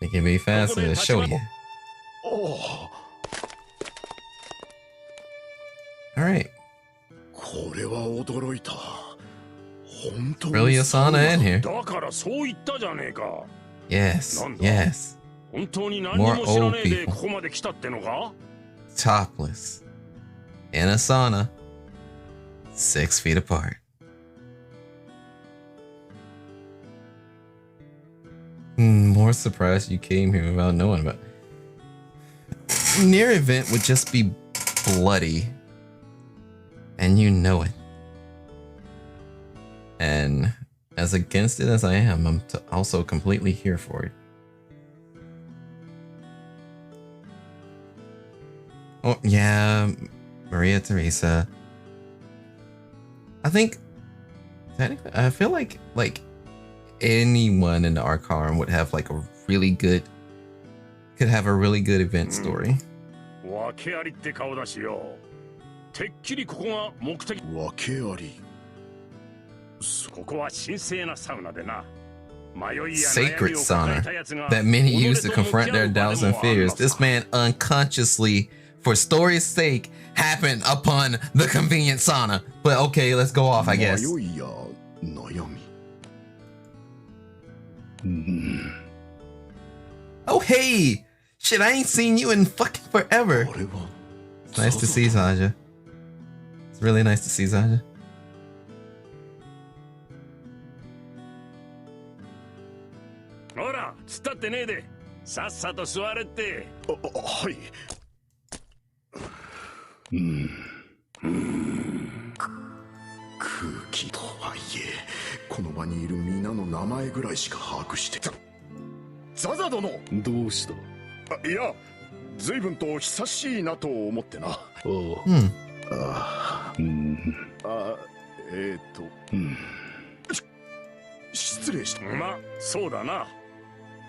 Think it'd be faster to show you. Alright. これは驚いた。本当に Really a sauna in here? だからそう言ったじゃねえか。 Yes, yes. 本当に何にも知らねえでここまで来たってのか。 Topless. In a sauna. 6 feet apart. More surprised you came here without knowing about. Near event would just be bloody. And you know it. And as against it as I am, I'm also completely here for it. Oh, yeah, Maria Teresa. I think, technically, I feel like anyone in the Arcarum would have like a really good, could have a really good event story. 訳ありって顔だしよ。てっきりここが目的。訳あり。ここは神聖なサウナでな。sacred sauna that many use to confront their doubts and fears. This man unconsciously, for story's sake, happened upon the convenient sauna. But okay, let's go off, I guess. Oh, hey! Shit, I ain't seen you in fucking forever. It's nice to see Zaja. It's really nice to see Zaja. ほら、つったってねえで、さっさと座れって。はい。空気とはいえ、この場にいる皆の名前ぐらいしか把握してた。ザザ殿。どうした？いや、随分と久しいなと思ってな。失礼した。ま、そうだな。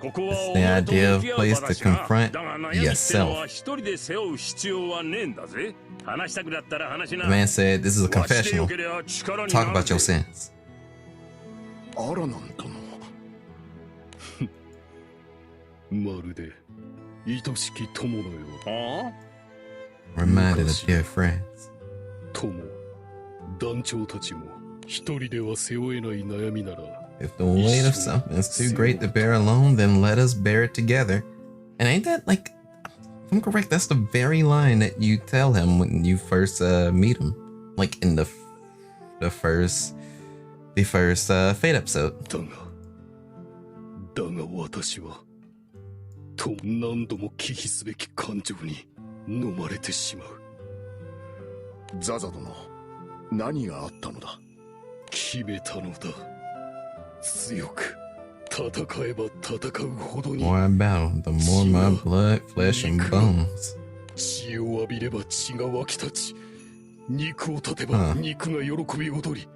ここは It's the idea of place to confront yourself. The man said, "This is a confessional. Talk about your sins." Reminded of dear friends. 団長たちも一人では背負えない悩みなら If the weight of something is too great to bear alone, then let us bear it together. And ain't that like, if I'm correct, that's the very line that you tell him when you first meet him, like in the first Fate episode. だが私はと何度も忌避すべき感情に飲まれてしまう。ザザ殿、何があったのだ？決めたのだ。強く戦えば戦うほどに。The more I battle, the more my blood, flesh, and bones. 血を浴びれば血が湧き立ち、肉を立てば肉が喜び踊り、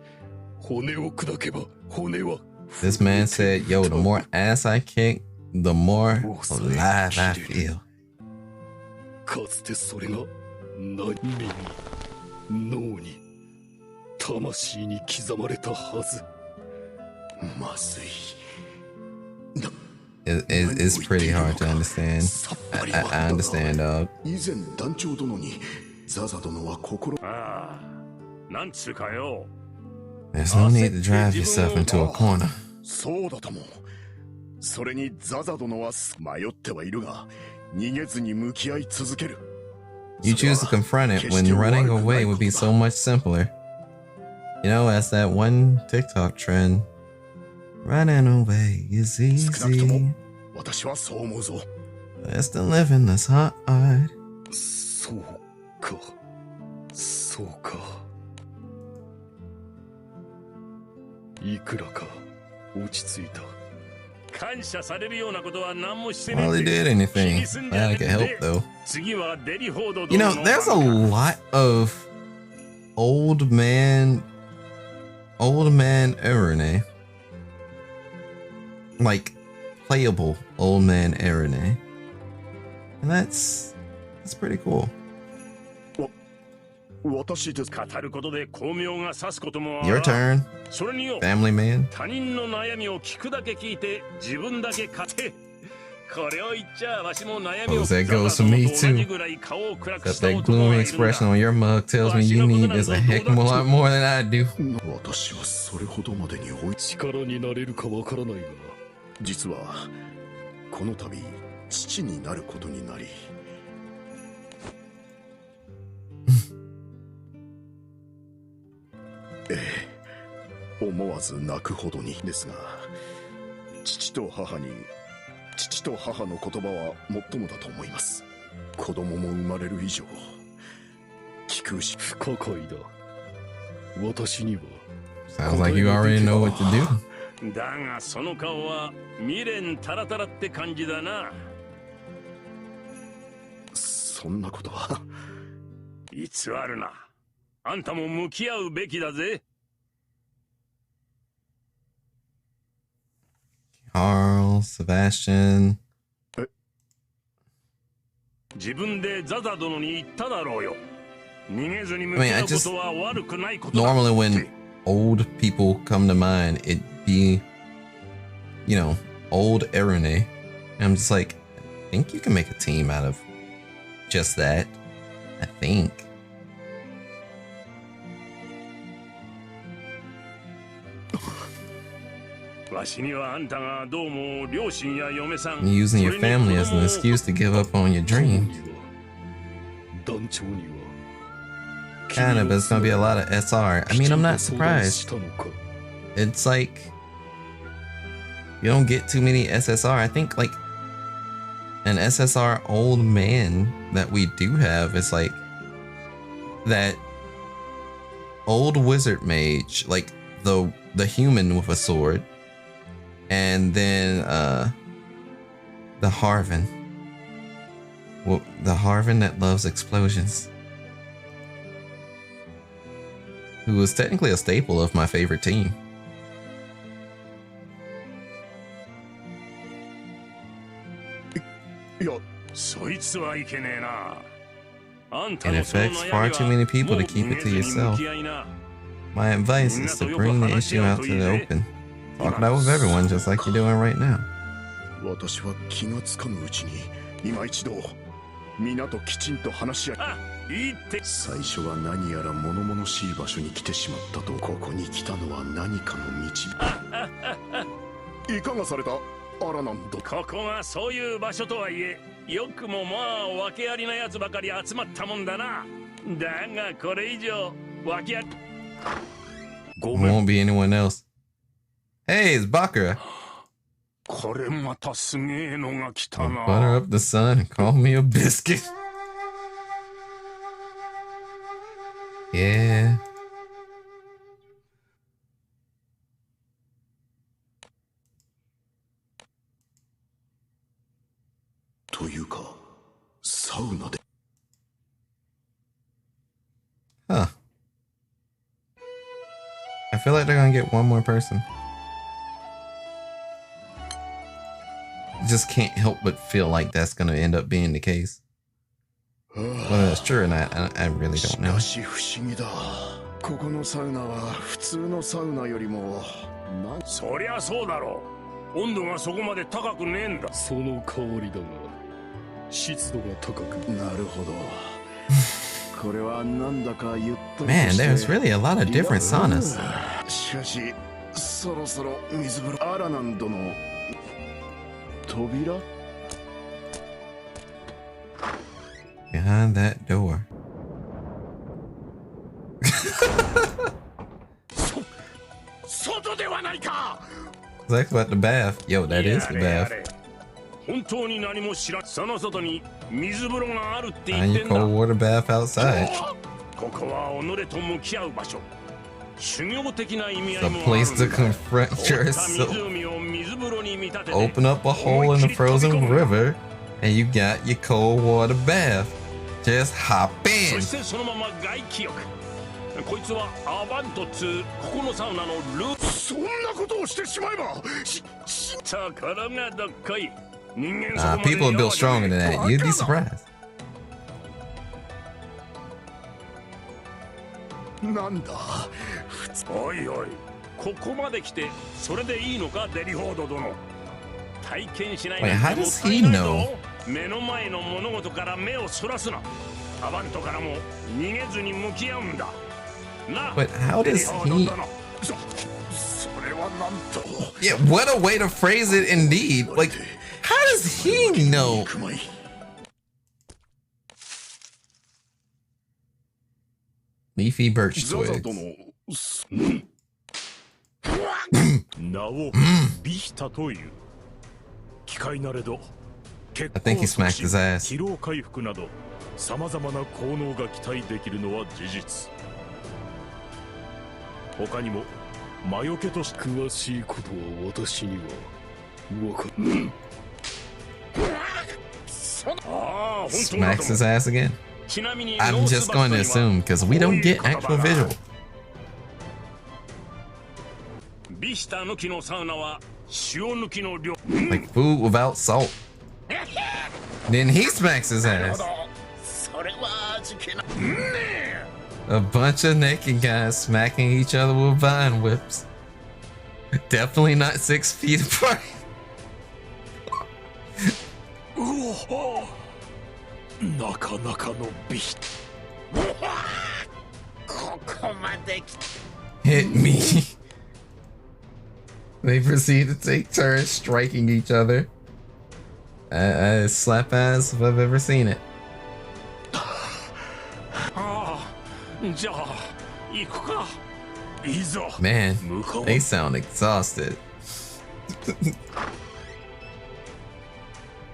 骨を砕けば骨は。This man said, "Yo, the more ass I kick, the more alive I feel." かつてそれが何に脳に魂に刻まれたはず。まずい。It's pretty hard to understand. I understand, dog. 以前団長殿にザザ殿は心。なんつうかよ。There's no need to drive yourself into a corner. そうだとも。それにザザ殿は迷ってはいるが、逃げずに向き合い続ける。You choose to confront it when running away would be so much simpler. You know, as that one TikTok trend, running away is easy. 私はそう思うぞ。It's the living that's hard. そうか。そうか。いくらか落ち着いた。感謝されるようなことは何もしてない。Hardly did anything. Glad I could help though. You know, there's a lot of old man Erune. Like playable old man Erune. And that's pretty cool. Your turn. Family man. 他人の悩みを聞くだけ聞いて自分だけ勝て。これを言っちゃわしも悩みを that goes for me too. Except that gloomy expression on your mug tells me you need this a heck of a lot more than I do. 私はそれほどまでに力になれるかわからないが、実はこの度父になることになり。思わず泣くほどにですが、父と母の言葉は最もだと思います。子供も生まれる以上、聞くし不可解だ。私には Sounds like you already know what to do. だがその顔は未練タラタラって感じだな。そんなことは偽るな。あんたも向き合うべきだぜ。Carl, Sebastian. 自分でザザ殿に言っただろうよ。逃げずに向き合うことは悪くないことだ。Normally when old people come to mind, it'd be, you know, old Erune. And I'm just like, I think you can make a team out of just that. I think. Using your family as an excuse to give up on your dreams. Kinda, but it's gonna be a lot of SR. I mean, I'm not surprised. It's like, you don't get too many SSR. I think like an SSR old man that we do have is like that old wizard mage, like the human with a sword, and then the Harvin. Well, the Harvin that loves explosions. Who was technically a staple of my favorite team. It affects far too many people to keep it to yourself. My advice is to bring the issue out to the open. Talk it out with everyone just like you're doing right now. 私は気がつかぬうちに今一度皆ときちんと話し合い最初は何やら物々しい場所に来てしまったとここに来たのは何かの道いかがされたアラナンドここがそういう場所とはいえよくもまあ訳ありなやつばかり集まったもんだなだがこれ以上訳あり Won't be anyone else. Hey, it's Bakura. これまたすげえのが来たな Butter up the sun and call me a biscuit. Yeah. というかサウナで Huh. I feel like they're gonna get one more person. Just can't help but feel like that's gonna end up being the case. Whether that's true or not, I really don't know. しかし不思議だここのサウナは普通のサウナよりもそりゃそうだろう温度がそこまで高くねえんだその代わりだが湿度が高くなるほど Man, there's really a lot of different saunas. しかしそろそろ水風呂アラナンドの扉 Behind that door. That's about the bath. Yo, that is the bath. 本当に何も知らんその外に水風呂があるって言 Find って your んだ cold water bath outside. ここは己と向き合う場所修行的な意味合 It's い a もある place to んだ confront 凍った yourself. 湖を水風呂に見立てて Open up a hole in the frozen river, and you got your cold water bath. Just hop そ in. してそのまま外気浴こいつはアバントっつうここのサウナのルーそんなことをしてしまえばところがどっこい People are built stronger than that. You'd be surprised. なんだおいおいここまで来てそれでいいのかデリフォード殿体験しない Wait, how does he know? 目の前の物事から目をそらすなアバントからも逃げずに向き合うんだな But how does he? それはなんと Yeah, what a way to phrase it indeed. Like, how does he know? Leafy birch twigs. 名をビヒタという機械なれど I think he smacked his ass. 疲労回復など様々な効能が期待できるのは事実他にも魔除けとして詳しいことは私には分かん Smacks his ass again. I'm just going to assume because we don't get actual visual. ビヒタ抜きのサウナは塩抜きの量 Like food without salt. Then he smacks his ass. それは味気ない A bunch of naked guys smacking each other with vine whips. Definitely not 6 feet apart. なかなかの美人。ここまで来た。 Hit me. They proceed to take turns striking each other. Slap ass if I've ever seen it. Man, they sound exhausted.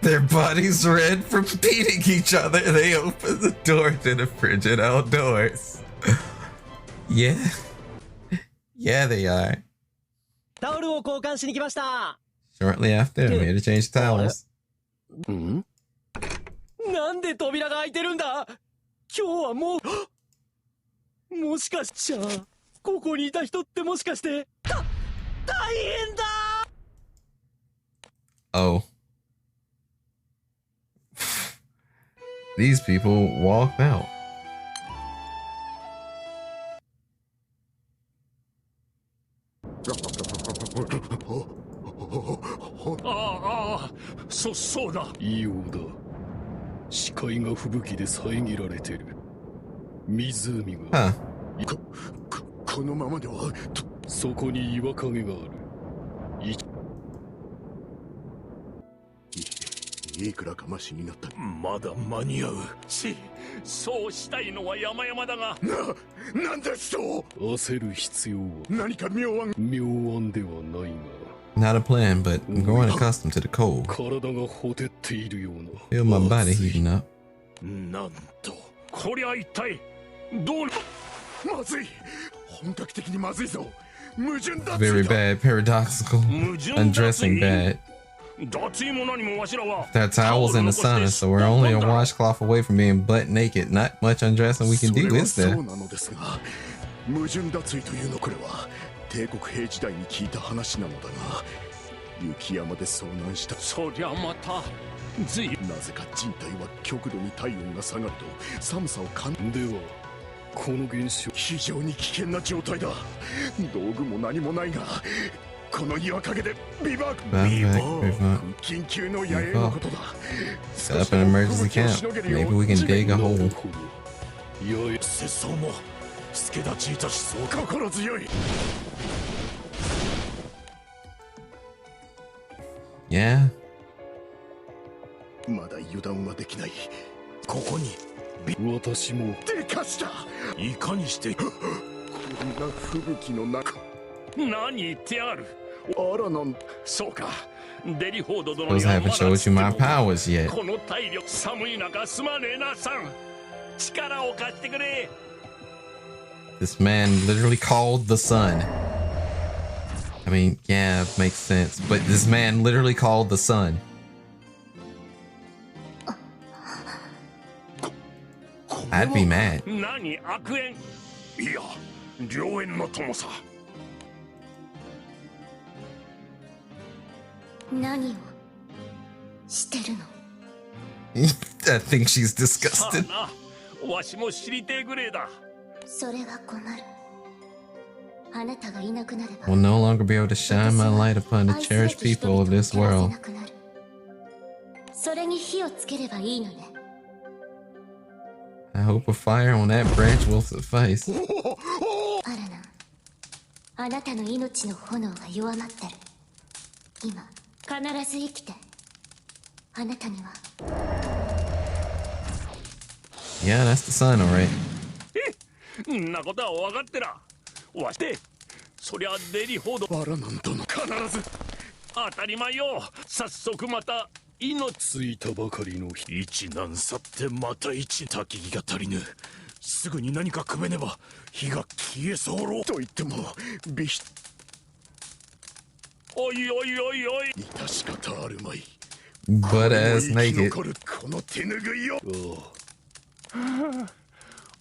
Their bodies red from beating each other. They open the door to the frigid outdoors. Yeah. Yeah, they are. Shortly after, I'm here to change towels. なんで扉が開いてるんだ。今日はもう、もしかしちゃここにいた人ってもしかして大変だ。 Oh. These people walked out. Ah, そうだ。異様だ。視界が吹雪で遮られてる。湖が。このままでは。そこに岩陰がある。いくらかマシになった。まだ間に合う。そうしたいのは山々だが。なんですと。焦る必要は。何か妙案ではないが。 Not a plan, but I'm growing accustomed to the cold. Feel my body heating up. なんと、こりゃ一体どう。まずい。本格的にまずいぞ。矛盾だ。 Very bad, paradoxical, undressing bad. There are towels in the sauna, so we're only a washcloth away from being butt naked. Not much undressing we can do, is there? 矛盾脱衣というのこれは帝国兵時代に聞いた話なのだが、雪山で遭難した。そりゃまたなぜか人体は極度に体温が下がると寒さを感じ。ではこの現象非常に危険な状態だ。道具も何もないが、この岩陰でビバーク緊急の野営のことだ。 Set up an emergency camp. Maybe we can dig a hole. 節操も助立ちいたしそう。心強い。 Yeah. まだ油断はできない。ここに私もでかした。いかにしてこんな吹雪の中。何言ってある。あらなん。そうか。デリフォード殿 Those には haven't showed you my powers yet. この体力寒い中すまねえなさん。力を貸してくれ。 This man literally called the sun. I mean, yeah, it makes sense. But this man literally called the sun. I'd be mad. 何悪縁。いや、良縁の友さ。何をしてるの。 I think she's disgusted. わしも知りてえぐれえだ。それは困る。あなたがいなくなれば Will no longer be able to shine my light upon the cherished people of this world. それに火をつければいいのね。 I hope a fire on that branch will suffice. アラナ、あなたの命の炎が弱まってる。今、必ず生きて。あなたには。Yeah, that's the sun, alright. んなことは分かってら。わしてそりゃデリフォードバラなんとの必ず当たり前よ。早速また命ついたばかりの日。一難去ってまた一。焚き火が足りぬ。すぐに何かくべねば火が消えそうろ。と言っても美人。おいおいおいおい。致し方あるまい。 Butt ass naked. この手ぬぐいよ。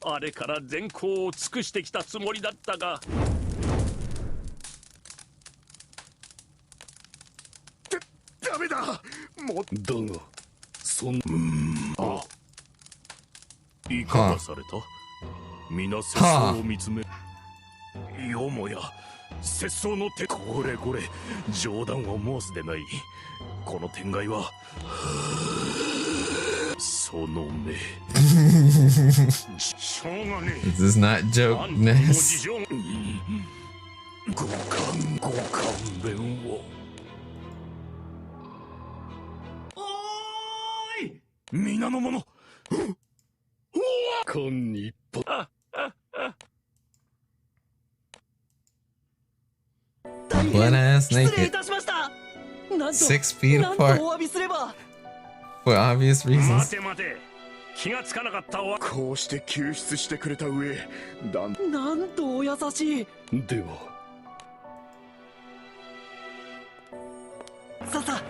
あれから全校を尽くしてきたつもりだったが。ダメだ。もうだがそんあいかがされた。皆節操を見つめ。よもや節操の手。これ冗談を申すでない。この天外はその目しょうがねえ。 This is not jokeness. ご勘弁を。おーい皆の者、こんにぽ。Butt ass 失礼い naked. たしました。なんと 6 feet なんと apart お詫びすれば。 for obvious 待 reasons. て待て、気がつかなかったわ。こうして救出してくれた上、なんとお優しい。ではささ、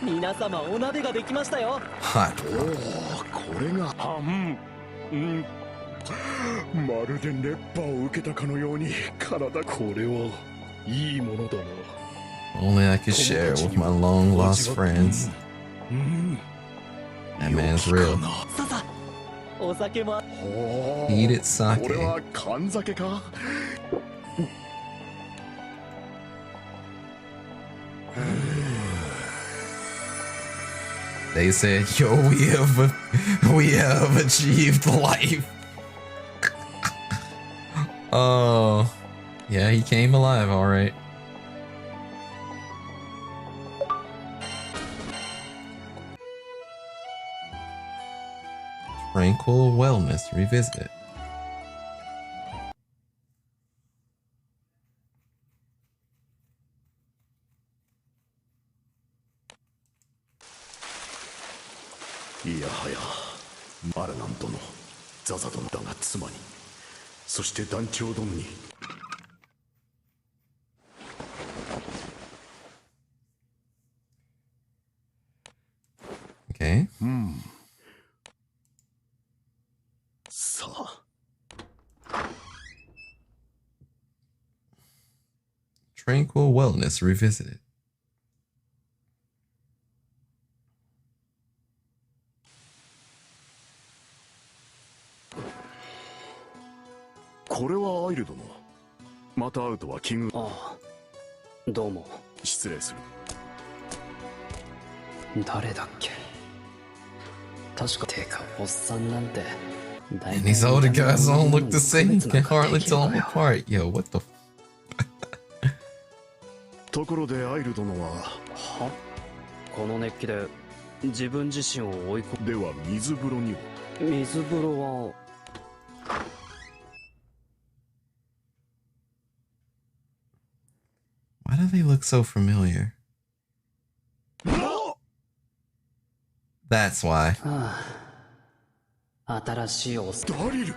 皆様お鍋ができましたよ。Hot. これがまるで熱波を受けたかのように体。これはいいものだな。 Only I could share with my long lost friends. That man's real. ささ、お酒も。Eat it sake. これは缶酒か。They said, "Yo, we have achieved life." Oh, yeah, he came alive, all right. Tranquil Wellness Revisited.いやはやアラナン殿、ザザ殿だが妻に、そして団長殿に。Okay. さあ。Tranquil Wellness Revisited. これはアイル殿。また会うとは奇遇。ああ、どうも。失礼する。誰だっけ。確かてかおっさんなんて。 And these older guys don't look the same. You can hardly tell them apart. Yo, what the? ところでアイル殿は。は？この熱気で自分自身を追い込む。では水風呂には。水風呂は。 Why do they look so familiar? That's why. 新しいオス。ダリル、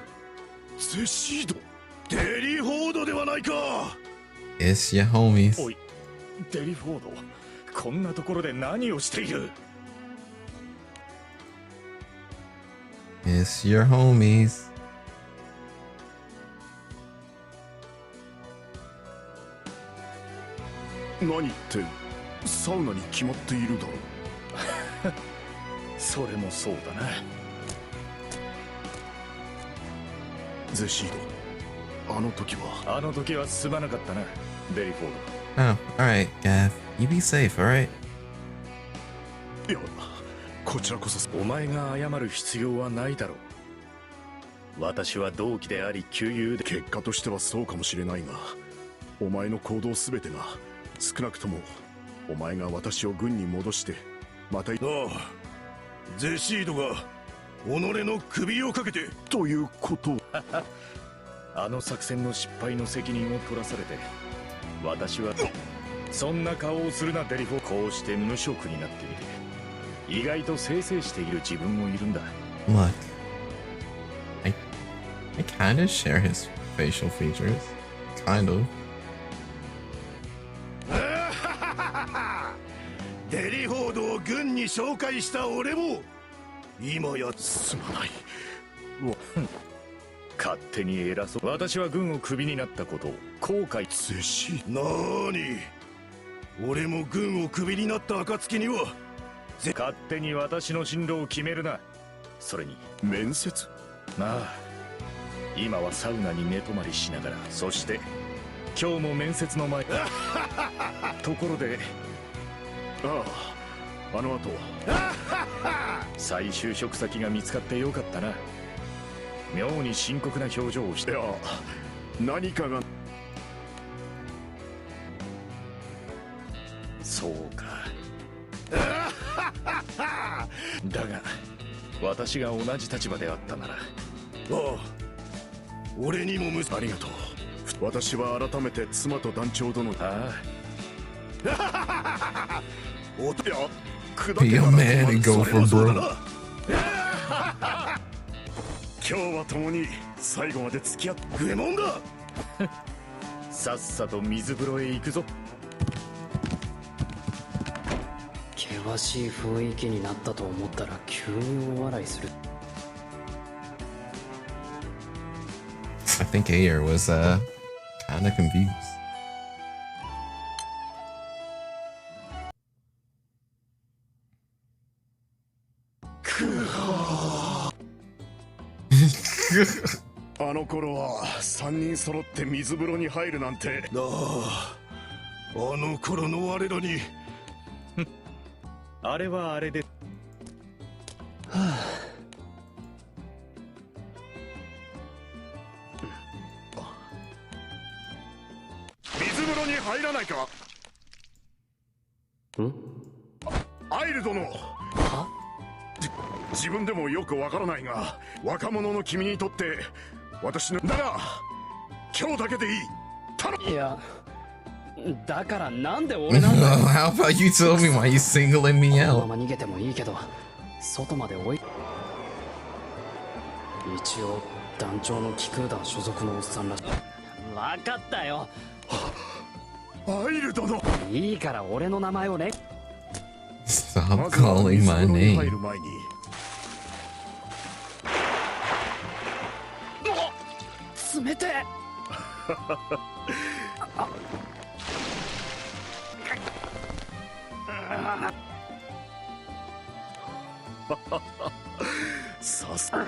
ゼシード、デリフォードではないか。 It's your homies. おい、デリフォード、こんなところで何をしている。 It's your homies. 何ってサウナに決まっているだろう。それもそうだな。ゼシード、あの時はすまなかったな、デリフォー Oh, alright, Gav. You be safe, alright? ド。いや、こちらこそ。お前が謝る必要はないだろう。私は同期であり旧友で。結果としてはそうかもしれないが、お前の行動すべてが少なくともお前が私を軍に戻してまた。ああ、ゼシードが己の首をかけてということを。あの作戦の失敗の責任を取らされて、私はそんな顔をするなデリフォー。こうして無職になってみて、意外と清々している自分もいるんだ。 Look, I kind of share his facial features. Kind of. デリフォードを軍に紹介した俺も今やすまない。勝手に偉そう。私は軍をクビになったことを後悔。ゼシーなーに、俺も軍をクビになった暁には勝手に私の進路を決めるな。それに面接。まあ今はサウナに寝泊まりしながら、そして今日も面接の前。ところで、ああ、あの後再就職先が見つかってよかったな。妙に深刻な表情をして。いや、何かが。そうか。だが私が同じ立場であったなら。ああ、俺にもありがとう。私は改めて妻と団長殿。ああ。おとや。Be a man and go for broke. 今日は共に最後まで付き合ってグエモンだ。さっさと水風呂へ行くぞ。険しい雰囲気になったと思ったら急に大笑いする。I think Ayer was kind of confused.あの頃は3人揃って水風呂に入るなんて。あの頃の我らに。あれはあれで。水風呂に入らないか。アイル殿。は？自分でもよくわからないが、若者の君にとって私のだが今日だけでいい。頼む。いや、だからなんで俺なんだよ。How about you tell me why you singling me この out? まま逃げてもいいけど、外まで追い。一応団長の気空団所属のおっさんらしい。分かったよ。アイル殿。いいから俺の名前をね。Stop calling my name. 冷てえ。さすが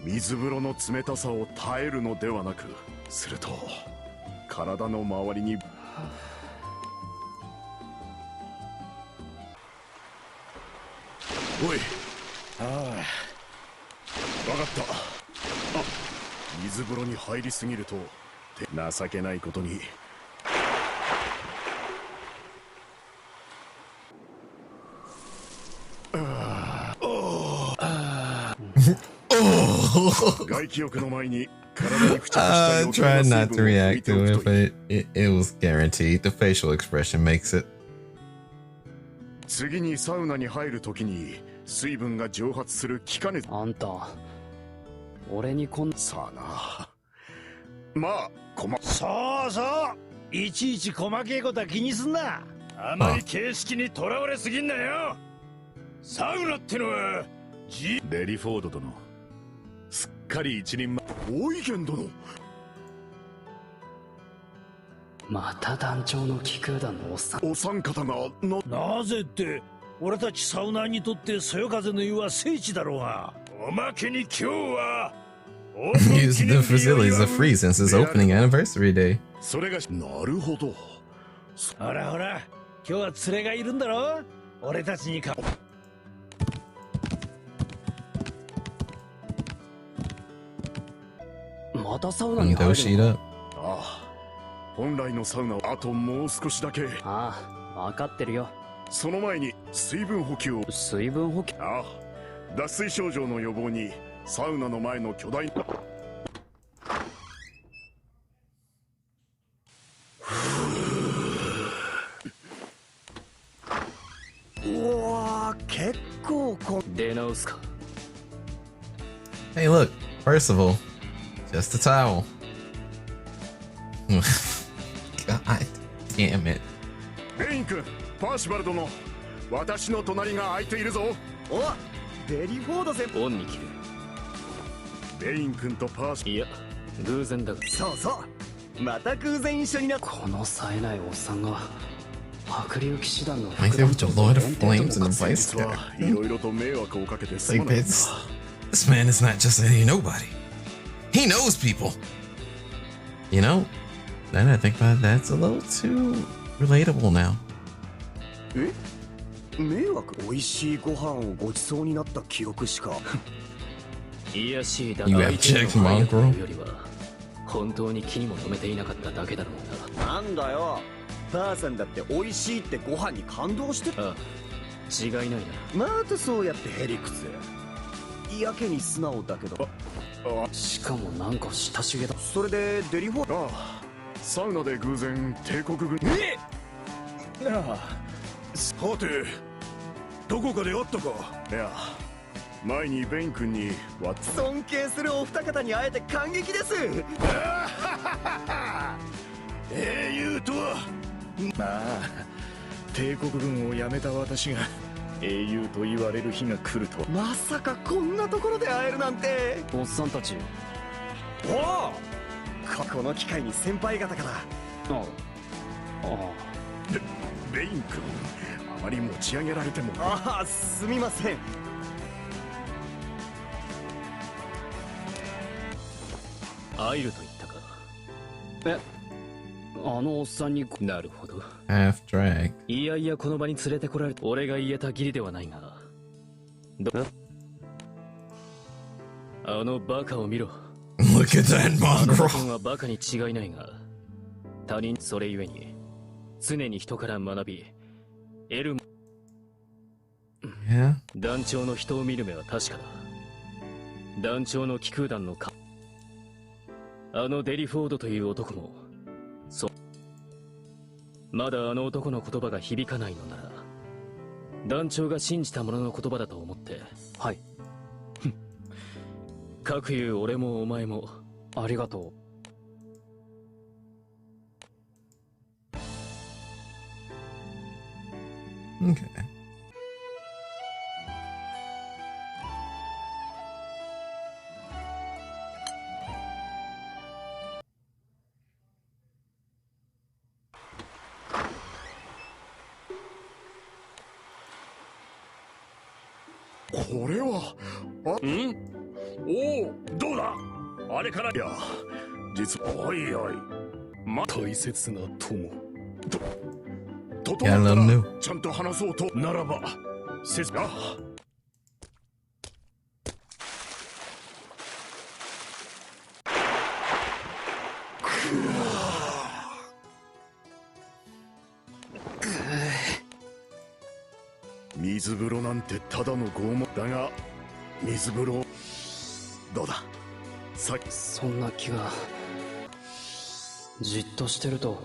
水風呂の冷たさを耐えるのではなく、すると体の周りに。おい。ああ、分かった。あ、水風呂に入りすぎると情けないことに。外気浴の前に体に付着した余計 Try な not 水 to 分を拭 react いて to お it, くといい。 but it was guaranteed. The facial expression makes it. 次にサウナに入るときに水分が蒸発する気化熱。あんた、俺にこんさあな。まあ、そうそう、いちいち細けいことは気にすんな。あまり形式にとらわれすぎんなよ。サウナってのはレリフォード殿、すっかり一人前。オイゲン殿。また団長の気空団のおっさん。お三方がなぜって、俺たちサウナーにとってそよ風の湯は聖地だろうが。おまけに今日はUse the facilities are free since its opening anniversary day. それがなるほど。ほらほら、今日は連れがいるんだろ。俺たちにか。またサウナに入るの？ああ、本来のサウナはあともう少しだけ。ああ、分かってるよ。その前に水分補給を。水分補給？ああ、脱水症状の予防にサウナの前の巨大な。うわ、結構出直すか。 Hey, look. First of all, just a towel. God damn it. ベイン君、パーシバル殿、私の隣が空いているぞ。お、ベリフォード先輩。オンに切る。ベイン君とパーシ。いや、偶然だが。そうそう、また偶然一緒になった。この冴えないおっさんが白竜騎士団の Like there was a Lord of Flames in the vice いろいろと迷惑をかけてすま Like ない。 this man is not just any nobody. He knows people. You know, now that I think about it, that's a little too relatable now. え？迷惑。美味しいご飯をごちそうになった記憶しか。いやしいだ You have checked Mongrel? よりは本当に気にも留めていなかっただけだろうな。なんだよ、ばあさんだって美味しいってご飯に感動してた。ああ、違いないな。またそうやってへりくつ。やけに素直だけど。しかもなんか親しげだ。それでデリフォー。ああ、サウナで偶然帝国軍。なあ、さてどこかで会ったか。いや、前にベイン君に尊敬するお二方に会えて感激です。英雄とは。まあ、帝国軍を辞めた私が英雄と言われる日が来ると。まさかこんなところで会えるなんて。おっさんたち。おお、この機会に先輩方から。ベイン君、あまり持ち上げられても。ああ、すみません。会えると言ったか。え、あのおっさんに。なるほど。Half drag. いやいや、この場に連れてこられた。俺が言えた義理ではないが。あのバカを見ろ。Look at that mongrel. 君はバカに違いないが、他人それゆえに常に人から学び得る。Yeah. 団長の人を見る目は確かだ。団長の気空団のあのデリフォードという男もまだあの男の言葉が響かないのなら、団長が信じたものの言葉だと思って。はい。かくいう俺もお前もありがとう。Okay. これは。おお、どうだ。あれから。いや、実は。おいおい、大切な友。整ったらちゃんと話そうと。ならば水風呂なんてただの拷問だが、水風呂どうだ。そんな気が。じっとしてると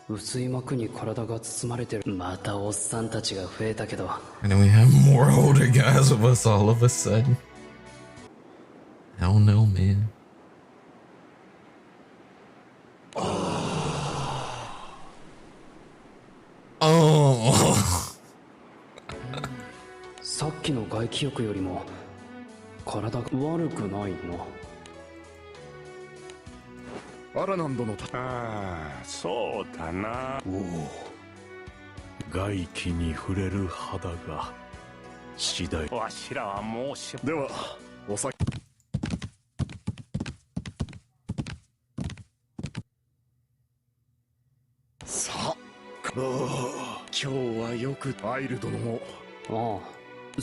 薄い膜に体が包まれてる。またおっさんたちが増えたけど。 And then we have more older guys with us all of a sudden. I don't know, man. Oh. さっきの外気浴よりも体が悪くないな。アラナンドのああ、そうだな。おお、外気に触れる肌が次第。わしらはもうし。ではお酒。さあ、今日はよくアイル殿も。ああ、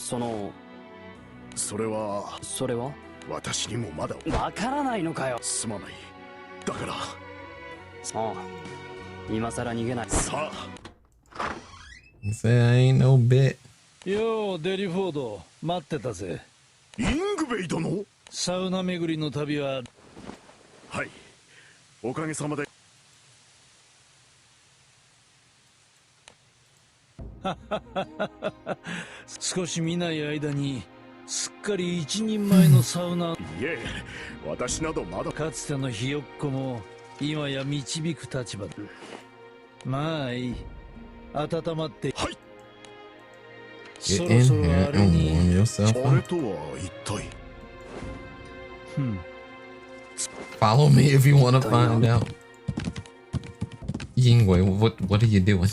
それは私にもまだわからないのかよ。すまない。だから。ああ、今さら逃げない。さあ。Say I ain't no bit. よう、デリフォード、待ってたぜ。イングベイ殿。サウナ巡りの旅は。はい、おかげさまで。少し見ない間にすっかり一人前のサウナ。いえ、私などまだ。かつてのひよっこも今や導く立場だ。まあいい、温まって。はい。そろそろあれに。あれとは一体。Follow me if you want to find out. Yingwei, what are you doing?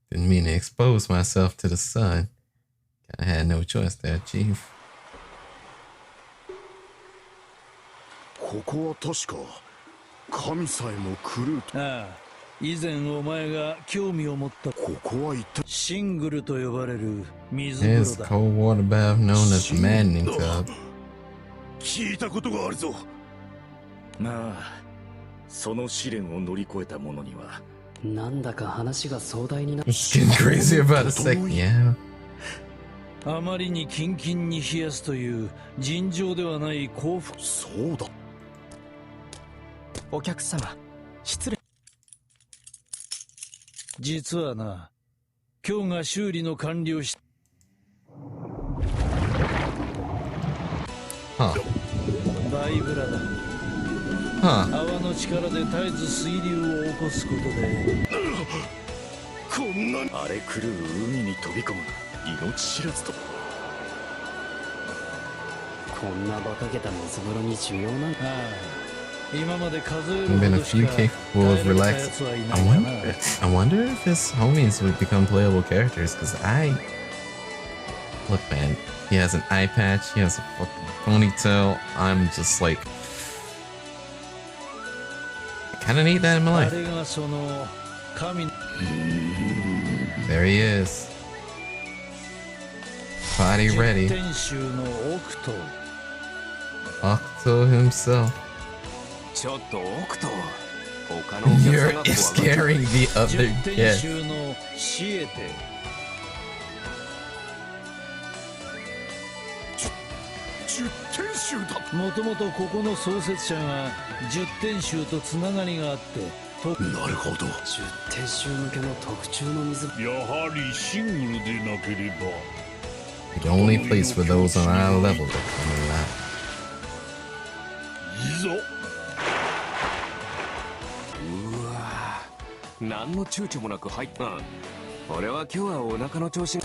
Didn't mean to expose myself to the sun. Kinda had no choice there, Chief. ここは確か神さえも狂うと。ああ、以前お前が興味を持ったここは一体シングルと呼ばれる水風呂 There's だ。 cold water bath known as the maddening tub. 聞いたことがあるぞ。まあその試練を乗り越えた者にはなんだか話が壮大にな It's getting crazy about a sec. Yeah. あまりにキンキンに冷やすという尋常ではない幸福。そうだ。お客様、失礼。実はな、今日が修理の完了し、バイブラだ。泡の力で絶えず水流を起こすことで、こんな荒れ狂う海に飛び込む命知らずと。こんな馬鹿げた水風呂に需要なんだ。今まで数える Been ほ a どし few か capable of 耐えられたや relax. つはいな I いかな。 wonder if his homies would become playable characters. Cause look, man, he has an eye patch. He has a fucking ponytail. I'm just like, I kind of need that in my life. あれがその神。 There he is. Body ready. 天衆のオクト。 Octo himself. ちょっとオクト。 You're scaring the other 天 guest. 衆のシエテ。10天衆だ。もともとここの創設者が10天衆とつながりがあって。なるほど。10天衆向けの特注の水。やはりシングルでなければ。 The only place for those on our level to come alive. いいぞ。うわぁ、何の躊躇もなく入った。俺は今日はお腹の調子が。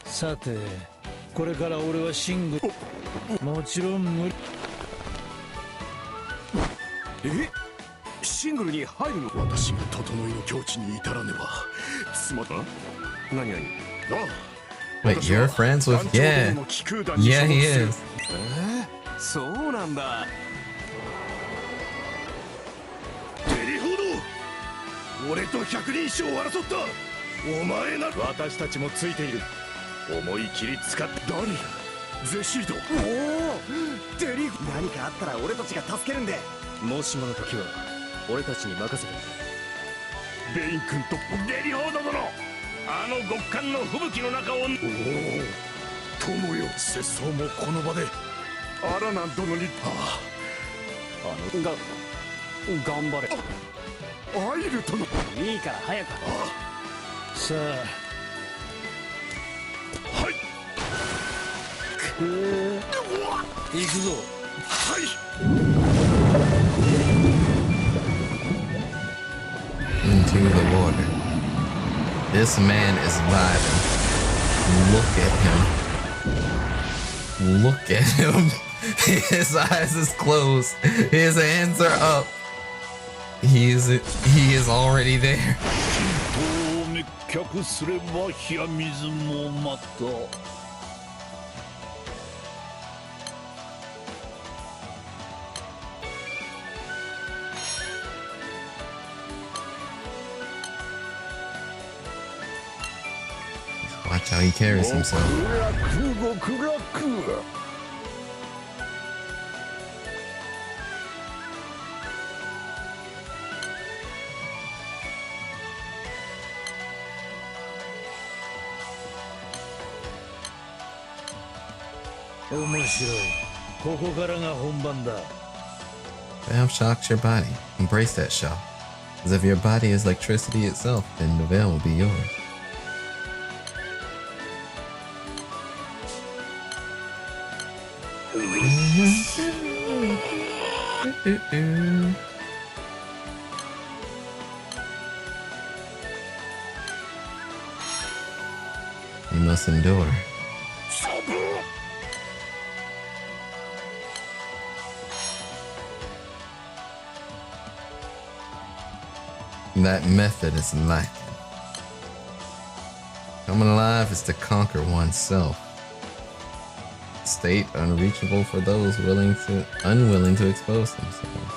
さて、これから俺はシングル。もちろん無理。え？シングルに入るの？私が整いの境地に至らねば。つま何々。Wait, you're friends with? Yeah. Yeah, he is. そうなんだ。デリフォード、俺と百人一首を争ったお前な。私たちもついている。思い切り使って。ダリゼシード。おおデリフ。何かあったら俺たちが助けるんで。もしもの時は俺たちに任せて。ベイン君とデリフォード殿、あの極寒の吹雪の中を。おお友よ、節操もこの場でアラナン殿に。頑張れ。アイル殿。いいから早く。さあ。はい。行くぞ。はい。Into the water. This man is vibing. Look at him. Look at him. His eyes is closed. His hands are up. He is already there. 滅却すれば冷や水もまた。Watch how he carries himself. 極楽。 面白い。ここからが本番だ。 Valve shocks your body. Embrace that shock. As if your body is electricity itself, then the veil will be yours. You must endure. That method is lacking. Coming alive is to conquer oneself. It's state unreachable for those unwilling to expose themselves.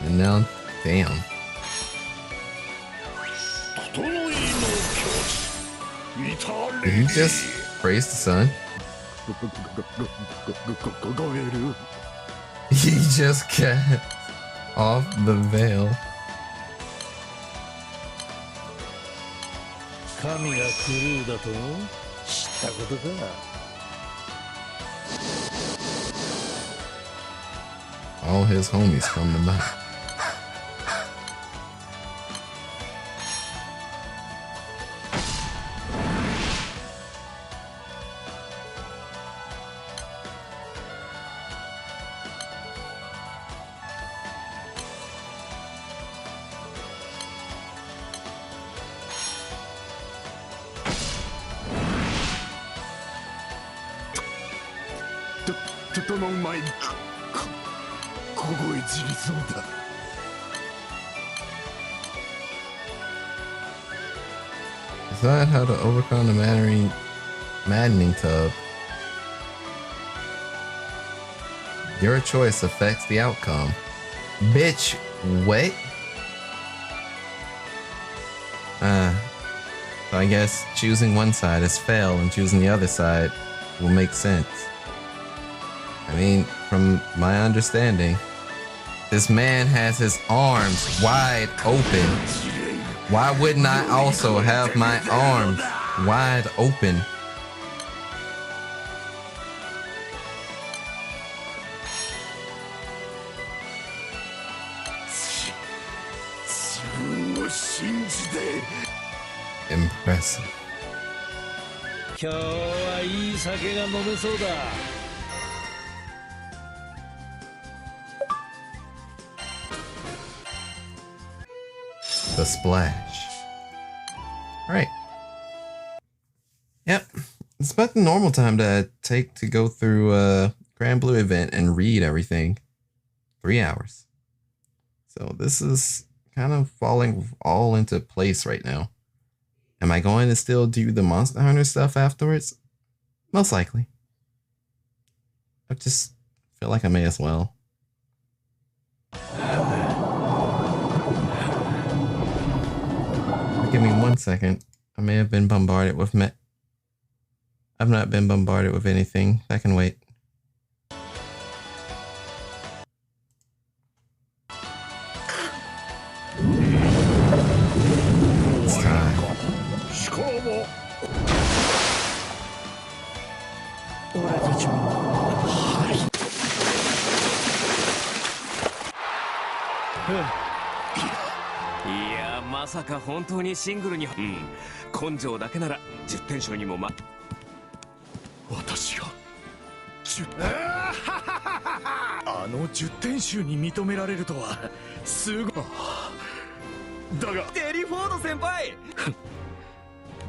And now, damn. Did he just praise the sun? He just got off the veil. 神が狂うだと知ったことか。All his homies come to mind. Decide how to overcome the maddening tub. Your choice affects the outcome. Bitch, what? So I guess choosing one side is fail and choosing the other side will make sense. I mean, from my understanding, this man has his arms wide open. Why wouldn't I also have my arms wide open? Impressive. 今日はいい酒が飲めそうだ。The splash. Alright. Yep. It's about the normal time to take to go through a Granblue event and read everything. 3 hours. So this is kind of falling all into place right now. Am I going to still do the Monster Hunter stuff afterwards? Most likely. I just feel like I may as well. Give me 1 second. I may have been bombarded with I've not been bombarded with anything. I can wait. It's time. Yeah. まさか本当にシングルに根性だけなら10点賞にも私があの10点集に認められるとはすごい。だがデリフォード先輩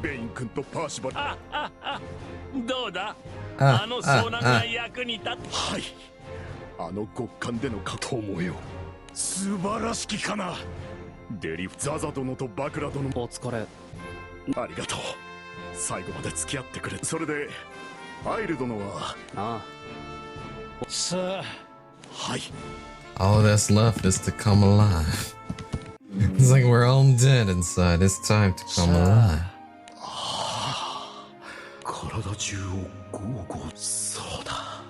ベイン君とパーシバルどうだあの遭難が役に立ってはいあの極寒での友よ素晴らしきかなデリフザザ殿とバクラ殿お疲れありがとう最後まで付き合ってくれそれでアイル殿はさあはい All that's left is to come alive. It's like we're all dead inside. It's time to come alive. 体中をゴーゴーそうだ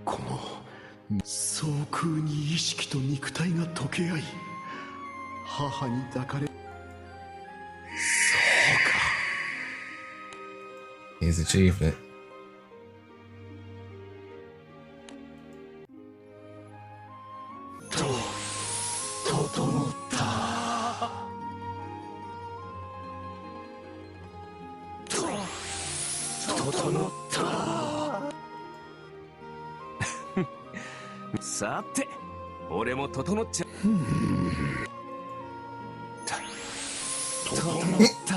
この総空に意識と肉体が溶け合い母に抱かれそうか He's achieved it. Totonota. さて俺も整っちゃう整った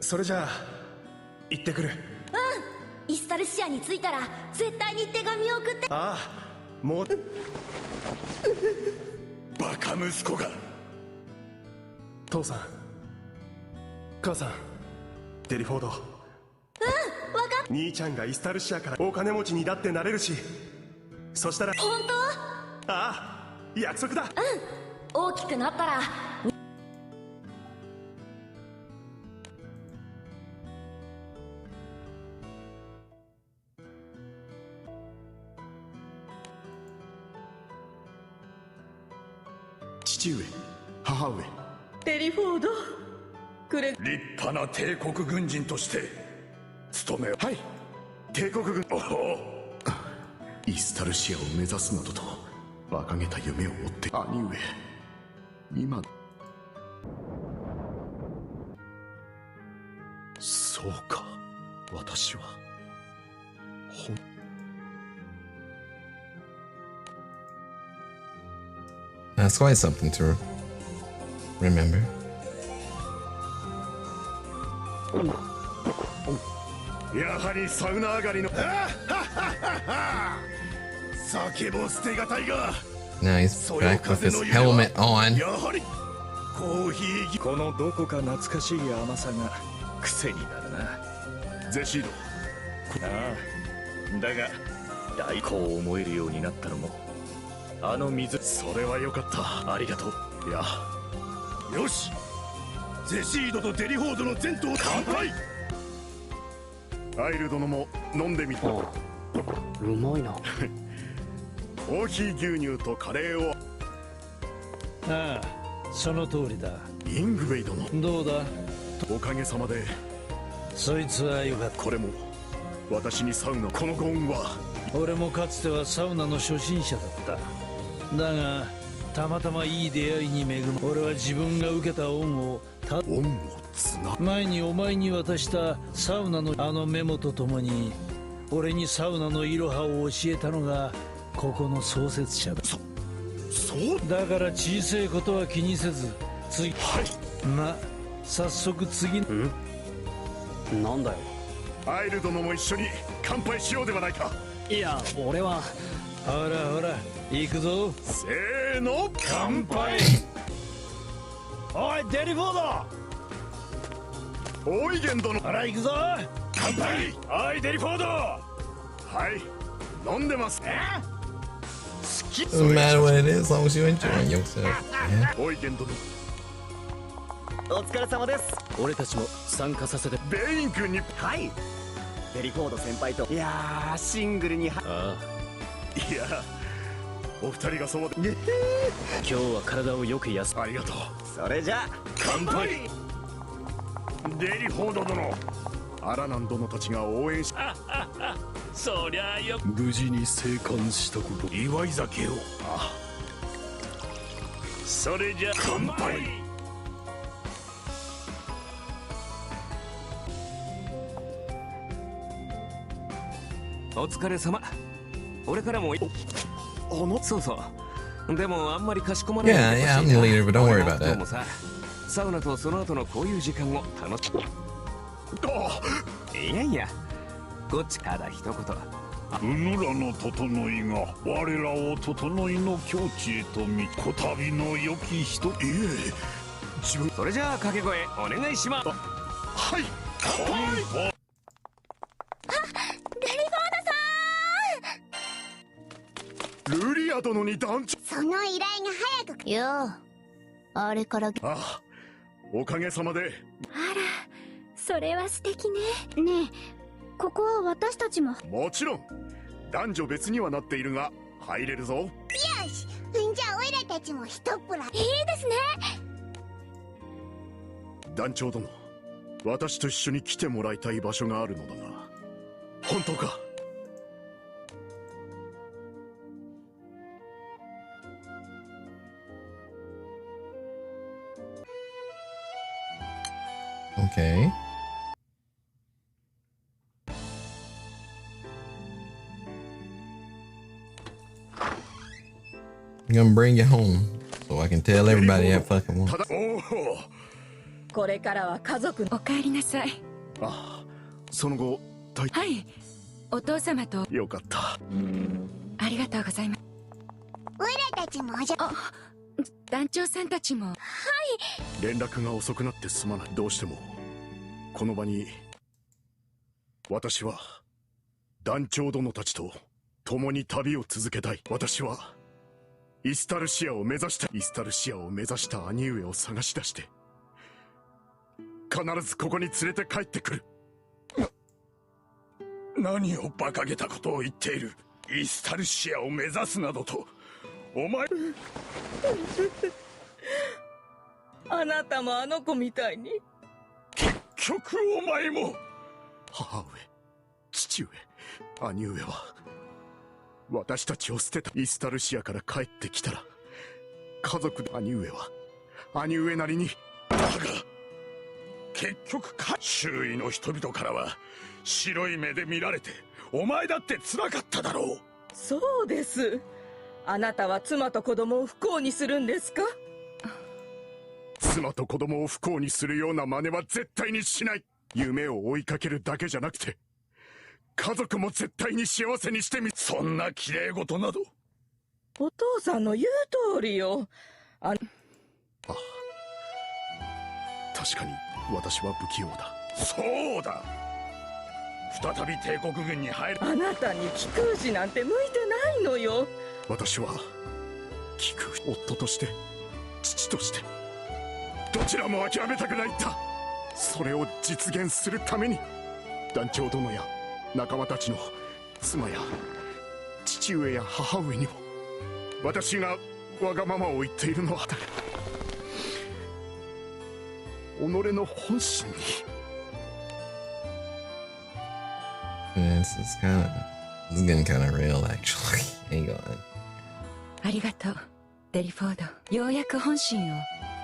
それじゃあ行ってくるイスタルシアに着いたら絶対に手紙を送ってああもうバカ息子が父さん母さん、デリフォード。兄ちゃんがイスタルシアからお金持ちにだってなれるし、そしたら。本当？ああ、約束だ。大きくなったら。父上、母上。デリフォード、立派な帝国軍人として務め。はい、帝国軍。イスタルシアを目指すなどと馬鹿げた夢を追って兄上、今。そうか、私はThat's quite something to remember. やはりサウナ上がりの酒も捨てがたいが。 Now he's back with his helmet on. やはりコーヒー。このどこか懐かしい甘さが癖になるな。ゼシード。ああ、だが大こう思えるようになったのもあの水。それはよかった、ありがとう。いや、よし、ゼシードとデリフォードの前途を乾杯。アイル殿も飲んでみた。うまいな。コーヒー牛乳とカレーを。ああ、その通りだ。イングベイ殿、どうだ？おかげさまで。そいつはよかった。これも私にサウナ。このご恩は。俺もかつてはサウナの初心者だった。だがたまたまいい出会いに恵ま、俺は自分が受けた恩を前にお前に渡したサウナのあのメモとともに、俺にサウナのイロハを教えたのがここの創設者だ。そうだから小さいことは気にせず次。はい。ま、早速次。なんだよ。アイル殿も一緒に乾杯しようではないか。いや、俺は。ほらほら、行くぞ。せーの、乾杯。おいデリフォード。おいゲン殿。ほら行くぞ。乾杯。はい、デリフォード。はい、飲んでます。好き。 Doesn't matter what it is, as long as you enjoy yourself. Yeah. おいゲン殿。お疲れ様です。俺たちも参加させて。ベイン君に。はい、デリフォード先輩と。いやー、シングルに。ああ、いや、お二人がそうで。今日は体をよく休む。ありがとう。それじゃ乾杯。デリフォード殿、アラナン殿たちが応援し。そりゃあよ、無事に生還したこと、祝い酒を。ああ、それじゃ乾杯。お疲れ様。俺からも。そうそう。でもあんまりかしこまらないでほしいな。Yeah, I'm the leader, but don't worry about it. もさ、サウナとその後のこういう時間を楽しむ。いやいや、こっちから一言。うぬらの整いが我らを整いの境地へと見、こたびの良き人。いえ、自分。それじゃあ掛け声お願いします。はい、乾杯。デリフォードさルリア殿に団長。ん、その依頼が早く。よう、あれから。ああ、おかげさまで。あら、それは素敵ね。ねえ、ここは私たちも。もちろん男女別にはなっているが入れるぞ。よし、じゃあオイラたちも一プラ。いいですね。団長殿、私と一緒に来てもらいたい場所があるのだが、本当か？Okay. I'm gonna bring you home so I can tell everybody that fucking one. これからは家族。お帰りなさい。ああ、その後。はい、お父様と。よかった。ありがとうございます。オイラたちも団長さんたちも。はい、連絡が遅くなってすまない。どうしてもこの場に私は団長殿たちと共に旅を続けたい。私はイスタルシアを目指した兄上を探し出して必ずここに連れて帰ってくる。何を馬鹿げたことを言っている。イスタルシアを目指すなどとお前あなたもあの子みたいに。結局お前も。母上、父上、兄上は私たちを捨てた。イスタルシアから帰ってきたら家族で兄上は兄上なりに。だが結局周囲の人々からは白い目で見られてお前だって辛かっただろう。そうです。あなたは妻と子供を不幸にするんですか？妻と子供を不幸にするような真似は絶対にしない。夢を追いかけるだけじゃなくて家族も絶対に幸せにしてみ。そんな綺麗事など。お父さんの言う通りよ。確かに私は不器用だ。そうだ、再び帝国軍に入る。あなたに貴空寺なんて向いてないのよ。私は貴空夫として父としてどちらも諦めたくないんだ。それを実現するために団長殿や仲間たちの妻や父上や母上にも私がわがままを言っているのは己の本心に。This is getting kind of real, actually. Hang on. ありがとう、デリフォード。ようやく本心を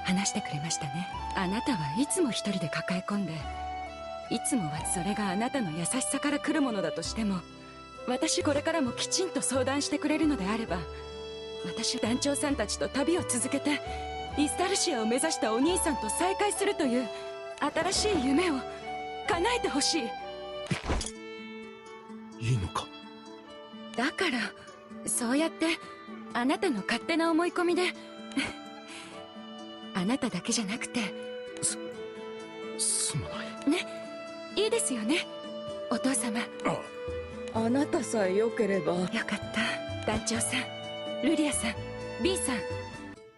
話してくれましたね。あなたはいつも一人で抱え込んで、いつもはそれがあなたの優しさから来るものだとしても、私これからもきちんと相談してくれるのであれば、私団長さんたちと旅を続けてイスタルシアを目指したお兄さんと再会するという新しい夢を叶えてほしい。いいのか？だからそうやってあなたの勝手な思い込みであなただけじゃなくてすまないね、いいですよねお父様。あなたさえ良ければ。よかった。団長さん、ルリアさん、B さん、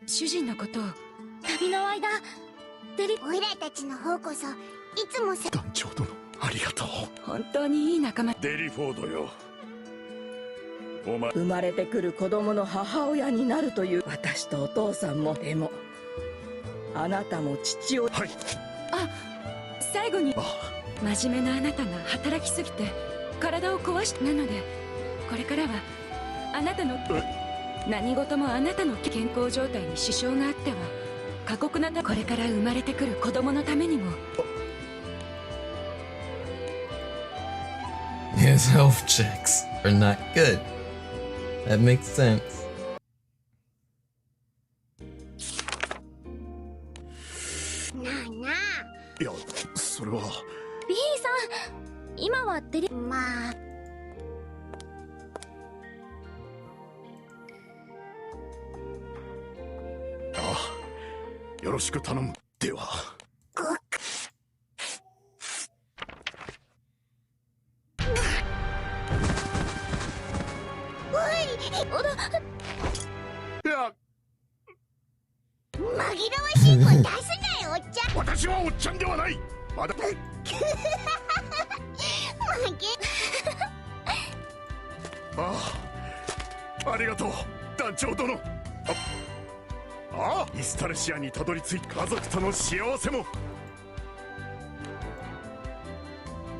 主人のことを。旅の間オイラたちの方こそいつもさ。団長殿ありがとう。本当にいい仲間。デリフォードよ、お前生まれてくる子供の母親になるという私とお父さんも。でもあなたも父親。はい。あ、最後に真面目なあなたが働きすぎて体を壊しなので、これからはあなたの何事もあなたの健康状態に支障があっては過酷なこれから生まれてくる子供のためにも。His health checks are not good. That makes sense. なあなあ。いや、それは B さん、今はまあよろしく頼む。では。おい、いや、紛らわしい声出すなよ、おっちゃん。私はおっちゃんではない。まだ。負け。ありがとう、団長殿。イスタルシアにたどり着いた家族との幸せも。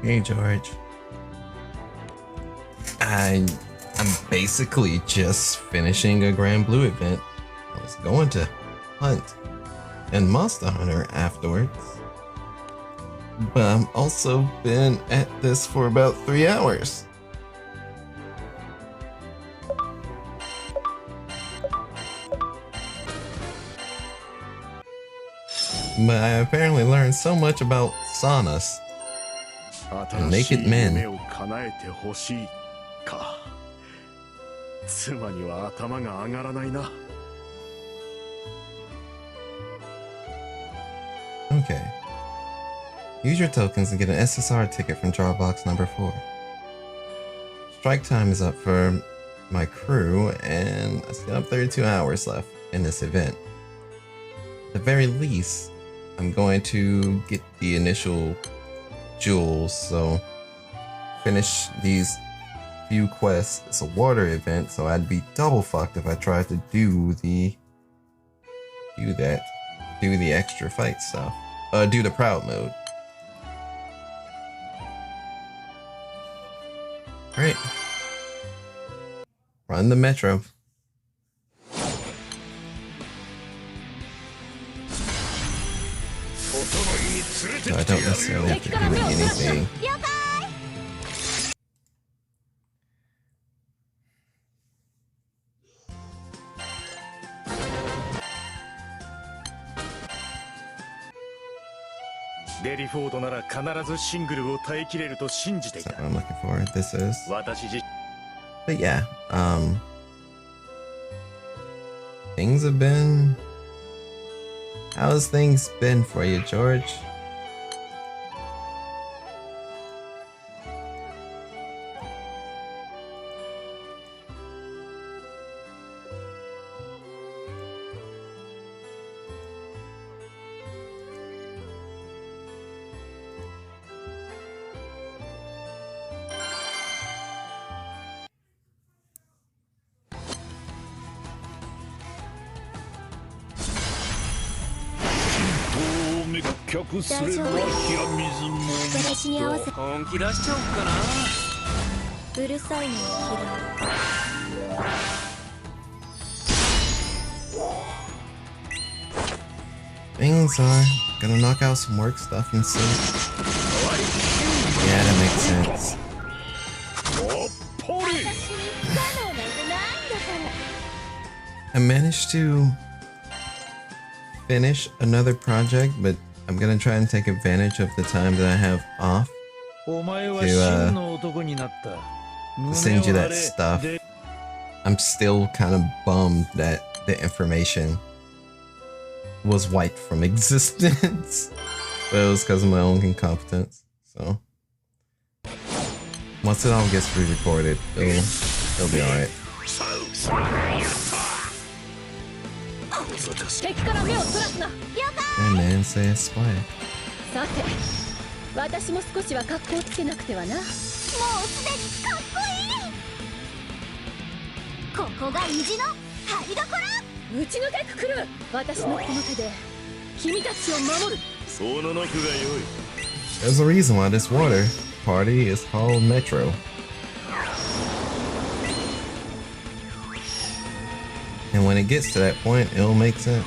Hey, George. I'm basically just finishing a Granblue event. I was going to hunt and Monster Hunter afterwards. But I've also been at this for about 3 hours. But I apparently learned so much about saunas and naked men. 夢を叶えてほしいか。妻には頭が上がらないな。Use your tokens and get an SSR ticket from jar box number 4. Strike time is up for my crew, and I still have 32 hours left in this event. At the very least, I'm going to get the initial jewels, so finish these few quests. It's a water event, so I'd be double fucked if I tried to do the extra fight stuff. Do the proud mode. Alright. Run the metro. So I don't necessarily have to do anything. That's what I'm looking for. This is. But yeah, things have been. How's things been for you, George?私に合わせ本気出しちゃおっかな。うるさいのはThings are gonna knock out some work stuff and see. Yeah, that makes sense. I managed to finish another project, but I'm gonna try and take advantage of the time that I have off to send you that stuff. I'm still kind of bummed that the information was wiped from existence, but it was because of my own incompetence. So once it all gets re-recorded, it'll be alright. And man, say a spy. さて、私も少しは格好つけなくてはな。もうすでにかっこいい。ここが意地の張りどころ。打ち抜けくくる。私のこの手で君たちを守る。そうななくがよい。There's a reason why this water party is called Metro. And when it gets to that point, it'll make sense.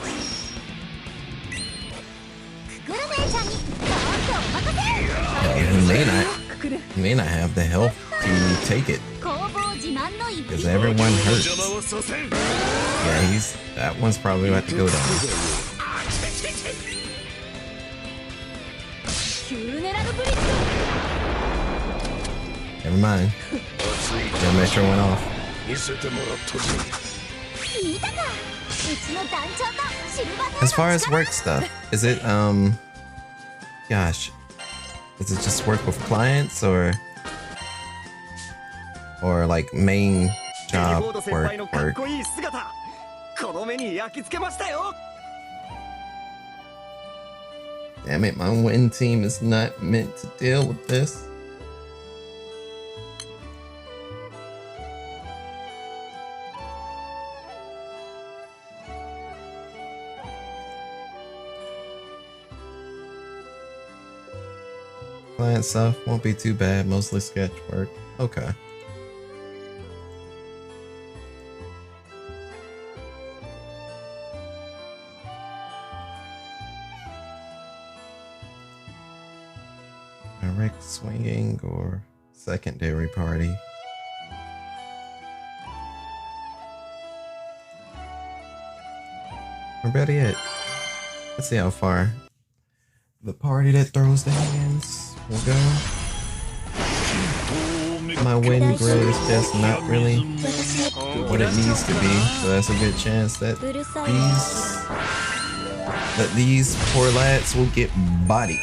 He may not have the health to take it, because everyone hurts. Yeah, that one's probably about to go down. Never mind. The metro went off. As far as work stuff, is it gosh, is it just work with clients or like main job work? Damn it, my win team is not meant to deal with this. Client stuff won't be too bad, mostly sketch work. Okay. Direct swinging or secondary party. Or better yet, let's see how far the party that throws the hands will go. My win grid is just not really what it needs to be, so that's a good chance that these poor lads will get bodied.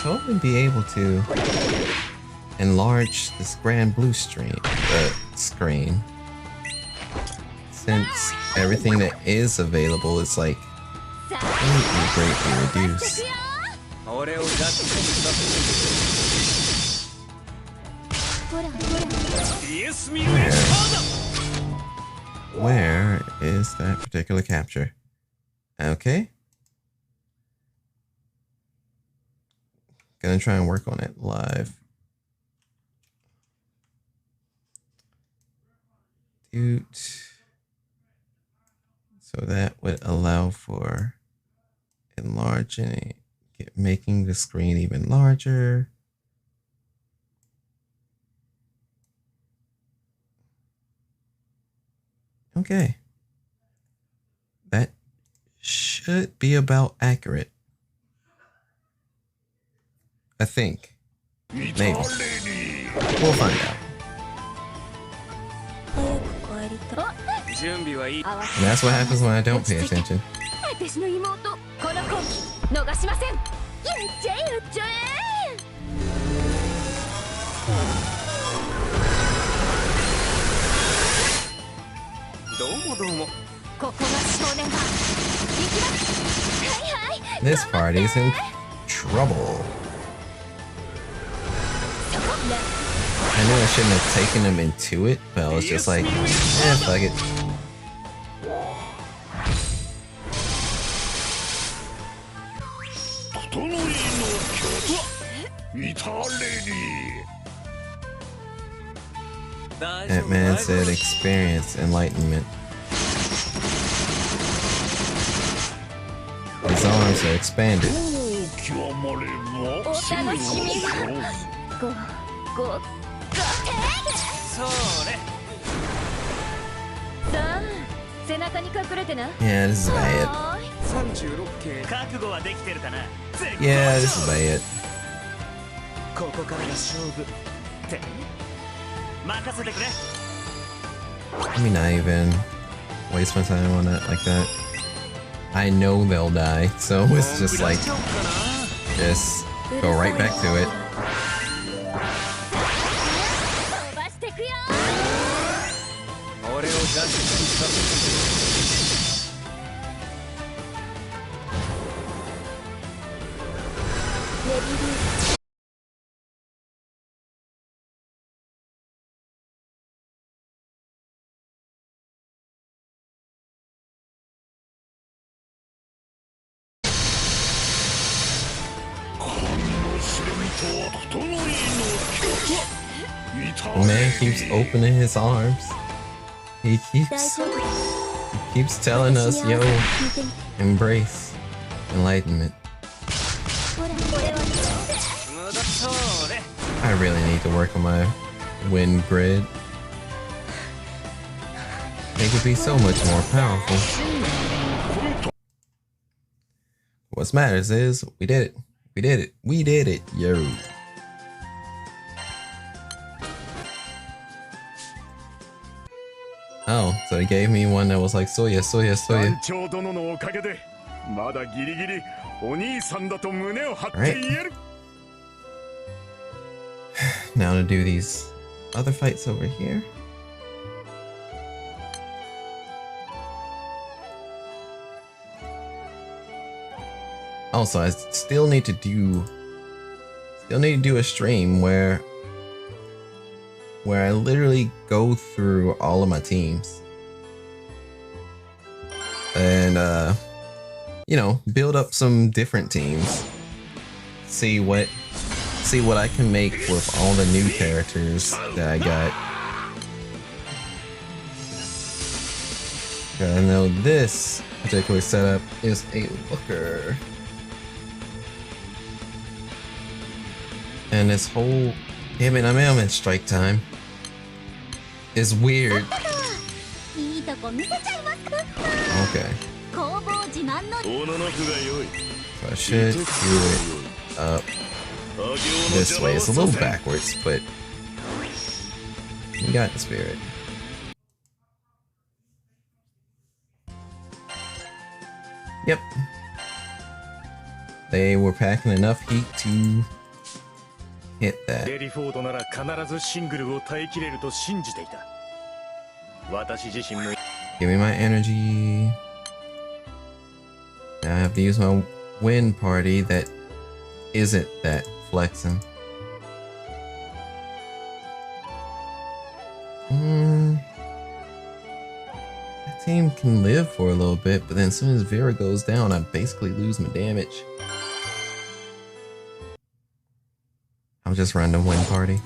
totally be able to enlarge this Granblue screen. Since everything that is available is like greatly reduced. Where is that particular capture? Okay. Gonna try and work on it live. Dude. So that would allow for enlarging it, making the screen even larger. Okay. That should be about accurate. I think. Maybe. We'll find out. And that's what happens when I don't pay attention. This party's in trouble. I knew I shouldn't have taken him into it, but I was just like, fuck it. That man said experience enlightenment. His arms are expanded. Yeah, this is bad. Yeah, this is bad. Let me not even waste my time on it like that. I know they'll die, so it's just like, just go right back to it. Man keeps opening his arms. He keeps telling us, yo, embrace enlightenment. I really need to work on my wind grid. They could be so much more powerful. What matters is we did it. We did it. We did it, yo. Oh, so they gave me one that was like soya, soya, soya. Right. Now to do these other fights over here. Also, I still need to do a stream where I literally go through all of my teams and you know, build up some different teams, see what I can make with all the new characters that I got. I know this particular setup is a looker. And this whole, damn it, I'm in strike time. It's weird. Okay. So I should do it up this way. It's a little backwards, but you got the spirit. Yep. They were packing enough heat to hit that. デリフォードなら必ずシングルを耐えきれると信じていた。私自身も Give me my energy. Now I have to use my win party that isn't that flexing. That team can live for a little bit, but then as soon as Vera goes down, I basically lose my damage. I'll just run the win party.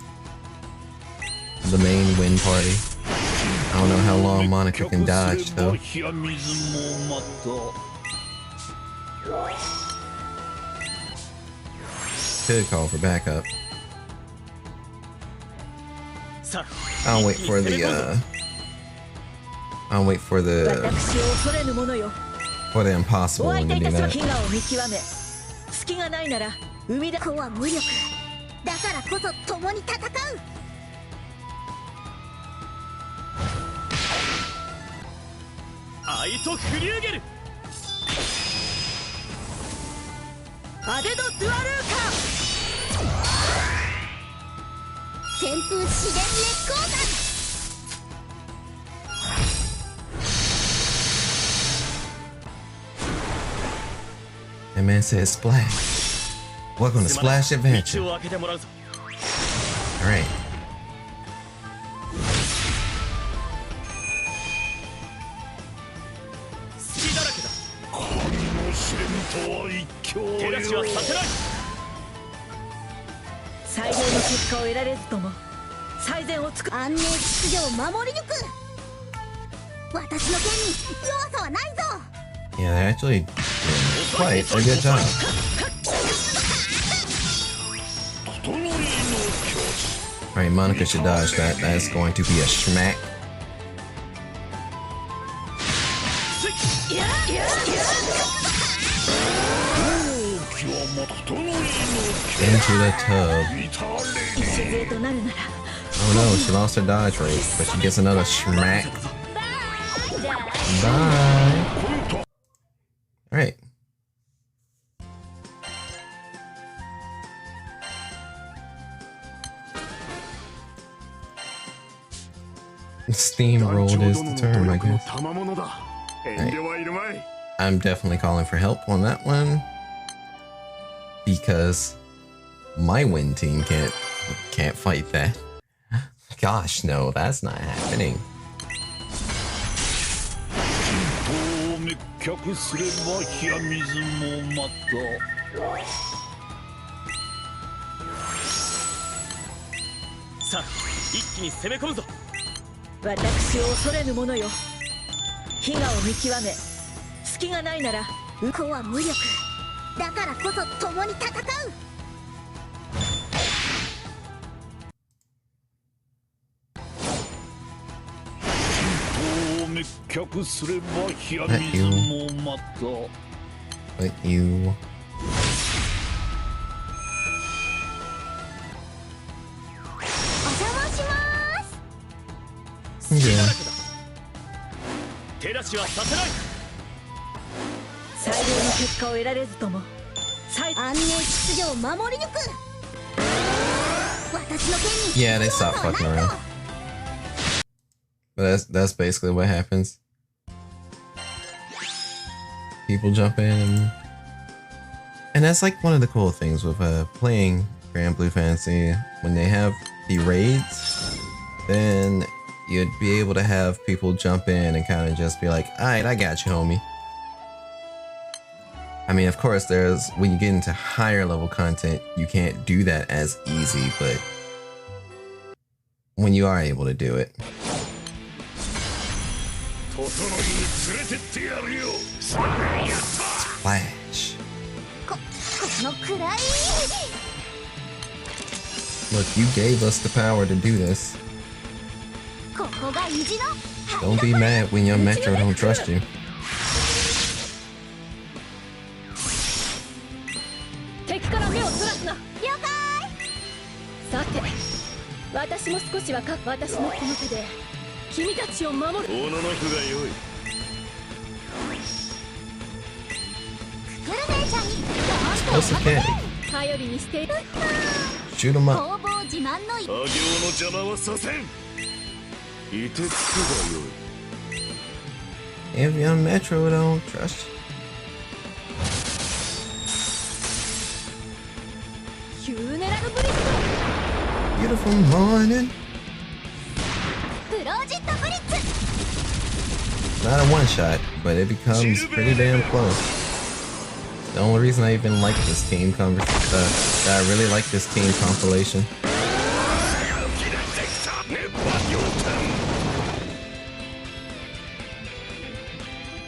The main win party. I don't know how long Monica can dodge though. Could call for backup. I'll wait for the impossible one to do that. 子は無力だからこそ共に戦う。アイトフリューゲルアデド・ドゥアルーカ旋風自然熱光弾。That man says splash. Welcome to Splash Adventure. Alright. Yeah, they're actually doing quite a good job. Alright, Monica should dodge that. That's going to be a schmack. Into the tub. Oh no, she lost her dodge rate, but she gets another schmack. Bye. Alright. Steamrolled is the term, I guess. Right. I'm definitely calling for help on that one because my win team can't fight that. Gosh, no, that's not happening. But you. Yeah. 手出しはさせない。最良の結果を得られずとも安寧秩序を守り抜く。私の剣に Yeah, they stop fucking around. But that's basically what happens. People jump in, and that's like one of the cool things with playing Granblue Fantasy. When they have the raids, then you'd be able to have people jump in and kind of just be like, alright, I got you, homie. I mean, of course, when you get into higher level content, you can't do that as easy, but when you are able to do it. Splash. Look, you gave us the power to do this. Don't be mad when your Metro don't trust you. shoot him up. 工房自慢の作業の邪魔はさせん。いてつくがよい。 If you're on Metro, don't trust you. ヒューネラルブリッ Beautiful morning. ツプロージットブリッツ Not a one shot, but it becomes pretty damn close. The only reason I even like this team that I really like this team compilation.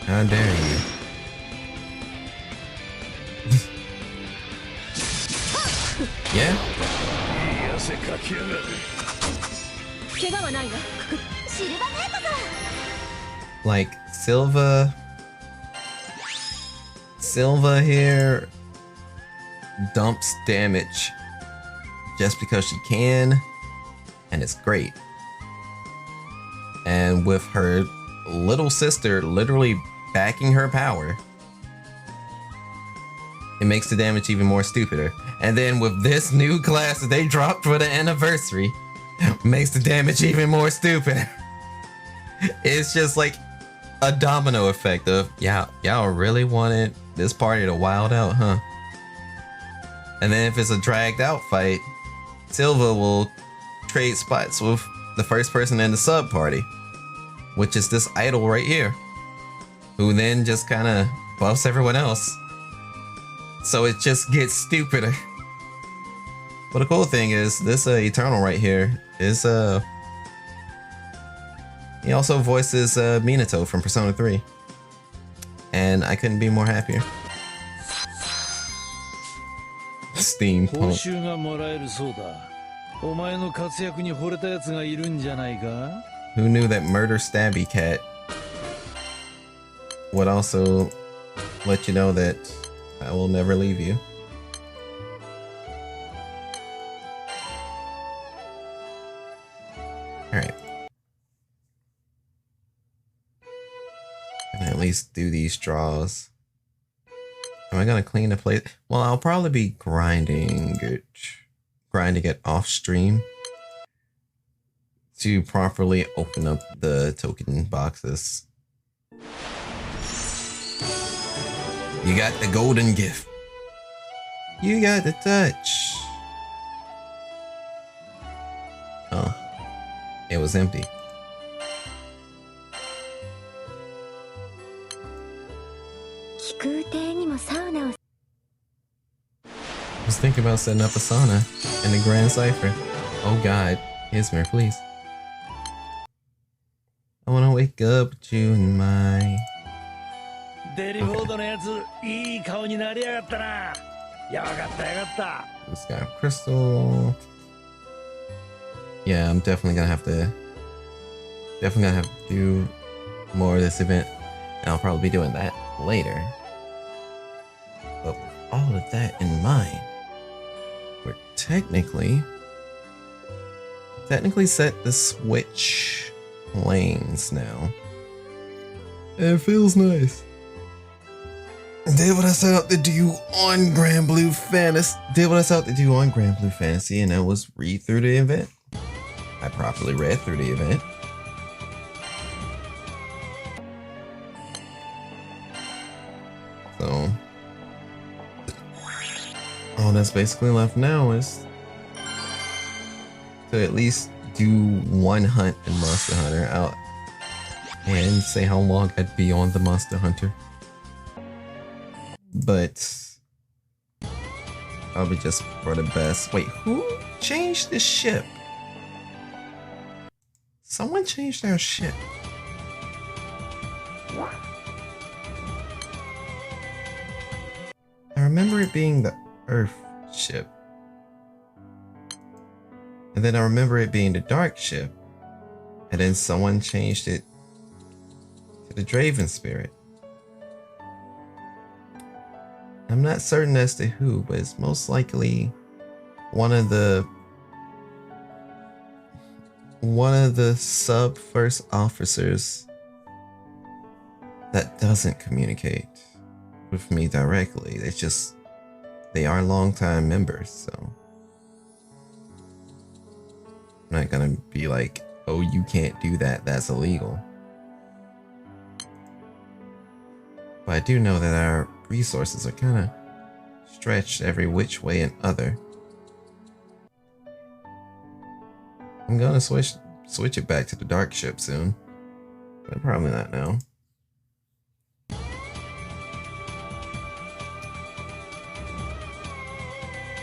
How dare you? Yeah? 汗かきやがる。怪我はないわシルバーネートだ Like Silva here dumps damage just because she can, and it's great. And with her little sister literally backing her power, it makes the damage even more stupider. And then with this new class that they dropped for the anniversary, makes the damage even more stupid. It's just like a domino effect of, yeah, y'all really wanted this party to wild out, huh? And then if it's a dragged out fight, Silva will trade spots with the first person in the sub party, which is this idol right here, who then just kind of buffs everyone else. So it just gets stupider. But the cool thing is, this Eternal right here is he also voices Minato from Persona 3, and I couldn't be more happier. Steampunk. 報酬がもらえるそうだ。お前の活躍に惚れたやつがいるんじゃないか? Who knew that Murder Stabby Cat would also let you know that I will never leave you. Alright. Can I at least do these draws? Am I gonna clean the plate? Well, I'll probably be grinding it off stream to properly open up the token boxes. You got the golden gift. You got the touch. Oh, it was empty. I was thinking about setting up a sauna in the Grand Cipher. Oh God, Ismir, please. I wanna wake up with you in my... デリフォードのやつ、いい顔になりやがったな。やがったやがった。 This guy Crystal. Yeah, I'm definitely gonna have to do more of this event, and I'll probably be doing that later. But with all of that in mind, we're technically set to switch lanes now. It feels nice. Did what I set out to do on Granblue Fantasy, and that was read through the event. I properly read through the event. So all that's basically left now is to at least do one hunt in Monster Hunter out and say how long I'd be on the Monster Hunter. But probably just for the best. Wait, who changed the ship? Someone changed their ship. I remember it being the Earth ship. And then I remember it being the Dark ship. And then someone changed it to the Draven Spirit. I'm not certain as to who, but it's most likely one of the sub first officers that doesn't communicate with me directly. They are longtime members, so I'm not gonna be like, oh, you can't do that, that's illegal. But I do know that our resources are kind of stretched every which way and other. I'm gonna switch it back to the dark ship soon, but probably not now.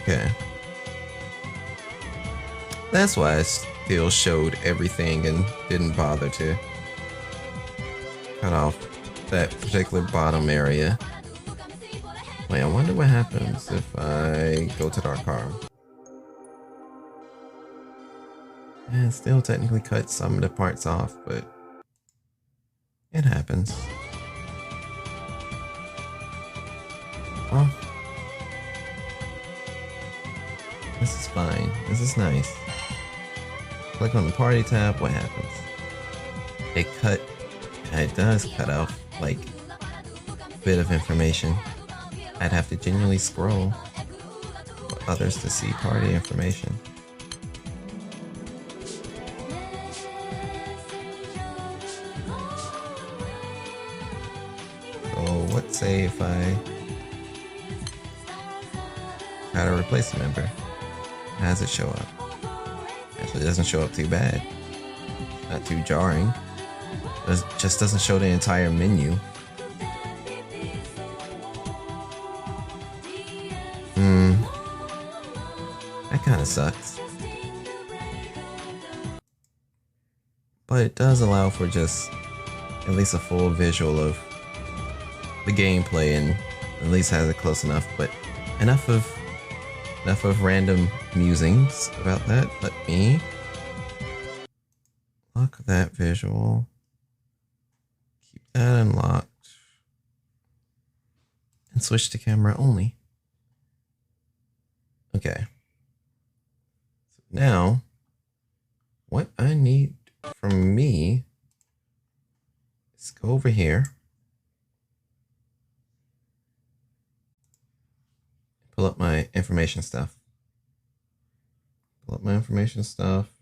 Okay. That's why I still showed everything and didn't bother to cut off that particular bottom area. Wait, I wonder what happens if I go to our car. Yeah, it still technically cuts some of the parts off, but it happens. Oh. This is fine. This is nice. Click on the party tab, what happens? It does cut off, like, a bit of information. I'd have to genuinely scroll for others to see party information. So let's say if I try to replace a member, how does it show up? Actually, it doesn't show up too bad. Not too jarring. It just doesn't show the entire menu. That kind of sucks. But it does allow for just at least a full visual of the gameplay, and at least has it close enough. But enough of random musings about that. Let me lock that visual. Keep that unlocked. And switch to camera only. Okay. So now, what I need from me is go over here. Pull up my information stuff. Pull up my information stuff.